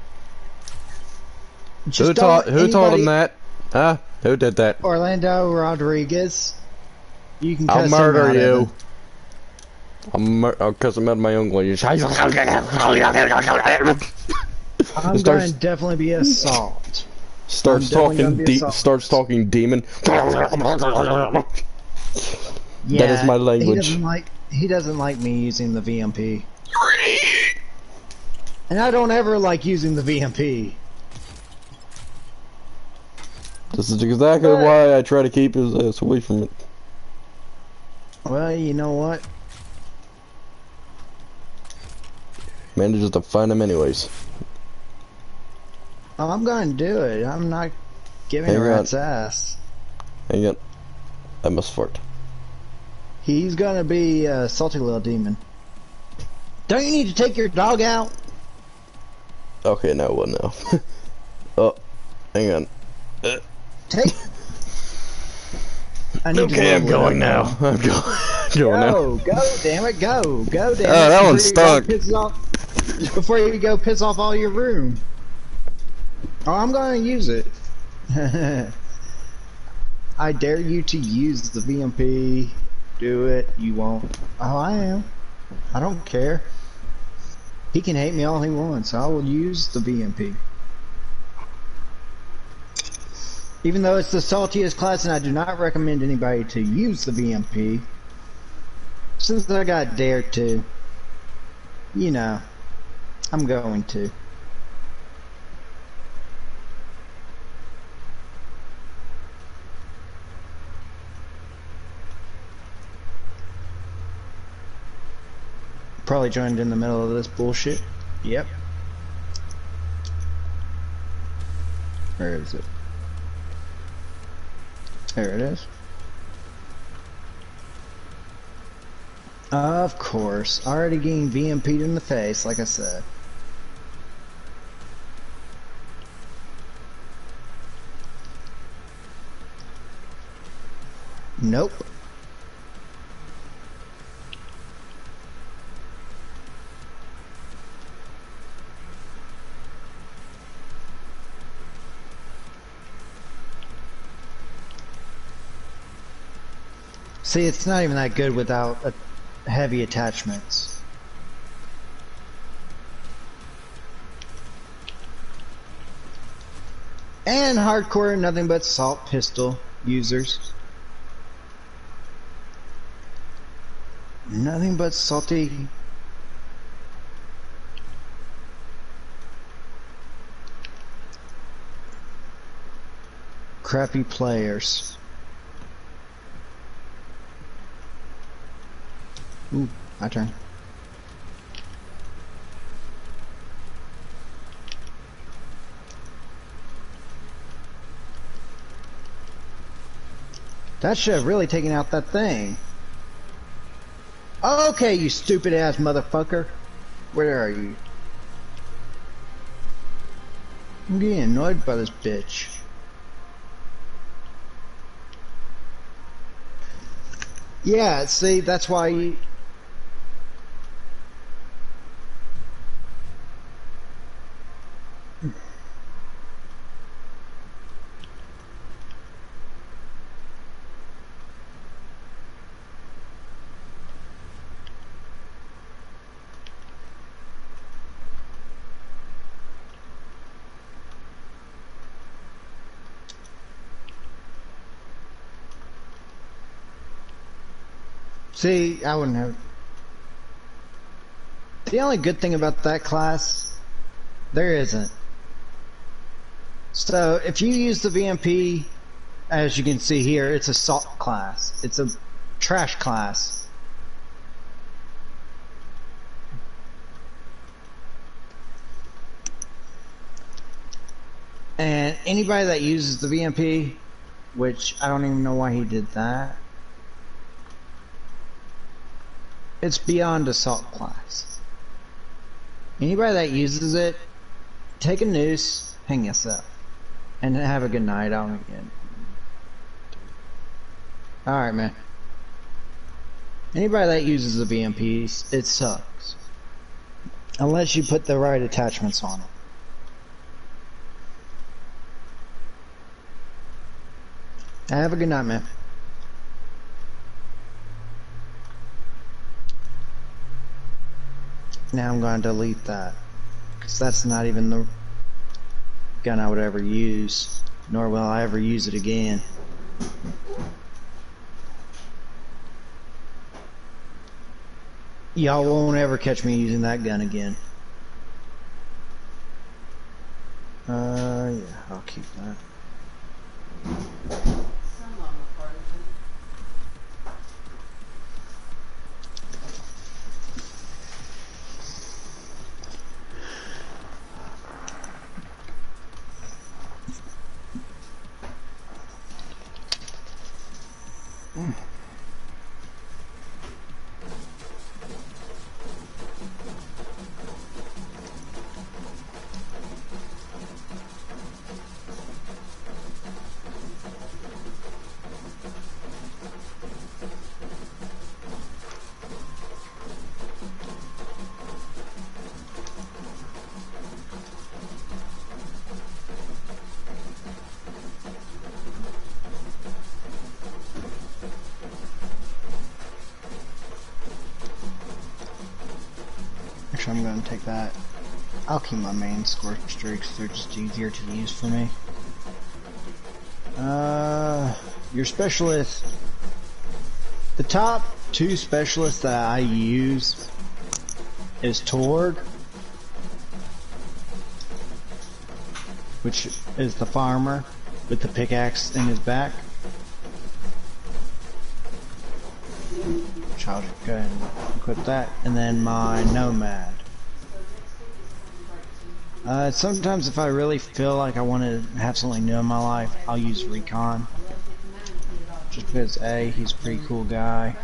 Just Who don't taught let him anybody- that? Huh? Who did that? Orlando Rodriguez. You can I'll cuss murder him out, you. I'll cuss him out of my own language. I'm Starts- going to definitely be assault. Starts definitely gonna talking be assault. starts talking demon. Yeah, That is my language. He doesn't like me using the VMP. And I don't ever like using the VMP. This is exactly But- why I try to keep his ass away from it. Well, you know what? Manages to find him anyways. I'm going to do it. I'm not giving Hang a on. rat's ass. Hang on. I must fart. He's going to be a salty little demon. Don't you need to take your dog out? Okay, now what now? Oh, hang on. Take. I need Okay, to I'm level it going up now. I'm going now. Go, damn it, go, damn it. that before one's you go stuck. piss off- Before you go piss off all your room. Oh, I'm going to use it. I dare you to use the VMP. Do it. You won't. Oh, I am. I don't care. He can hate me all he wants. I will use the VMP. Even though it's the saltiest class and I do not recommend anybody to use the VMP. Since I got dared to. You know. I'm going to. Probably joined in the middle of this bullshit. Yep. Where is it? There it is. Of course. Already getting VMP'd in the face, like I said. Nope. See, it's not even that good without heavy attachments. And hardcore, nothing but salt pistol users. Nothing but salty. Crappy players. Ooh, my turn. That should have really taken out that thing. Okay, you stupid ass motherfucker. Where are you? I'm getting annoyed by this bitch. Yeah, see, that's why you... See, I wouldn't have... The only good thing about that class, there isn't. So, if you use the VMP, as you can see here, it's a salt class. It's a trash class. And anybody that uses the VMP, which I don't even know why he did that. It's beyond assault class. Anybody that uses it, take a noose, hang yourself, and have a good night. Alright, man. Anybody that uses the BMPs, it sucks. Unless you put the right attachments on it. Have a good night, man. Now I'm going to delete that, because that's not even the gun I would ever use, nor will I ever use it again. Y'all won't ever catch me using that gun again. Yeah, I'll keep that. I'm going to take that. I'll keep my main scorch streaks, they're just easier to use for me. Your specialist. The top two specialists that I use is Torg, which is the farmer with the pickaxe in his back. Which I'll just go ahead and equip that. And then my Nomad. Sometimes if I really feel like I want to have something new in my life, I'll use Recon. Just because A, he's a pretty cool guy.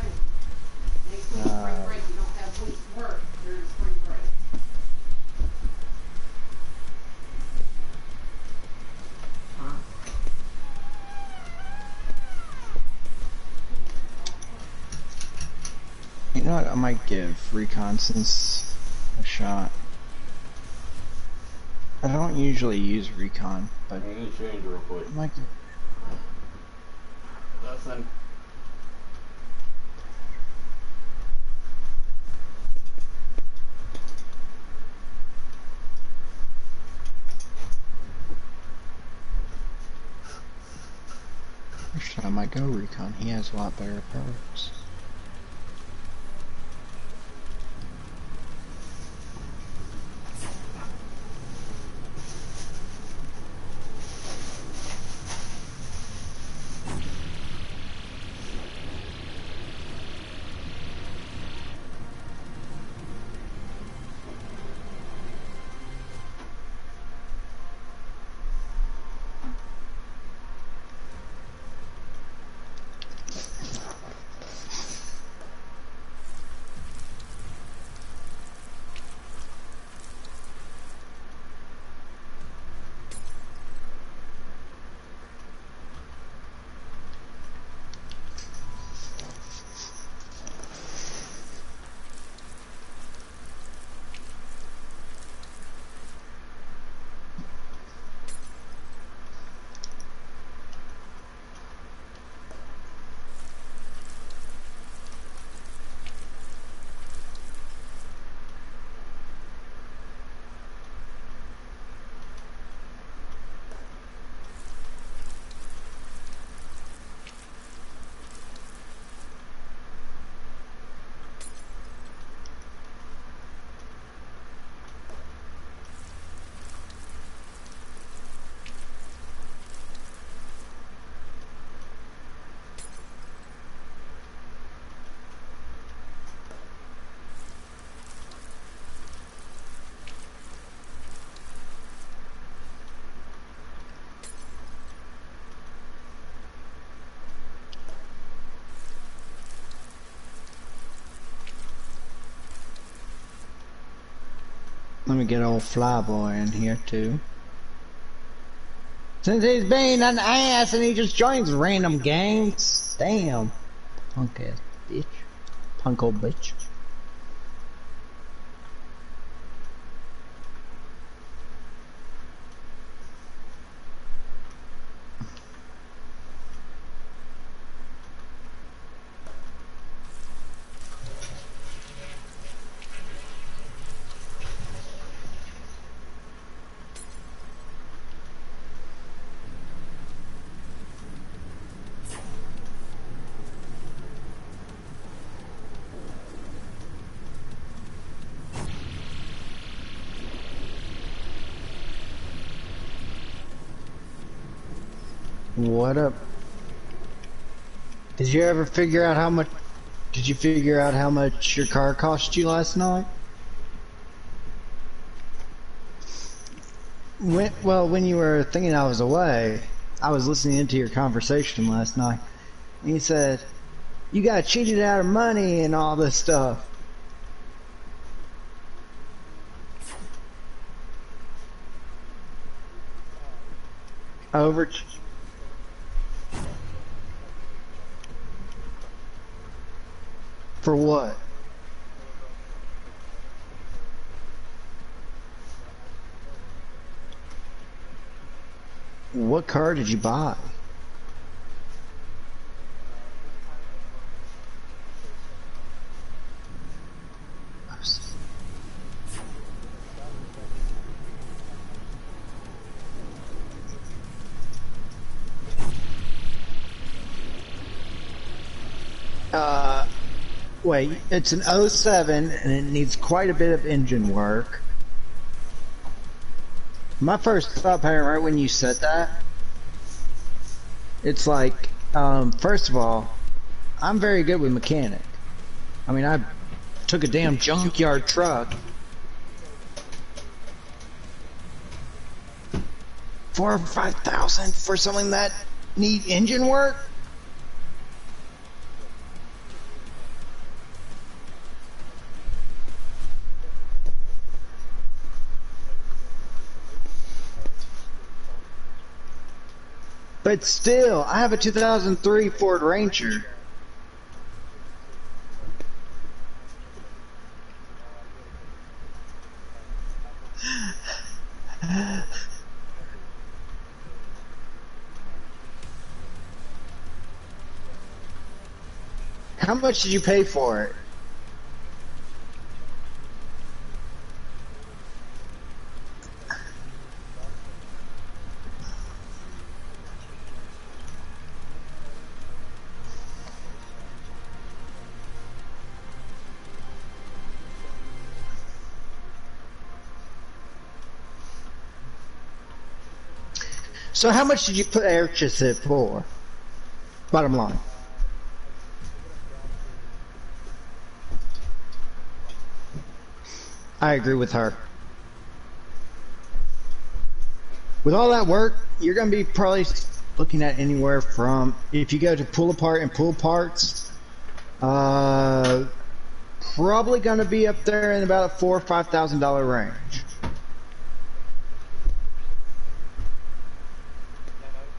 You know what, I might give Reconnaissance a shot. I don't usually use Recon, but I'm gonna change real quick. I might give... Nothing. Actually, I might go Recon. He has a lot better perks. Let me get old Flyboy in here too. Since he's being an ass and he just joins random games. Damn. Punk ass bitch. Punk old bitch. What up? Did you ever figure out how much? Did you figure out how much your car cost you last night? When you were thinking I was away, I was listening into your conversation last night. And you said, you got cheated out of money and all this stuff. Over. For what? What car did you buy? Wait, it's an '07 and it needs quite a bit of engine work. My first thought pattern right when you said that, it's like, first of all, I'm very good with mechanic. I mean, I took a damn junkyard truck. 4,000 or 5,000 for something that need engine work? But still, I have a 2003 Ford Ranger. How much did you pay for it? So how much did you purchase it for? Bottom line. I agree with her. With all that work, you're going to be probably looking at anywhere from, if you go to pull apart and pull parts, probably going to be up there in about a $4,000 or $5,000 range.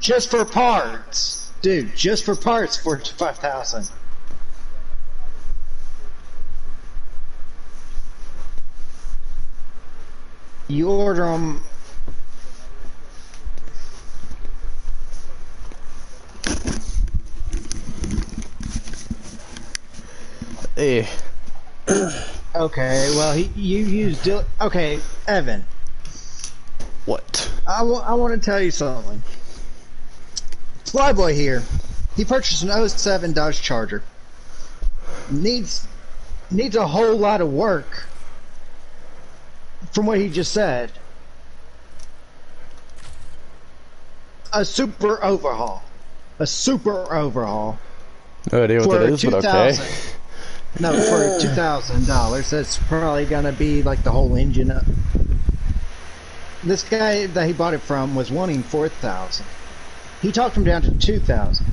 Just for parts, dude. Just for parts, 4,000 to 5,000. You order them. Eh. Okay, well, you used. Okay, Evan. What? I want to tell you something. Flyboy here. He purchased an '07 Dodge Charger. Needs a whole lot of work. From what he just said. A super overhaul. A super overhaul. No idea what that is, but okay. No, for $2,000, that's probably gonna be like the whole engine up. This guy that he bought it from was wanting 4,000. He talked him down to 2,000.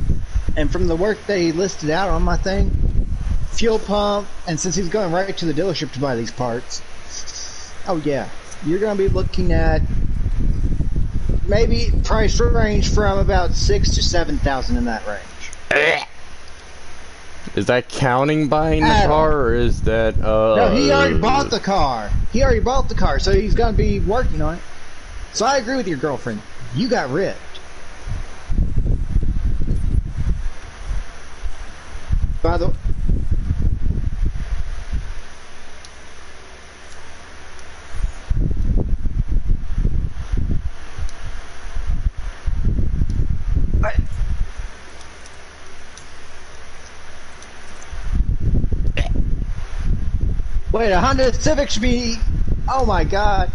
And from the work that he listed out on my thing, fuel pump, and since he's going right to the dealership to buy these parts, oh yeah, you're going to be looking at maybe price range from about 6,000 to 7,000 in that range. Is that counting buying the car, or is that, No, he already bought the car. He already bought the car, so he's going to be working on it. So I agree with your girlfriend. You got ripped. By the Wait, a Honda Civic should be... Oh my god.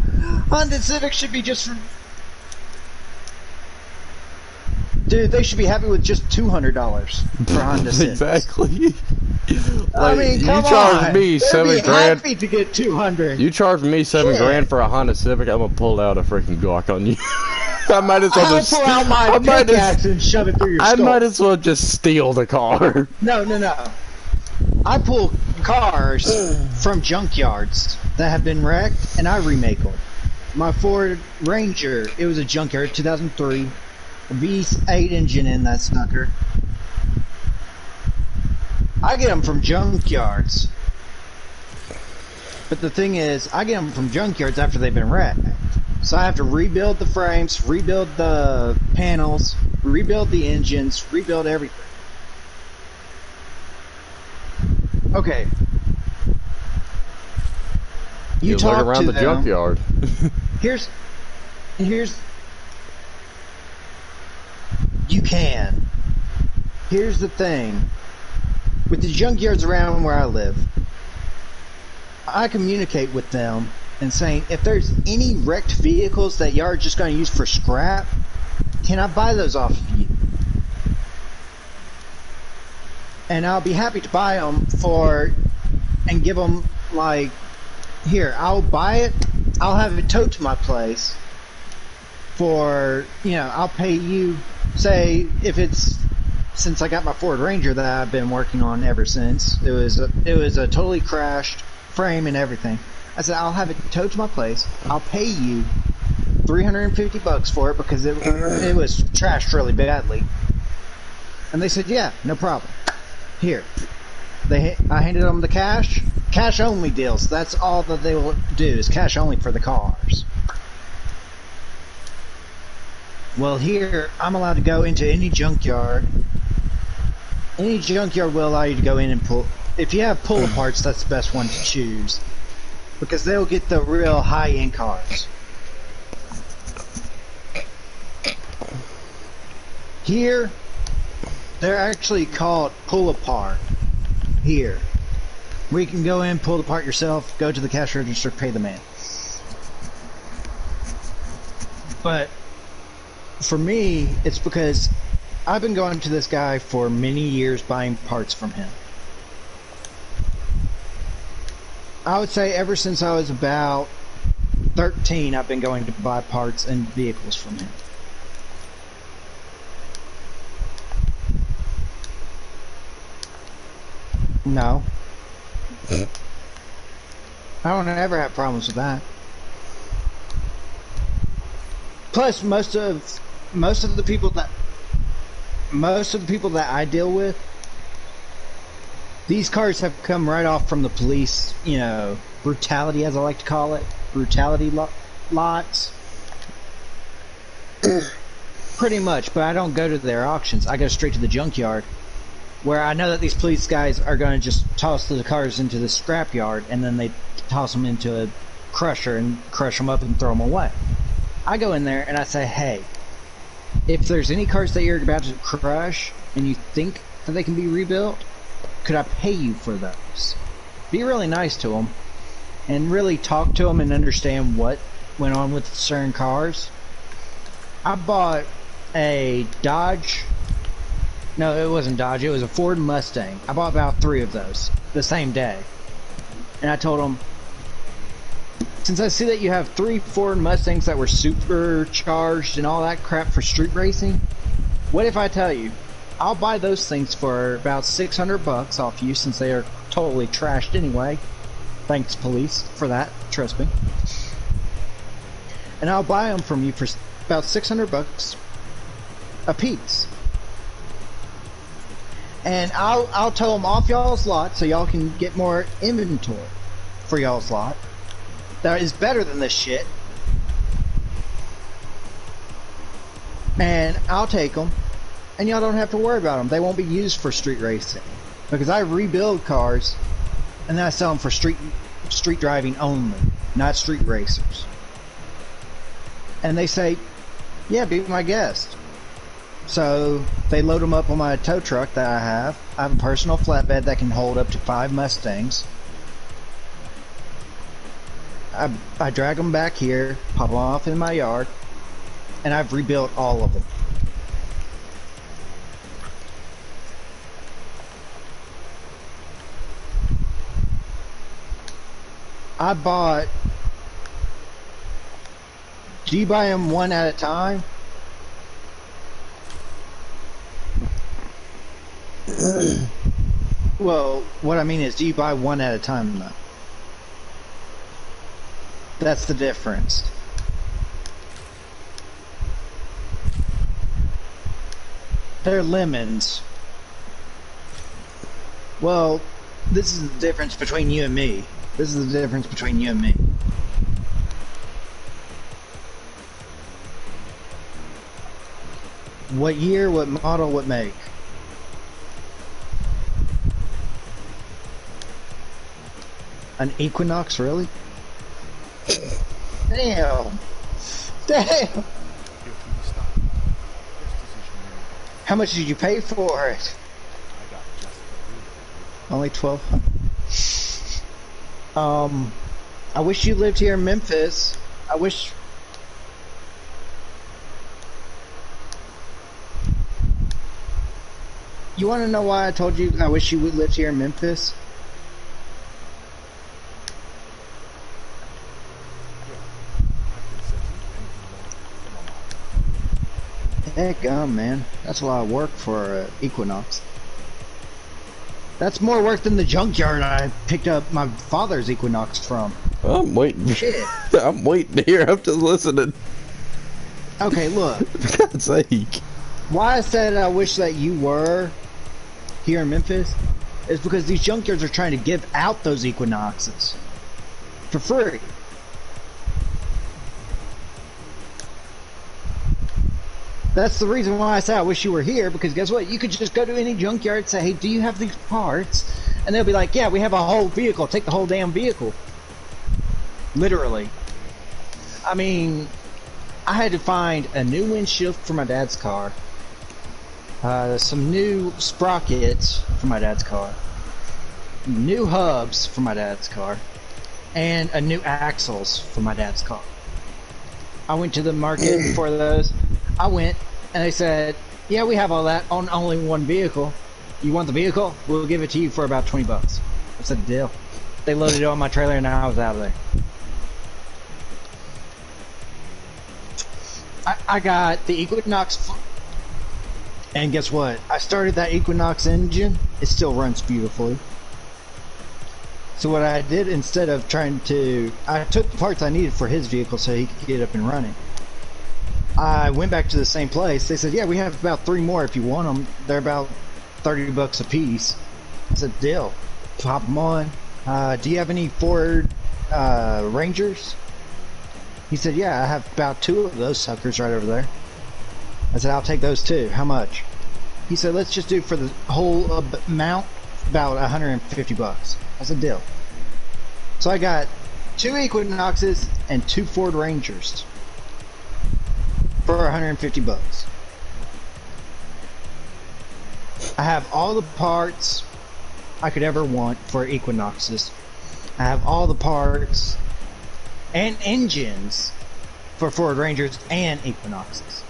Honda Civic should be just... Dude, they should be happy with just $200 for Honda Civics. Exactly. I mean, come you charge on. me They'd $7 be grand. happy to get 200. You charge me $7 grand for a Honda Civic, I'm gonna pull out a freaking Glock on you. I might as well just... I'll pull out my pickaxe and shove it through your skull. I might as well just steal the car. No. I pull cars from junkyards that have been wrecked, and I remake them. My Ford Ranger, it was a junkyard, 2003, a V8 engine in that sucker. I get them from junkyards. But the thing is, I get them from junkyards after they've been wrecked. So I have to rebuild the frames, rebuild the panels, rebuild the engines, rebuild everything. Okay. You talk look around to the them. junkyard. Here's you can. Here's the thing. With the junkyards around where I live, I communicate with them and saying, if there's any wrecked vehicles that y'all are just going to use for scrap, can I buy those off of you? And I'll be happy to buy them and give them, like, here, I'll buy it, I'll have it towed to my place for, I'll pay you, say, if it's, since I got my Ford Ranger that I've been working on ever since, it was a totally crashed frame and everything. I said, I'll have it towed to my place, I'll pay you $350 for it because it was trashed really badly. And they said, yeah, no problem. Here, I handed them the cash only deals. That's all that they will do is cash only for the cars. Well, here I'm allowed to go into any junkyard. Any junkyard will allow you to go in and pull. If you have pull parts, that's the best one to choose because they'll get the real high-end cars. Here, they're actually called pull-apart. Here. Where you can go in, pull the part yourself, go to the cash register, pay the man. But, for me, it's because I've been going to this guy for many years buying parts from him. I would say ever since I was about 13, I've been going to buy parts and vehicles from him. No. I don't ever have problems with that. Plus, most of the people that I deal with, these cars have come right off from the police, brutality, as I like to call it, brutality lots. Pretty much, but I don't go to their auctions. I go straight to the junkyard, where I know that these police guys are going to just toss the cars into the scrap yard, and then they toss them into a crusher and crush them up and throw them away. I go in there and I say, hey, if there's any cars that you're about to crush and you think that they can be rebuilt, could I pay you for those? Be really nice to them and really talk to them and understand what went on with certain cars. I bought a Dodge. No, it wasn't Dodge. It was a Ford Mustang. I bought about 3 of those the same day. And I told them, since I see that you have 3 Ford Mustangs that were supercharged and all that crap for street racing, what if I tell you, I'll buy those things for about $600 off you since they are totally trashed anyway. Thanks, police, for that. Trust me. and I'll buy them from you for about 600 bucks a piece. And I'll tow them off y'all's lot so y'all can get more inventory for y'all's lot. That is better than this shit. And I'll take them, and y'all don't have to worry about them. They won't be used for street racing, because I rebuild cars, and then I sell them for street driving only, not street racers. And they say, yeah, be my guest. So they load them up on my tow truck that I have. I have a personal flatbed that can hold up to 5 Mustangs. I drag them back here, pop them off in my yard, and I've rebuilt all of them. I bought... Do you buy them one at a time? Well, what I mean is, do you buy one at a time, though? That's the difference. They're lemons. Well, this is the difference between you and me. This is the difference between you and me. What year, what model, what make? An Equinox, really? Damn. Damn. How much did you pay for it? Only $1,200. I wish you lived here in Memphis. I wish. You want to know why I told you I wish you would lived here in Memphis? Heck, man. That's a lot of work for Equinox. That's more work than the junkyard I picked up my father's Equinox from. I'm waiting. Shit. I'm waiting to hear. I'm just listening. Okay, look. For God's sake. Why I said I wish that you were here in Memphis is because these junkyards are trying to give out those Equinoxes for free. That's the reason why I say I wish you were here, because guess what? You could just go to any junkyard and say, hey, do you have these parts? And they'll be like, yeah, we have a whole vehicle. Take the whole damn vehicle. Literally. I mean, I had to find a new windshield for my dad's car. Some new sprockets for my dad's car. New hubs for my dad's car. And a new axles for my dad's car. I went to the market for those. I went, and they said, yeah, we have all that on only one vehicle. You want the vehicle? We'll give it to you for about 20 bucks. I said, deal. They loaded it on my trailer, and I was out of there. I got the Equinox, and guess what? I started that Equinox engine. It still runs beautifully. So what I did, instead of trying to... I took the parts I needed for his vehicle so he could get up and running. I went back to the same place. They said, yeah, we have about 3 more if you want them. They're about 30 bucks a piece. I said, deal. Pop them on. Do you have any Ford Rangers? He said, yeah, I have about 2 of those suckers right over there. I said, I'll take those too. How much? He said, let's just do for the whole amount about 150 bucks. I said, deal. So I got 2 Equinoxes and 2 Ford Rangers for 150 bucks. I have all the parts I could ever want for Equinoxes. I have all the parts and engines for Ford Rangers and Equinoxes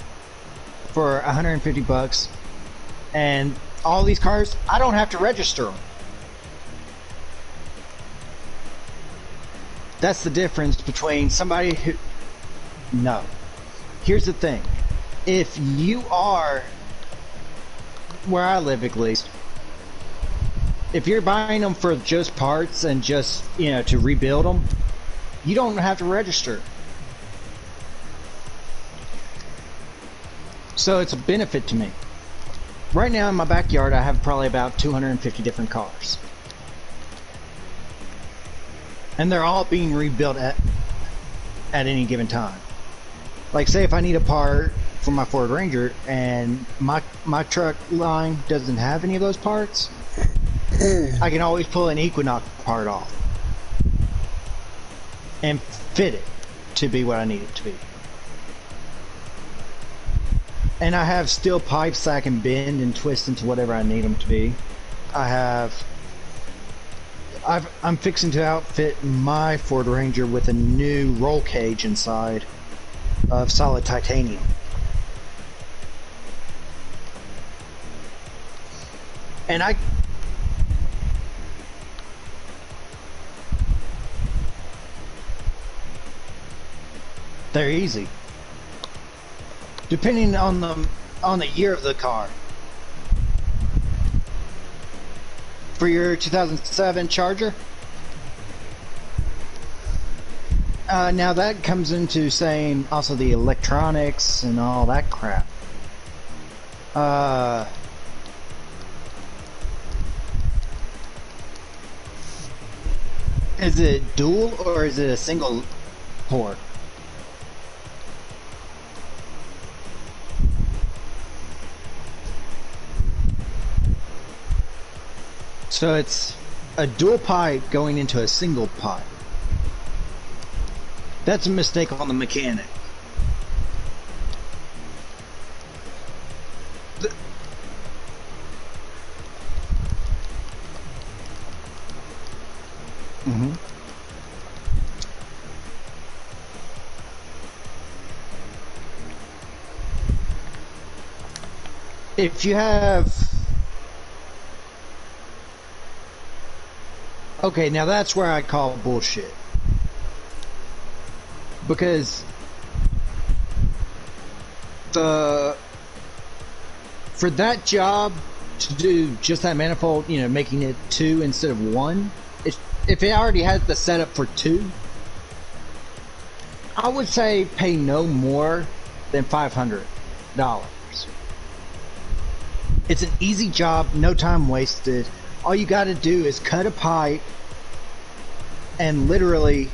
for 150 bucks. And all these cars, I don't have to register them. That's the difference between somebody who... No. Here's the thing. If you are, where I live at least, if you're buying them for just parts and just, you know, to rebuild them, you don't have to register. So it's a benefit to me. Right now in my backyard, I have probably about 250 different cars. And they're all being rebuilt at any given time. Like, say if I need a part for my Ford Ranger and my truck line doesn't have any of those parts, I can always pull an Equinox part off and fit it to be what I need it to be. And I have steel pipes that I can bend and twist into whatever I need them to be. I'm fixing to outfit my Ford Ranger with a new roll cage inside of solid titanium. And they're easy. Depending on the year of the car. For your 2007 Charger, now that comes into saying also the electronics and all that crap. Is it dual or is it a single port? So it's a dual pipe going into a single pipe. That's a mistake on the mechanic. If you have... Okay, now that's where I call bullshit. Because for that job to do just that manifold, you know, making it 2 instead of 1, if it already has the setup for 2, I would say pay no more than $500. It's an easy job, no time wasted. All you got to do is cut a pipe and literally,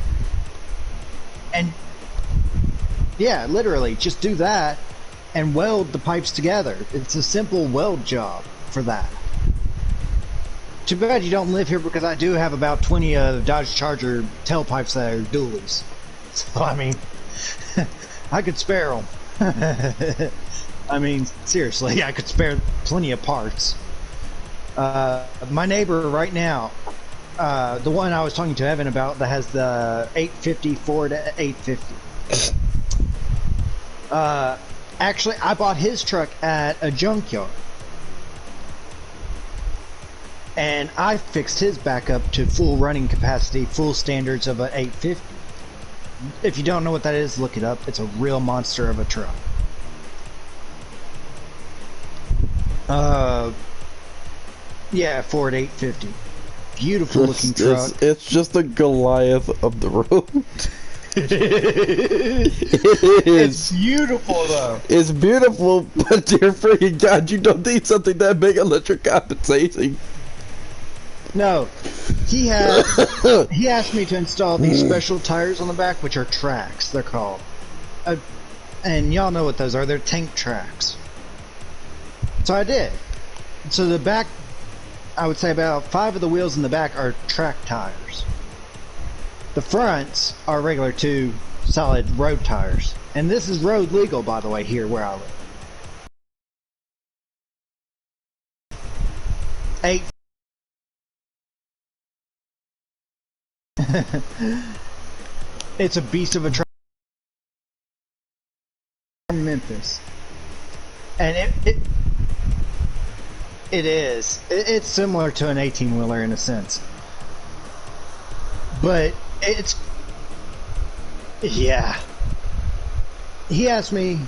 just do that and weld the pipes together. It's a simple weld job for that. Too bad you don't live here, because I do have about 20 Dodge Charger tailpipes that are dualies. So, I mean, I could spare them. I mean, seriously, I could spare plenty of parts. My neighbor right now, the one I was talking to Evan about that has the 850 Ford 850. Actually, I bought his truck at a junkyard. And I fixed his back up to full running capacity, full standards of an 850. If you don't know what that is, look it up. It's a real monster of a truck. Yeah, Ford 850. Beautiful looking truck. It's just a Goliath of the road. It is. It's beautiful though. It's beautiful, but dear freaking God, you don't need something that big unless you're compensating. No, he asked me to install these special tires on the back, which are tracks. They're called, and y'all know what those are. They're tank tracks. So I did. So the back, I would say about 5 of the wheels in the back are track tires. The fronts are regular 2 solid road tires, and this is road legal, by the way, here where I live. 8. It's a beast of a truck from Memphis, and it is. It's similar to an 18-wheeler in a sense, but it's, yeah. He asked me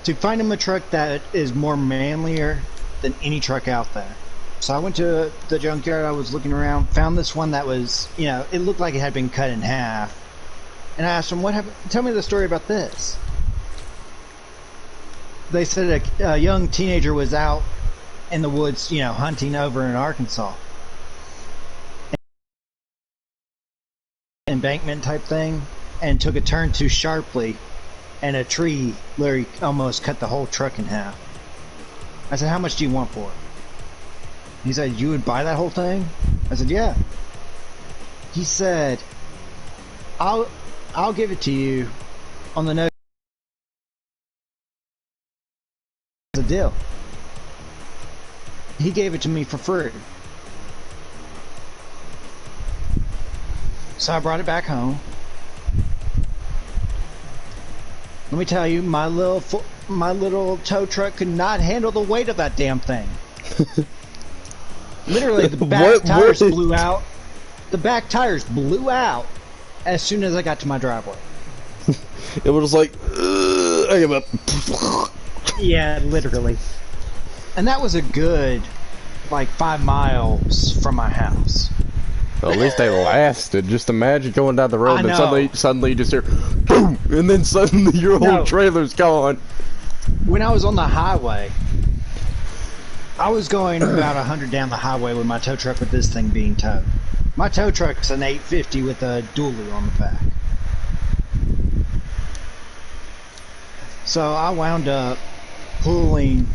to find him a truck that is more manlier than any truck out there. So I went to the junkyard, I was looking around, found this one that was, you know, it looked like it had been cut in half. And I asked him, what happened? Tell me the story about this. they said a young teenager was out in the woods, you know, hunting over in Arkansas. Embankment type thing, and took a turn too sharply, and a tree literally almost cut the whole truck in half. I said, how much do you want for it? He said, you would buy that whole thing? I said, yeah. He said, I'll give it to you on the note the deal. He gave it to me for free. So I brought it back home. Let me tell you, my little tow truck could not handle the weight of that damn thing. Literally, the back tires blew out. The back tires blew out as soon as I got to my driveway. It was like, I give up. Yeah, literally. And that was a good, like, 5 miles from my house. Well, at least they lasted. Just imagine going down the road I and know. suddenly you just hear boom, and then suddenly your whole trailer's gone. When I was on the highway, I was going about 100 down the highway with my tow truck with this thing being towed. My tow truck's an 850 with a dually on the back. So I wound up pulling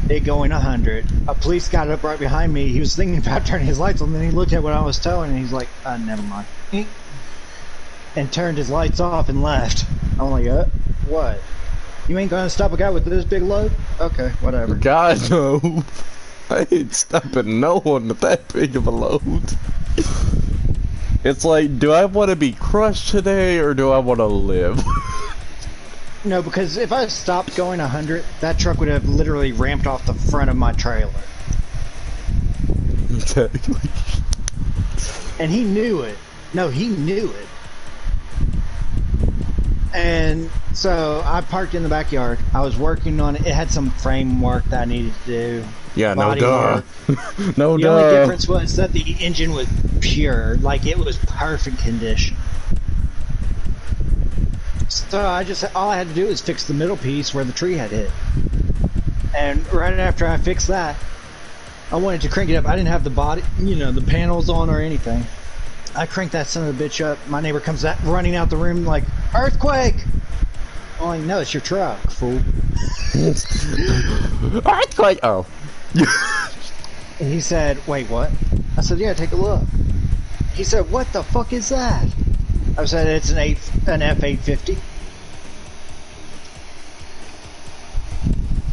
it going 100. A police got up right behind me. He was thinking about turning his lights on, then he looked at what I was towing and he's like, never mind. And turned his lights off and left. I'm like, what? You ain't gonna stop a guy with this big load? Okay, whatever. God, no. I ain't stopping no one with that big of a load. It's like, do I want to be crushed today or do I want to live? No, because if I stopped going 100, that truck would have literally ramped off the front of my trailer. Exactly. And he knew it. No, he knew it. And so I parked in the backyard. I was working on it. It had some framework that I needed to do. Yeah, no Body duh. work. No The duh. only difference was that the engine was pure. Like, it was perfect condition. So all I had to do was fix the middle piece where the tree had hit. And right after I fixed that, I wanted to crank it up. I didn't have the body, you know, the panels on or anything. I cranked that son of a bitch up. My neighbor comes out, running out the room like, earthquake! I'm like, no, it's your truck, fool. Earthquake! Oh. And he said, wait, what? I said, yeah, take a look. He said, what the fuck is that? I said, it's an F-850.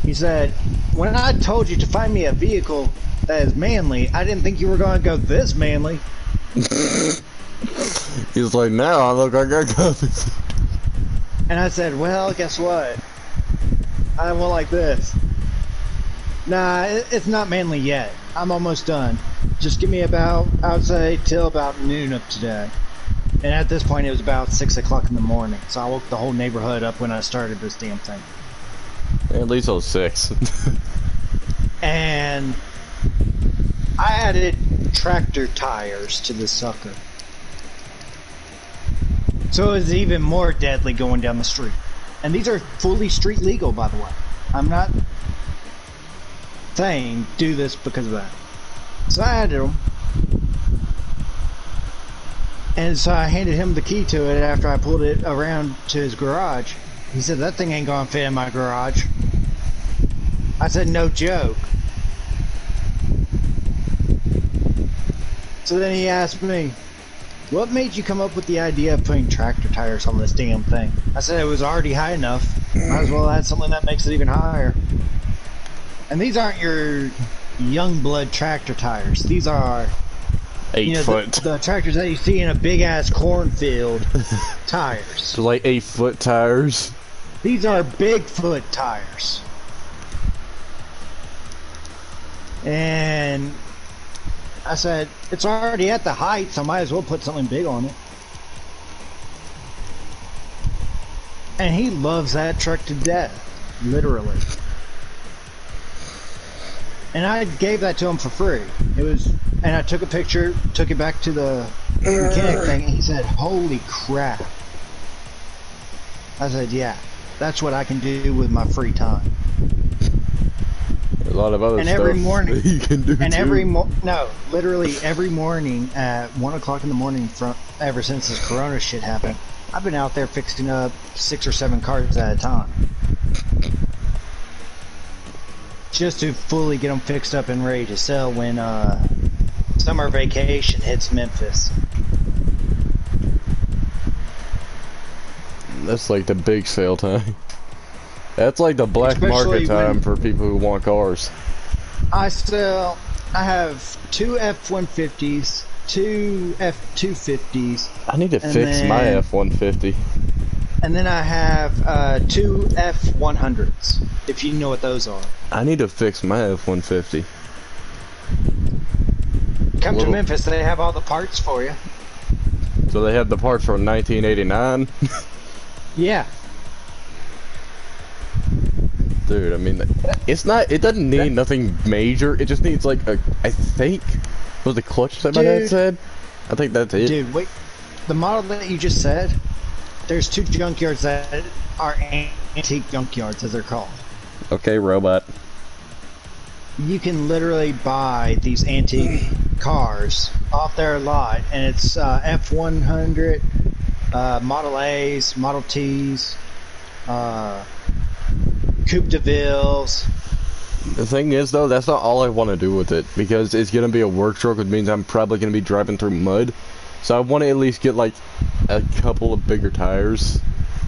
He said, when I told you to find me a vehicle that is manly, I didn't think you were going to go this manly. He's like, now I look like I got this. And I said, well, guess what? I went like this. Nah, it's not manly yet. I'm almost done. Just give me about, I would say, till about noon of today. And at this point, it was about 6 o'clock in the morning. So I woke the whole neighborhood up when I started this damn thing. At least I was 6. And I added tractor tires to this sucker. So it was even more deadly going down the street. And these are fully street legal, by the way. I'm not saying do this because of that. So I added them. And so I handed him the key to it after I pulled it around to his garage. He said, that thing ain't gonna fit in my garage. I said, no joke. So then he asked me, what made you come up with the idea of putting tractor tires on this damn thing? I said it was already high enough. Might as well add something that makes it even higher. And these aren't your young blood tractor tires. These are 8 foot. The tractors that you see in a big ass cornfield tires. So like 8 foot tires. These are Bigfoot tires. And I said, it's already at the height, so I might as well put something big on it. And he loves that truck to death, literally. And I gave that to him for free. It was, and I took a picture, took it back to the mechanic thing, and he said, holy crap. I said, yeah. That's what I can do with my free time. A lot of other And stuff every morning, that you can do and too. no, literally every morning at 1 o'clock in the morning, from ever since this Corona shit happened, I've been out there fixing up 6 or 7 cars at a time, just to fully get them fixed up and ready to sell when summer vacation hits Memphis. That's like the big sale time. That's like the black Especially market time when- for people who want cars. I have 2 F-150s, 2 F-250s, I need to And fix my then- F-150. and then I have 2 F-100s, if you know what those are. I need to fix my F-150. Come to Little- Memphis, they have all the parts for you. So they have the parts from 1989. Yeah. Dude, I mean, it doesn't need nothing major. It just needs like I think, was the clutch that my dad Dude. said? I think that's it. Dude, wait. The model that you just said, there's 2 junkyards that are antique junkyards, as they're called. Okay, robot. You can literally buy these antique cars off their lot, and it's F-100, Model A's, Model T's, Coupe de Villes. The thing is, though, that's not all I want to do with it, because it's going to be a work truck, which means I'm probably going to be driving through mud. So I want to at least get, like, a couple of bigger tires,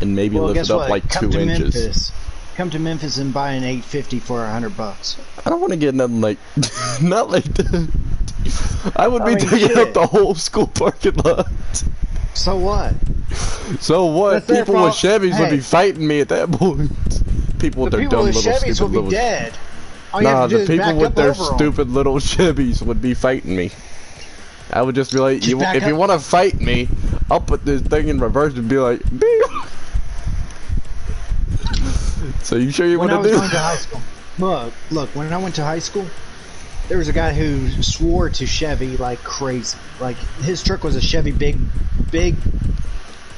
and maybe Well, lift guess it up, what? like, Come 2 to inches. Memphis. Come to Memphis and buy an 850 for $100. I don't want to get nothing like, not like that. I would be I mean, taking shit. up the whole school parking lot. So what? So what? That's their People with fault. Chevys would Hey. be fighting me at that point. People with The their people dumb with little Chevys stupid will be little... dead. All you Nah, have to do the is people back with up their over 'em. stupid little Chevys would be fighting me. I would just be like, Just back if you up. want to fight me, I'll put this thing in reverse and be like, beep. So you sure you When want I to was do going to high school, look, when I went to high school, there was a guy who swore to Chevy like crazy. Like, his truck was a Chevy big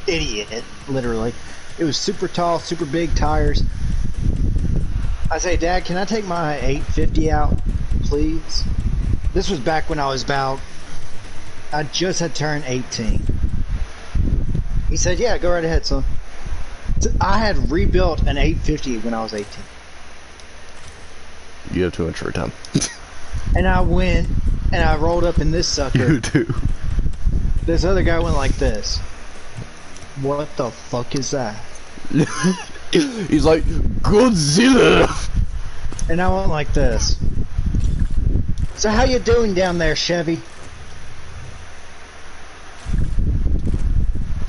idiot, literally. It was super tall, super big tires. I say, Dad, can I take my 850 out, please? This was back when I was I just had turned 18. He said, yeah, go right ahead, son. I had rebuilt an 850 when I was 18. You have too much free time. And I went and I rolled up in this sucker. You do. This other guy went like this. What the fuck is that? He's like, Godzilla! And I went like this. So how you doing down there, Chevy?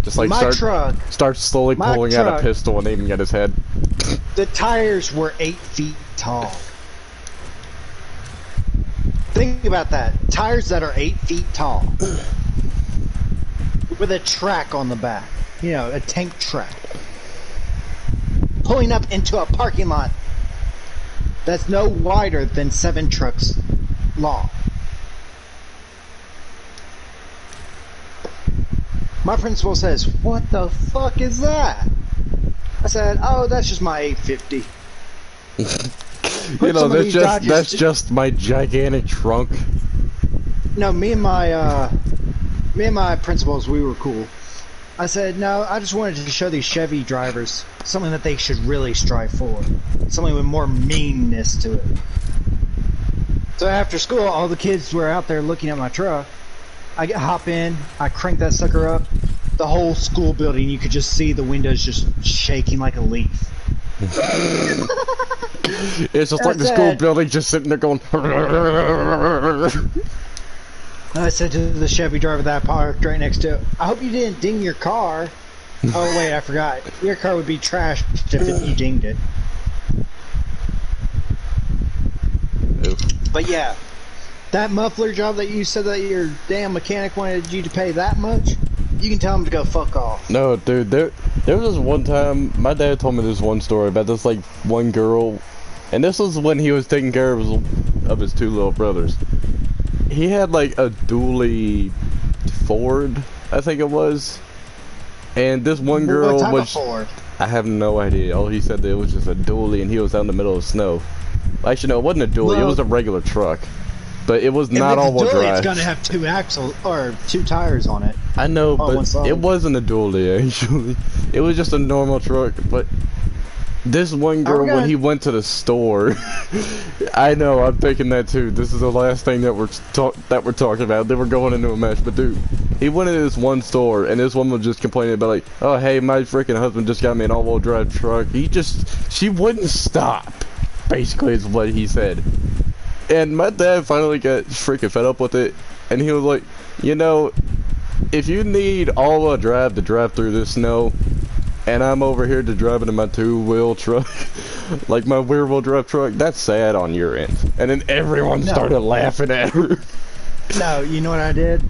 Just like My truck, start slowly My pulling out a truck. pistol and aiming at his head. the tires were 8 feet tall. Think about that. Tires that are 8 feet tall. With a track on the back. You know, a tank track. Pulling up into a parking lot that's no wider than 7 trucks long. My principal says, what the fuck is that? I said, oh, that's just my 850. You know, some of these Dodges that's to- just my gigantic trunk. No, me and my principals, we were cool. I said, no, I just wanted to show these Chevy drivers something that they should really strive for. Something with more meanness to it. So after school, all the kids were out there looking at my truck. I hop in, I crank that sucker up. The whole school building, you could just see the windows just shaking like a leaf. It's just like the That's school it. building just sitting there going. And I said to the Chevy driver that I parked right next to it, I hope you didn't ding your car. Oh wait, I forgot. Your car would be trashed if you dinged it. But yeah, that muffler job that you said that your damn mechanic wanted you to pay that much, you can tell him to go fuck off. No, dude, there was this one time, my dad told me this one story about this, like, one girl, and this was when he was taking care of his 2 little brothers. He had, like, a dually Ford, I think it was, and this one girl What type was, of Ford? I have no idea. All he said that it was just a dually and he was out in the middle of snow. Actually, no, it wasn't a dually. It was a regular truck. But it was not all-wheel drive. It's gonna have 2 axles or 2 tires on it. I know, but it wasn't a dually actually. It was just a normal truck. But this one girl, when he went to the store, I know, I'm thinking that too. This is the last thing that we're talking about. They were going into a mess, but dude, he went into this one store, and this woman was just complaining about like, oh hey, my freaking husband just got me an all-wheel drive truck. She wouldn't stop. Basically, is what he said. And my dad finally got freaking fed up with it, and he was like, you know, if you need all-wheel drive to drive through this snow, and I'm over here to driving in my 2-wheel truck, like my rear-wheel drive truck, that's sad on your end. And then everyone started laughing at her. No, you know what I did?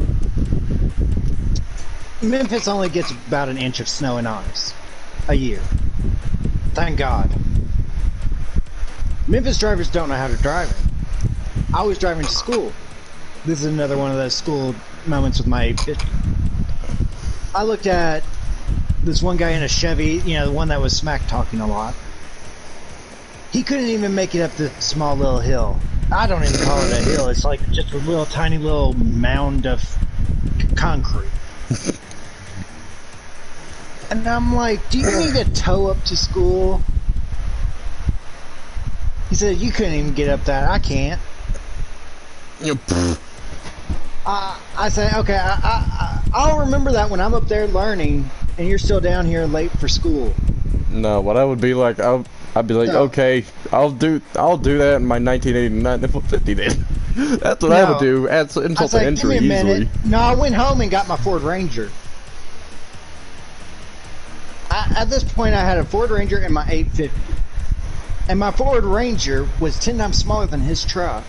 Memphis only gets about an inch of snow and ice a year. Thank God. Memphis drivers don't know how to drive it. I was driving to school. This is another one of those school moments with my 850. I looked at this one guy in a Chevy, you know, the one that was smack talking a lot. He couldn't even make it up this small little hill. I don't even call it a hill. It's like just a little tiny little mound of concrete. And I'm like, do you need to tow up to school? He said, you couldn't even get up that. I can't. I say, okay, I'll remember that when I'm up there learning, and you're still down here late for school. No, what I would be like, I'd be like, okay, I'll do that in my 1989 F-150 then. That's what I would do. Add insult to injury easily. No, I went home and got my Ford Ranger. At this point, I had a Ford Ranger and my 850. And my Ford Ranger was 10 times smaller than his truck.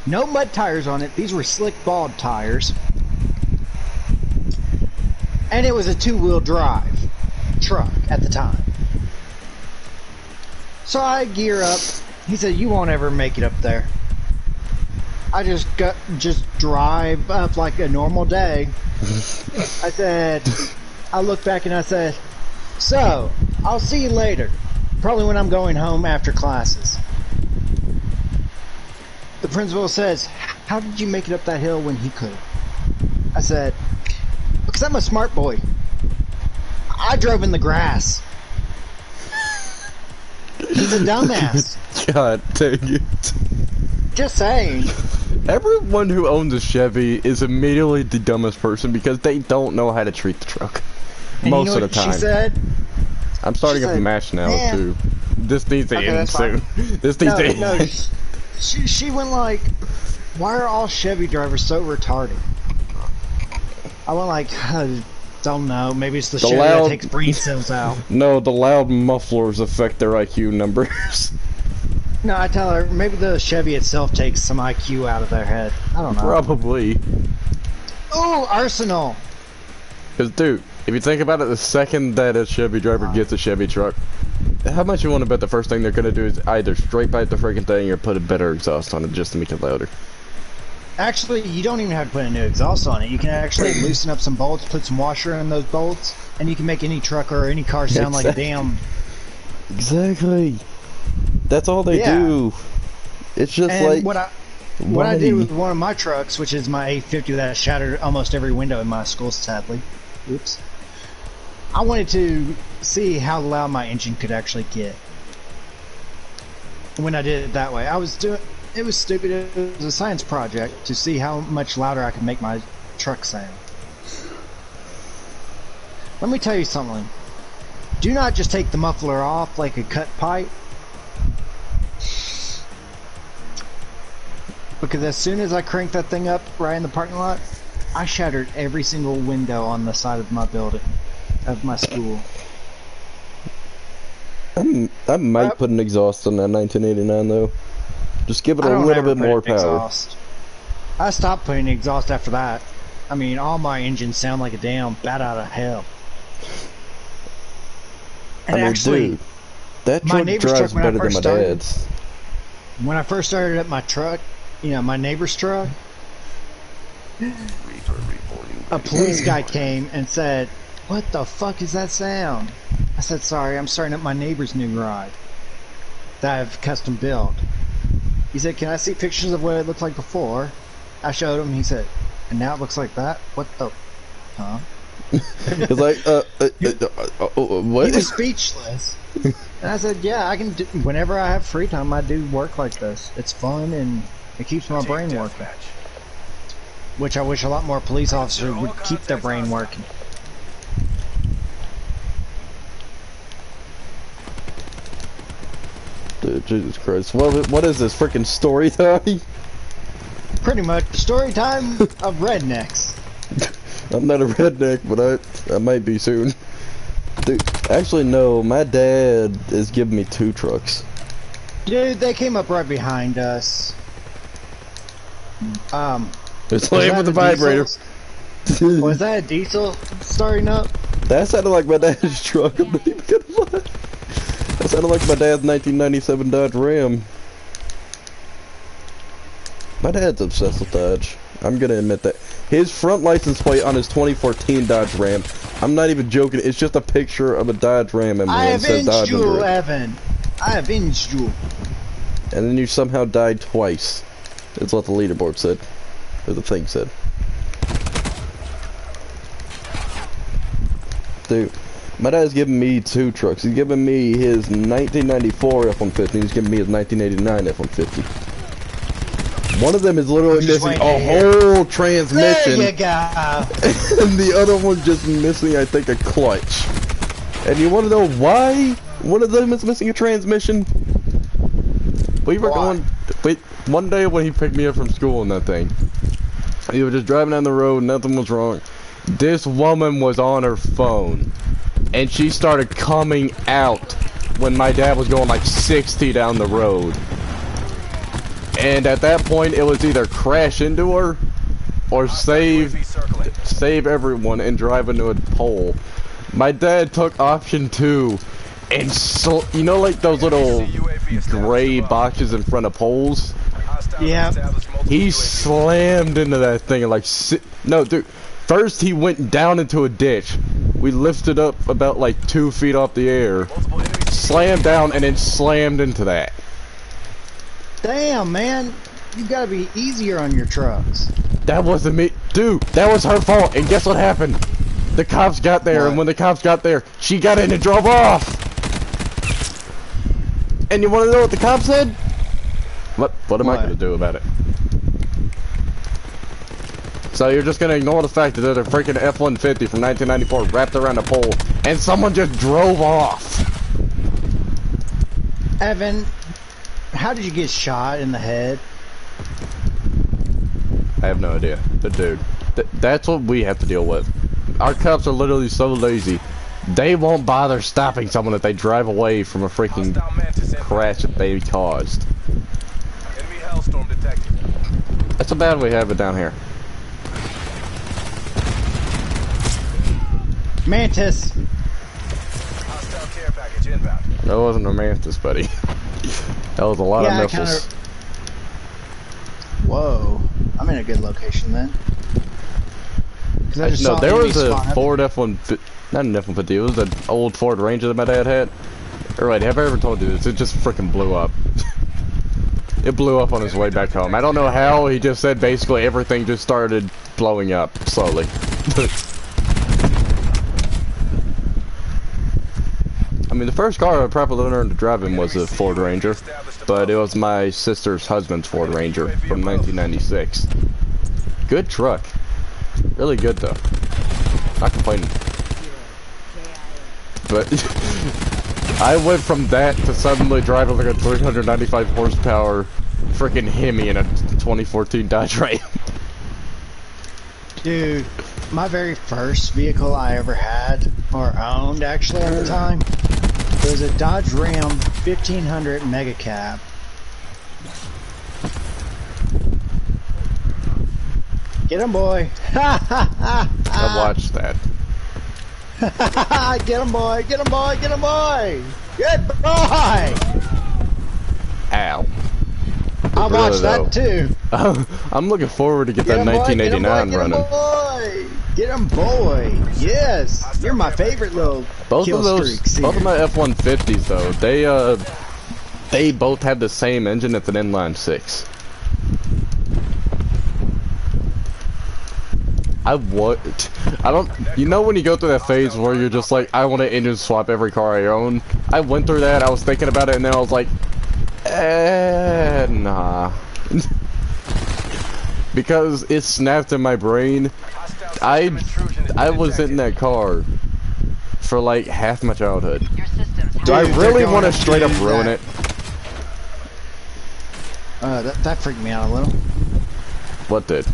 No mud tires on it. These were slick bald tires. And it was a 2-wheel drive truck at the time. So I gear up. He said, you won't ever make it up there. I just drive up like a normal day. I looked back and I said, so, I'll see you later. Probably when I'm going home after classes. The principal says, how did you make it up that hill when he could? I said, because I'm a smart boy. I drove in the grass. He's a dumbass. God dang it. Just saying. Everyone who owns a Chevy is immediately the dumbest person because they don't know how to treat the truck. And most you know of the time. She said? I'm starting a match now, too. This needs to end soon. This needs to end. No, she went like, why are all Chevy drivers so retarded? I went like, don't know. Maybe it's the Chevy that takes brain cells out. No, the loud mufflers affect their IQ numbers. No, I tell her, maybe the Chevy itself takes some IQ out of their head. I don't know. Probably. Oh, Arsenal! Because, dude, if you think about it, the second that a Chevy driver gets a Chevy truck, how much you want to bet the first thing they're going to do is either straight pipe the freaking thing or put a better exhaust on it just to make it louder? Actually, you don't even have to put a new exhaust on it. You can actually loosen up some bolts, put some washer in those bolts, and you can make any truck or any car sound like a damn... Exactly. That's all they do. It's just and like... What I did with one of my trucks, which is my 850 that shattered almost every window in my school, sadly. Oops. I wanted to see how loud my engine could actually get. When I did it that way, it was stupid. It was a science project to see how much louder I could make my truck sound. Let me tell you something. Do not just take the muffler off like a cut pipe. Because as soon as I cranked that thing up right in the parking lot, I shattered every single window on the side of my building, of my school. I might put an exhaust on that 1989 though. Just give it a little bit more power. Exhaust. I stopped putting exhaust after that. I mean, all my engines sound like a damn bat out of hell. And actually, dude, that truck drives better than my dad's. When I first started up my truck, you know, my neighbor's truck, a police guy came and said, "What the fuck is that sound?" I said, sorry, I'm starting up my neighbor's new ride that I've custom built. He said, can I see pictures of what it looked like before? I showed him, he said, and now it looks like that? What the? Huh? It's like, what? He was speechless. And I said, yeah, I can do, whenever I have free time, I do work like this. It's fun and it keeps my brain working. Which I wish a lot more police officers would keep their brain working. Dude, Jesus Christ. What is this, freaking story time? Pretty much story time of rednecks. I'm not a redneck, but I might be soon. Dude, actually no, my dad is giving me 2 trucks. Dude, they came up right behind us. It's playing with the vibrator. Was that a diesel starting up? That sounded like my dad's truck. I'm not even gonna lie. That sounded like my dad's 1997 Dodge Ram. My dad's obsessed with Dodge. I'm gonna admit that. His front license plate on his 2014 Dodge Ram, I'm not even joking, it's just a picture of a Dodge Ram emblem I that says Dodge avenged you, under it. Evan. I avenged you. And then you somehow died twice. That's what the leaderboard said. Or the thing said. Dude, my dad's giving me 2 trucks. He's giving me his 1994 F-150. He's giving me his 1989 F-150. One of them is literally missing a whole transmission. There you go. And the other one's just missing, I think, a clutch. And you want to know why one of them is missing a transmission? We were going... Wait, one day when he picked me up from school and that thing, he was just driving down the road, nothing was wrong. This woman was on her phone, and she started coming out when my dad was going like 60 down the road. And at that point, it was either crash into her or save everyone and drive into a pole. My dad took option 2, and so you know, like those little gray boxes in front of poles. Yeah. He slammed into that thing and like no, dude. First, he went down into a ditch. We lifted up about like 2 feet off the air, slammed down, and then slammed into that. Damn, man. You gotta be easier on your trucks. That wasn't me. Dude, that was her fault. And guess what happened? The cops got there, and when the cops got there, she got in and drove off. And you want to know what the cops said? What am I going to do about it? So you're just going to ignore the fact that there's a freaking F-150 from 1994 wrapped around a pole, and someone just drove off. Evan, how did you get shot in the head? I have no idea. But dude, that's what we have to deal with. Our cops are literally so lazy. They won't bother stopping someone if they drive away from a freaking crash that they caused. Enemy hellstorm detected. That's how bad we have it down here. Mantis. Hostile care package inbound. That wasn't a mantis, buddy. That was a lot of missiles. Whoa. I'm in a good location then. No, there was a Ford F-150, not an F-150, it was an old Ford Ranger that my dad had. Alright, have I ever told you this? It just freaking blew up. It blew up on his way back home. I don't know how, he just said basically everything just started blowing up slowly. I mean, the first car I properly learned to drive in was a Ford Ranger, but it was my sister's husband's Ford Ranger from 1996. Good truck. Really good though. Not complaining. But I went from that to suddenly driving like a 395 horsepower freaking Hemi in a 2014 Dodge Ram. Dude, my very first vehicle I ever had, or owned actually at the time, was a Dodge Ram 1500 Mega Cab. Get him, boy! I watched that. Get him, boy! Get him, boy! Get him, boy! Good boy! Ow. I watched that too. I'm looking forward to get that 1989 running. Boy. Get him, boy. Yes. You're my favorite little Both kill of those, streaks both of here. my F-150s though, they both have the same engine. It's an inline six. I don't, you know when you go through that phase where you're just like, I want to engine swap every car I own? I went through that, I was thinking about it, and then I was like, nah. Because it snapped in my brain. I was in that car for like half my childhood. Your systems Do I Dude, really they're want to going straight up do ruin that. it? That freaked me out a little. What did?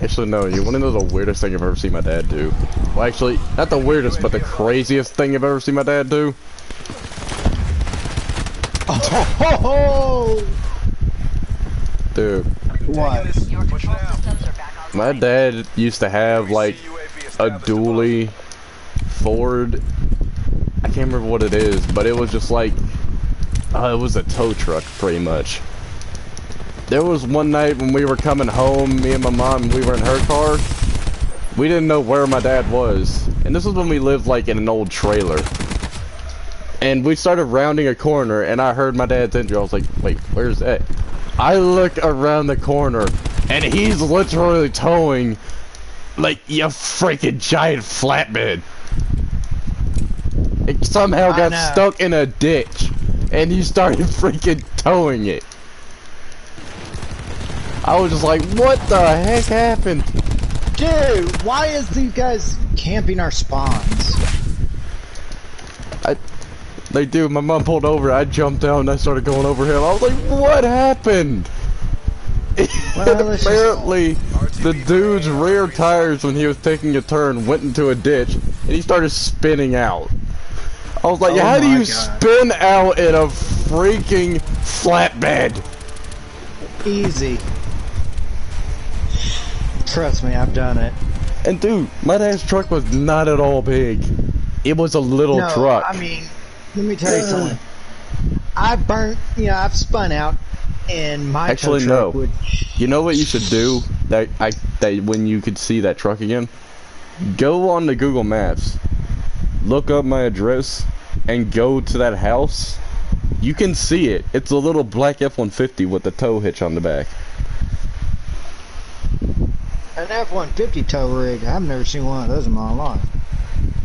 Actually, no, you want to know the weirdest thing I've ever seen my dad do? Well, actually, not the weirdest, but the craziest thing I've ever seen my dad do? Oh, Dude, what? Your control systems are back online. my dad used to have, like, a dually Ford. I can't remember what it is, but it was just like, it was a tow truck, pretty much. There was one night when we were coming home, me and my mom, we were in her car. We didn't know where my dad was. And this was when we lived like in an old trailer. And we started rounding a corner and I heard my dad's engine. I was like, wait, where's that? I look around the corner and he's literally towing like a freaking giant flatbed. It somehow got stuck in a ditch and he started freaking towing it. I was just like, what the heck happened? Dude, why is these guys camping our spawns? They do. My mom pulled over. I jumped out and I started going over him. I was like, what happened? Well, Apparently, the dude's rear tires, when he was taking a turn, went into a ditch and he started spinning out. I was like, Oh how do my you God. spin out in a freaking flatbed? Easy. Trust me, I've done it. And dude, my dad's truck was not at all big. It was a little No, truck. I mean, let me tell you something. I've spun out in my Actually, tow truck no. would- You know what you should do? That when you could see that truck again, go on the Google Maps, look up my address, and go to that house. You can see it. It's a little black F-150 with the tow hitch on the back. An F-150 tow rig. I've never seen one of those in my life.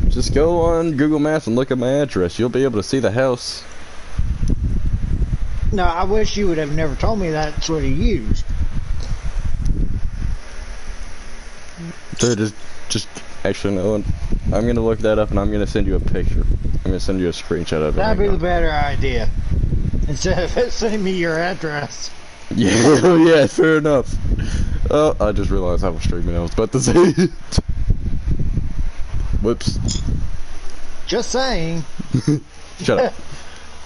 Just go on Google Maps and look at my address. You'll be able to see the house. No, I wish you would have never told me that's what he used. Dude, just actually no. I'm gonna look that up and I'm gonna send you a picture. I'm gonna send you a screenshot of it. That'd be Hang the on. better idea. Instead of sending me your address. Yeah, yeah, fair enough. Oh, I just realized I was streaming. I was about to say it. Whoops. Just saying. Shut up.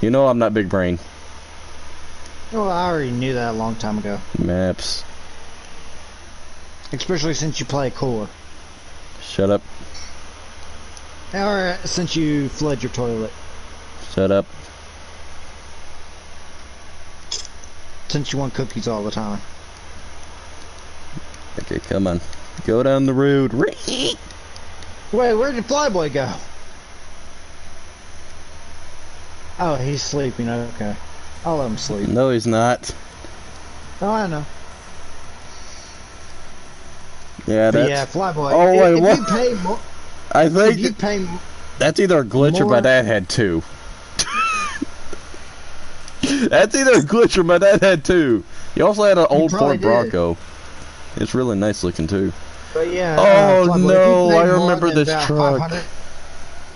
You know I'm not big brain. Well, I already knew that a long time ago. Maps. Especially since you play core. Shut up. Or since you flood your toilet. Shut up. Since you want cookies all the time. Okay, come on. Go down the road. Wait, where did Flyboy go? Oh, he's sleeping. Okay. I'll let him sleep. No, he's not. Oh, I know. Yeah, But that's... yeah, Flyboy. Oh, wait, if what? you pay more, I if you think pay, that's either a glitch or my more- dad had two. That's either a glitch or my dad had two. He also had an old probably Ford did. Bronco. It's really nice looking too. but yeah. Oh, Flyboy, if you no, pay I more remember than this about truck. 500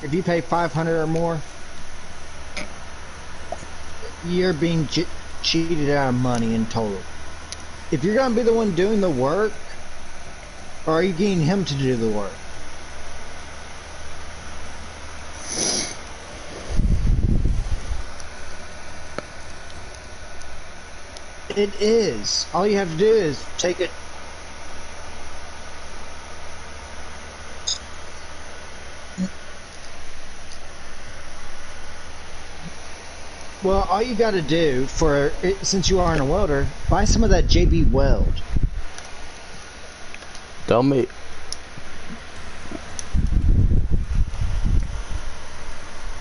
if you pay 500 or more, you're being cheated out of money in total. If you're gonna be the one doing the work, or are you getting him to do the work? It is. All you have to do is take it. Well, all you got to do for it, since you aren't a welder, buy some of that JB Weld. Tell me.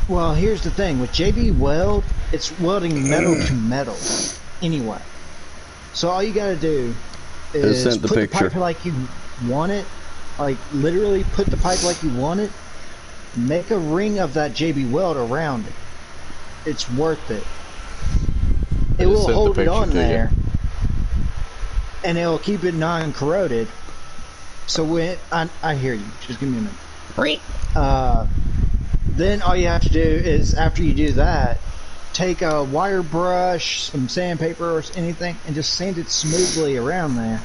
Well, here's the thing with JB Weld, it's welding metal to metal, anyway. So all you got to do is Send the put the picture. pipe like you want it, like literally put the pipe like you want it. Make a ring of that JB Weld around it. It's worth it. It will hold it on there, and it will keep it non-corroded. So when I hear you, just give me a minute. Then all you have to do is after you do that, take a wire brush, some sandpaper or anything, and just sand it smoothly around there.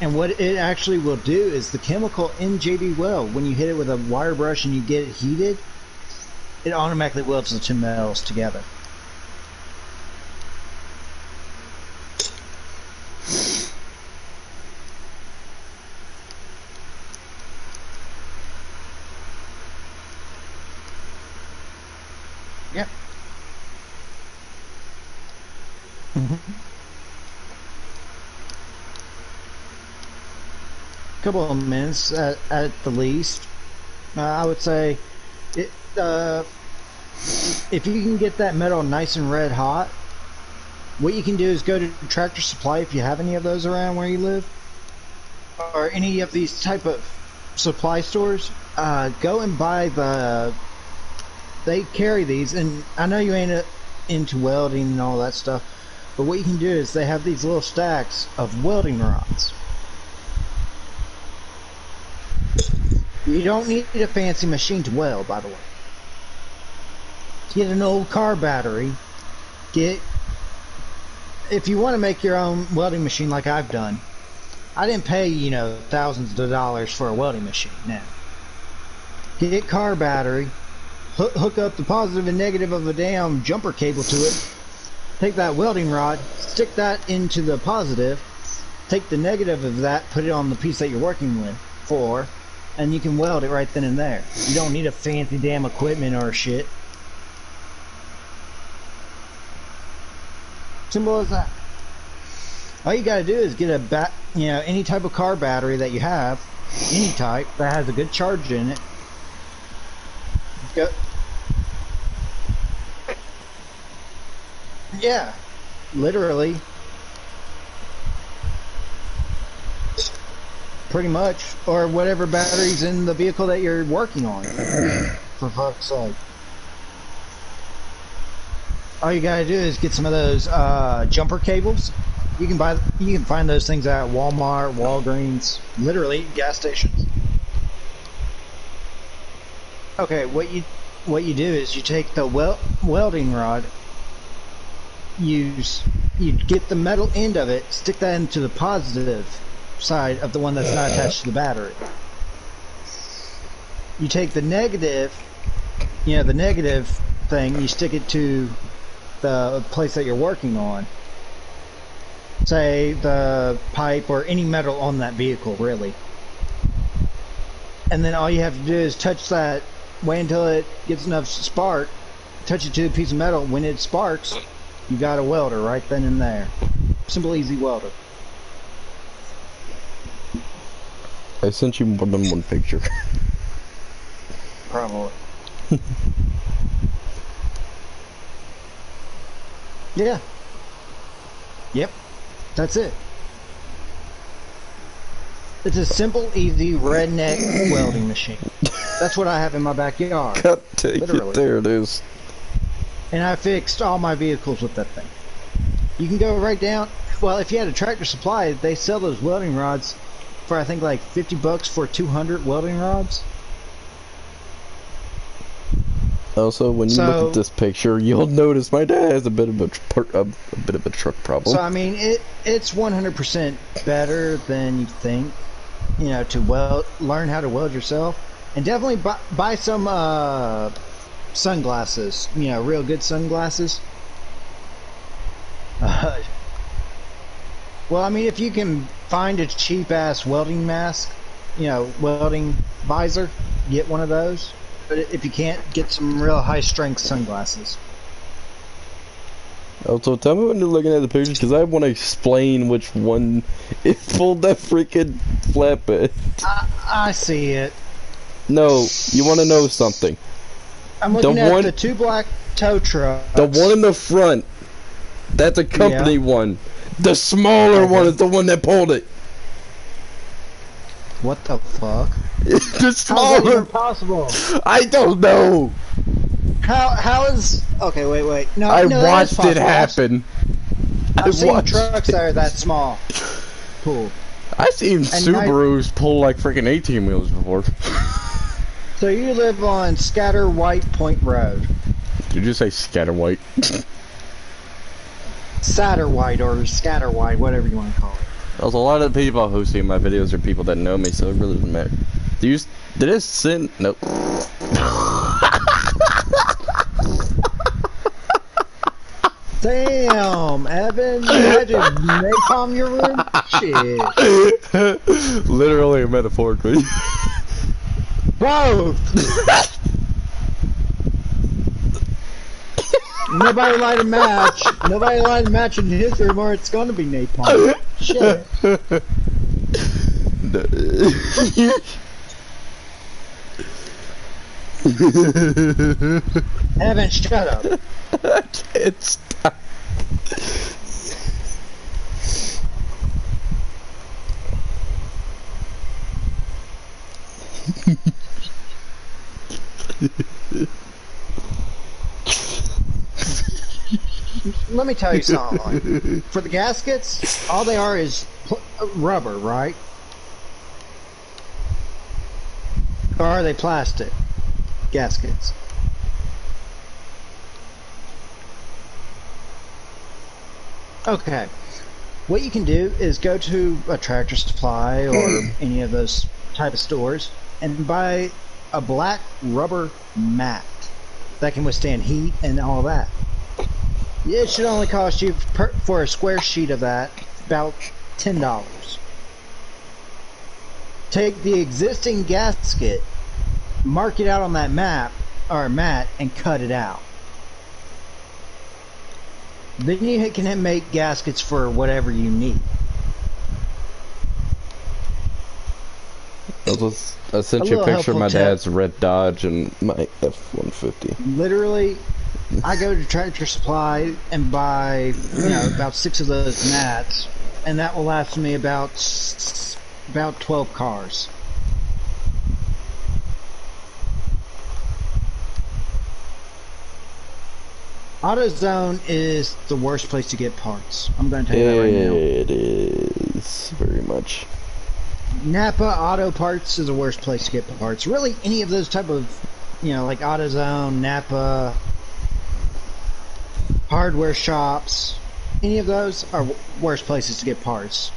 And what it actually will do is the chemical in JB Weld, when you hit it with a wire brush and you get it heated, it automatically welds the two metals together. Yep. Couple of minutes at the least. I would say it, if you can get that metal nice and red hot, what you can do is go to Tractor Supply if you have any of those around where you live, or any of these type of supply stores. Go and buy they carry these, and I know you ain't into welding and all that stuff, but what you can do is they have these little stacks of welding rods. You don't need a fancy machine to weld, by the way. Get an old car battery. If you want to make your own welding machine like I've done, I didn't pay, thousands of dollars for a welding machine. Now, get car battery, hook up the positive and negative of a damn jumper cable to it, take that welding rod, stick that into the positive, take the negative of that, put it on the piece that you're working with and you can weld it right then and there. You don't need a fancy damn equipment or shit. Simple as that. All you gotta do is get any type of car battery that you have, any type that has a good charge in it. Go. Yeah, literally. Pretty much, or whatever battery's in the vehicle that you're working on. For fuck's sake. All you gotta do is get some of those jumper cables. You can find those things at Walmart, Walgreens, literally gas stations. Okay, what you do is you take the welding rod, you get the metal end of it, stick that into the positive side of the one that's not attached to the battery. You take the negative, the negative thing, you stick it to the place that you're working on. Say the pipe or any metal on that vehicle, really. And then all you have to do is touch that, wait until it gets enough spark, touch it to a piece of metal. When it sparks, you got a welder right then and there. Simple, easy welder. I sent you more than one picture. Probably. Yeah. Yep. That's it. It's a simple, easy, redneck welding machine. That's what I have in my backyard. Literally. There it is. And I fixed all my vehicles with that thing. You can go right down. Well, if you had a Tractor Supply, they sell those welding rods for I think like $50 for 200 welding rods. Also, when you look at this picture, you'll notice my dad has a bit of a truck problem. So I mean, it's 100% better than you think. To learn how to weld yourself, and definitely buy some sunglasses. Real good sunglasses. Well, I mean, if you can find a cheap-ass welding mask, welding visor, get one of those. But if you can't, get some real high-strength sunglasses. Also, tell me when you're looking at the pictures, because I want to explain which one it pulled that freaking flatbed. I see it. No, you want to know something. I'm looking at the two black tow trucks. The one in the front, that's a company one. The smaller one is the one that pulled it. What the fuck? The smaller. How is that even possible? I don't know. How is... Okay, wait. No, I no, watched it happen. I've seen trucks that are that small. Cool. I've seen Subarus pull like freaking 18 wheels before. So you live on Scatter White Point Road. Did you say Scatter White? Satterwhite or Scatterwhite, whatever you want to call it. There's a lot of people who see my videos are people that know me, so it really doesn't matter. Did it send? Nope. Damn, Evan, you had to napalm your room? Shit. Literally and metaphorically. Both! Nobody light a match. Nobody light a match in his room or it's gonna be napalm. Shit. Evan, shut up. I can't stop. Let me tell you something. For the gaskets, all they are is rubber, right? Or are they plastic gaskets? Okay. What you can do is go to a Tractor Supply or any of those type of stores and buy a black rubber mat that can withstand heat and all that. It should only cost you for a square sheet of that about $10. Take the existing gasket, mark it out on that map or mat, and cut it out. Then you can make gaskets for whatever you need. I sent you a picture of my dad's red Dodge and my F-150. Literally, I go to Tractor Supply and buy, about 6 of those mats, and that will last me about 12 cars. AutoZone is the worst place to get parts. I'm going to tell you that right now. It is very much. Napa Auto Parts is the worst place to get parts. Really, any of those type of, like AutoZone, Napa, hardware shops, any of those are worst places to get parts.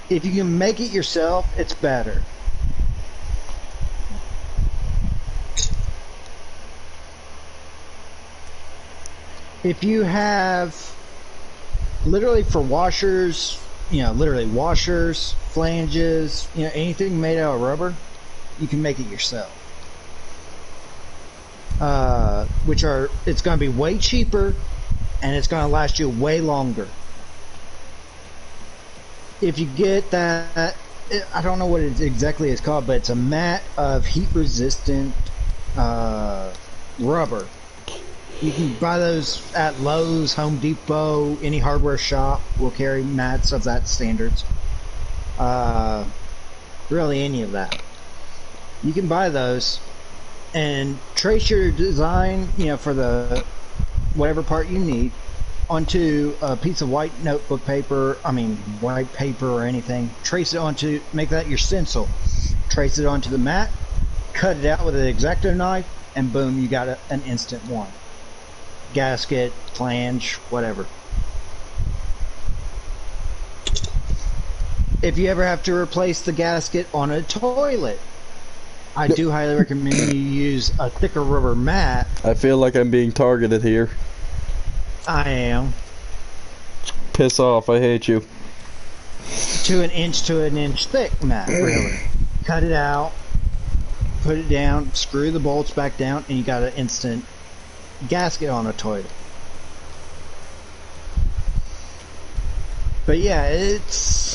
If you can make it yourself, it's better. If you have, literally for washers, literally washers, flanges, anything made out of rubber, you can make it yourself. It's going to be way cheaper, and it's going to last you way longer. If you get that, I don't know what it exactly is called, but it's a mat of heat-resistant rubber. You can buy those at Lowe's, Home Depot, any hardware shop will carry mats of that standards. Really any of that. You can buy those and trace your design, for the whatever part you need onto a piece of white notebook paper, white paper or anything. Trace it onto, make that your stencil. Trace it onto the mat, cut it out with an X-Acto knife, and boom, you got an instant one. Gasket, flange, whatever. If you ever have to replace the gasket on a toilet, I do highly recommend you use a thicker rubber mat. I feel like I'm being targeted here. I am. Piss off, I hate you. To an inch thick mat, really. Cut it out, put it down, screw the bolts back down, and you got an instant gasket on a toilet. But yeah, it's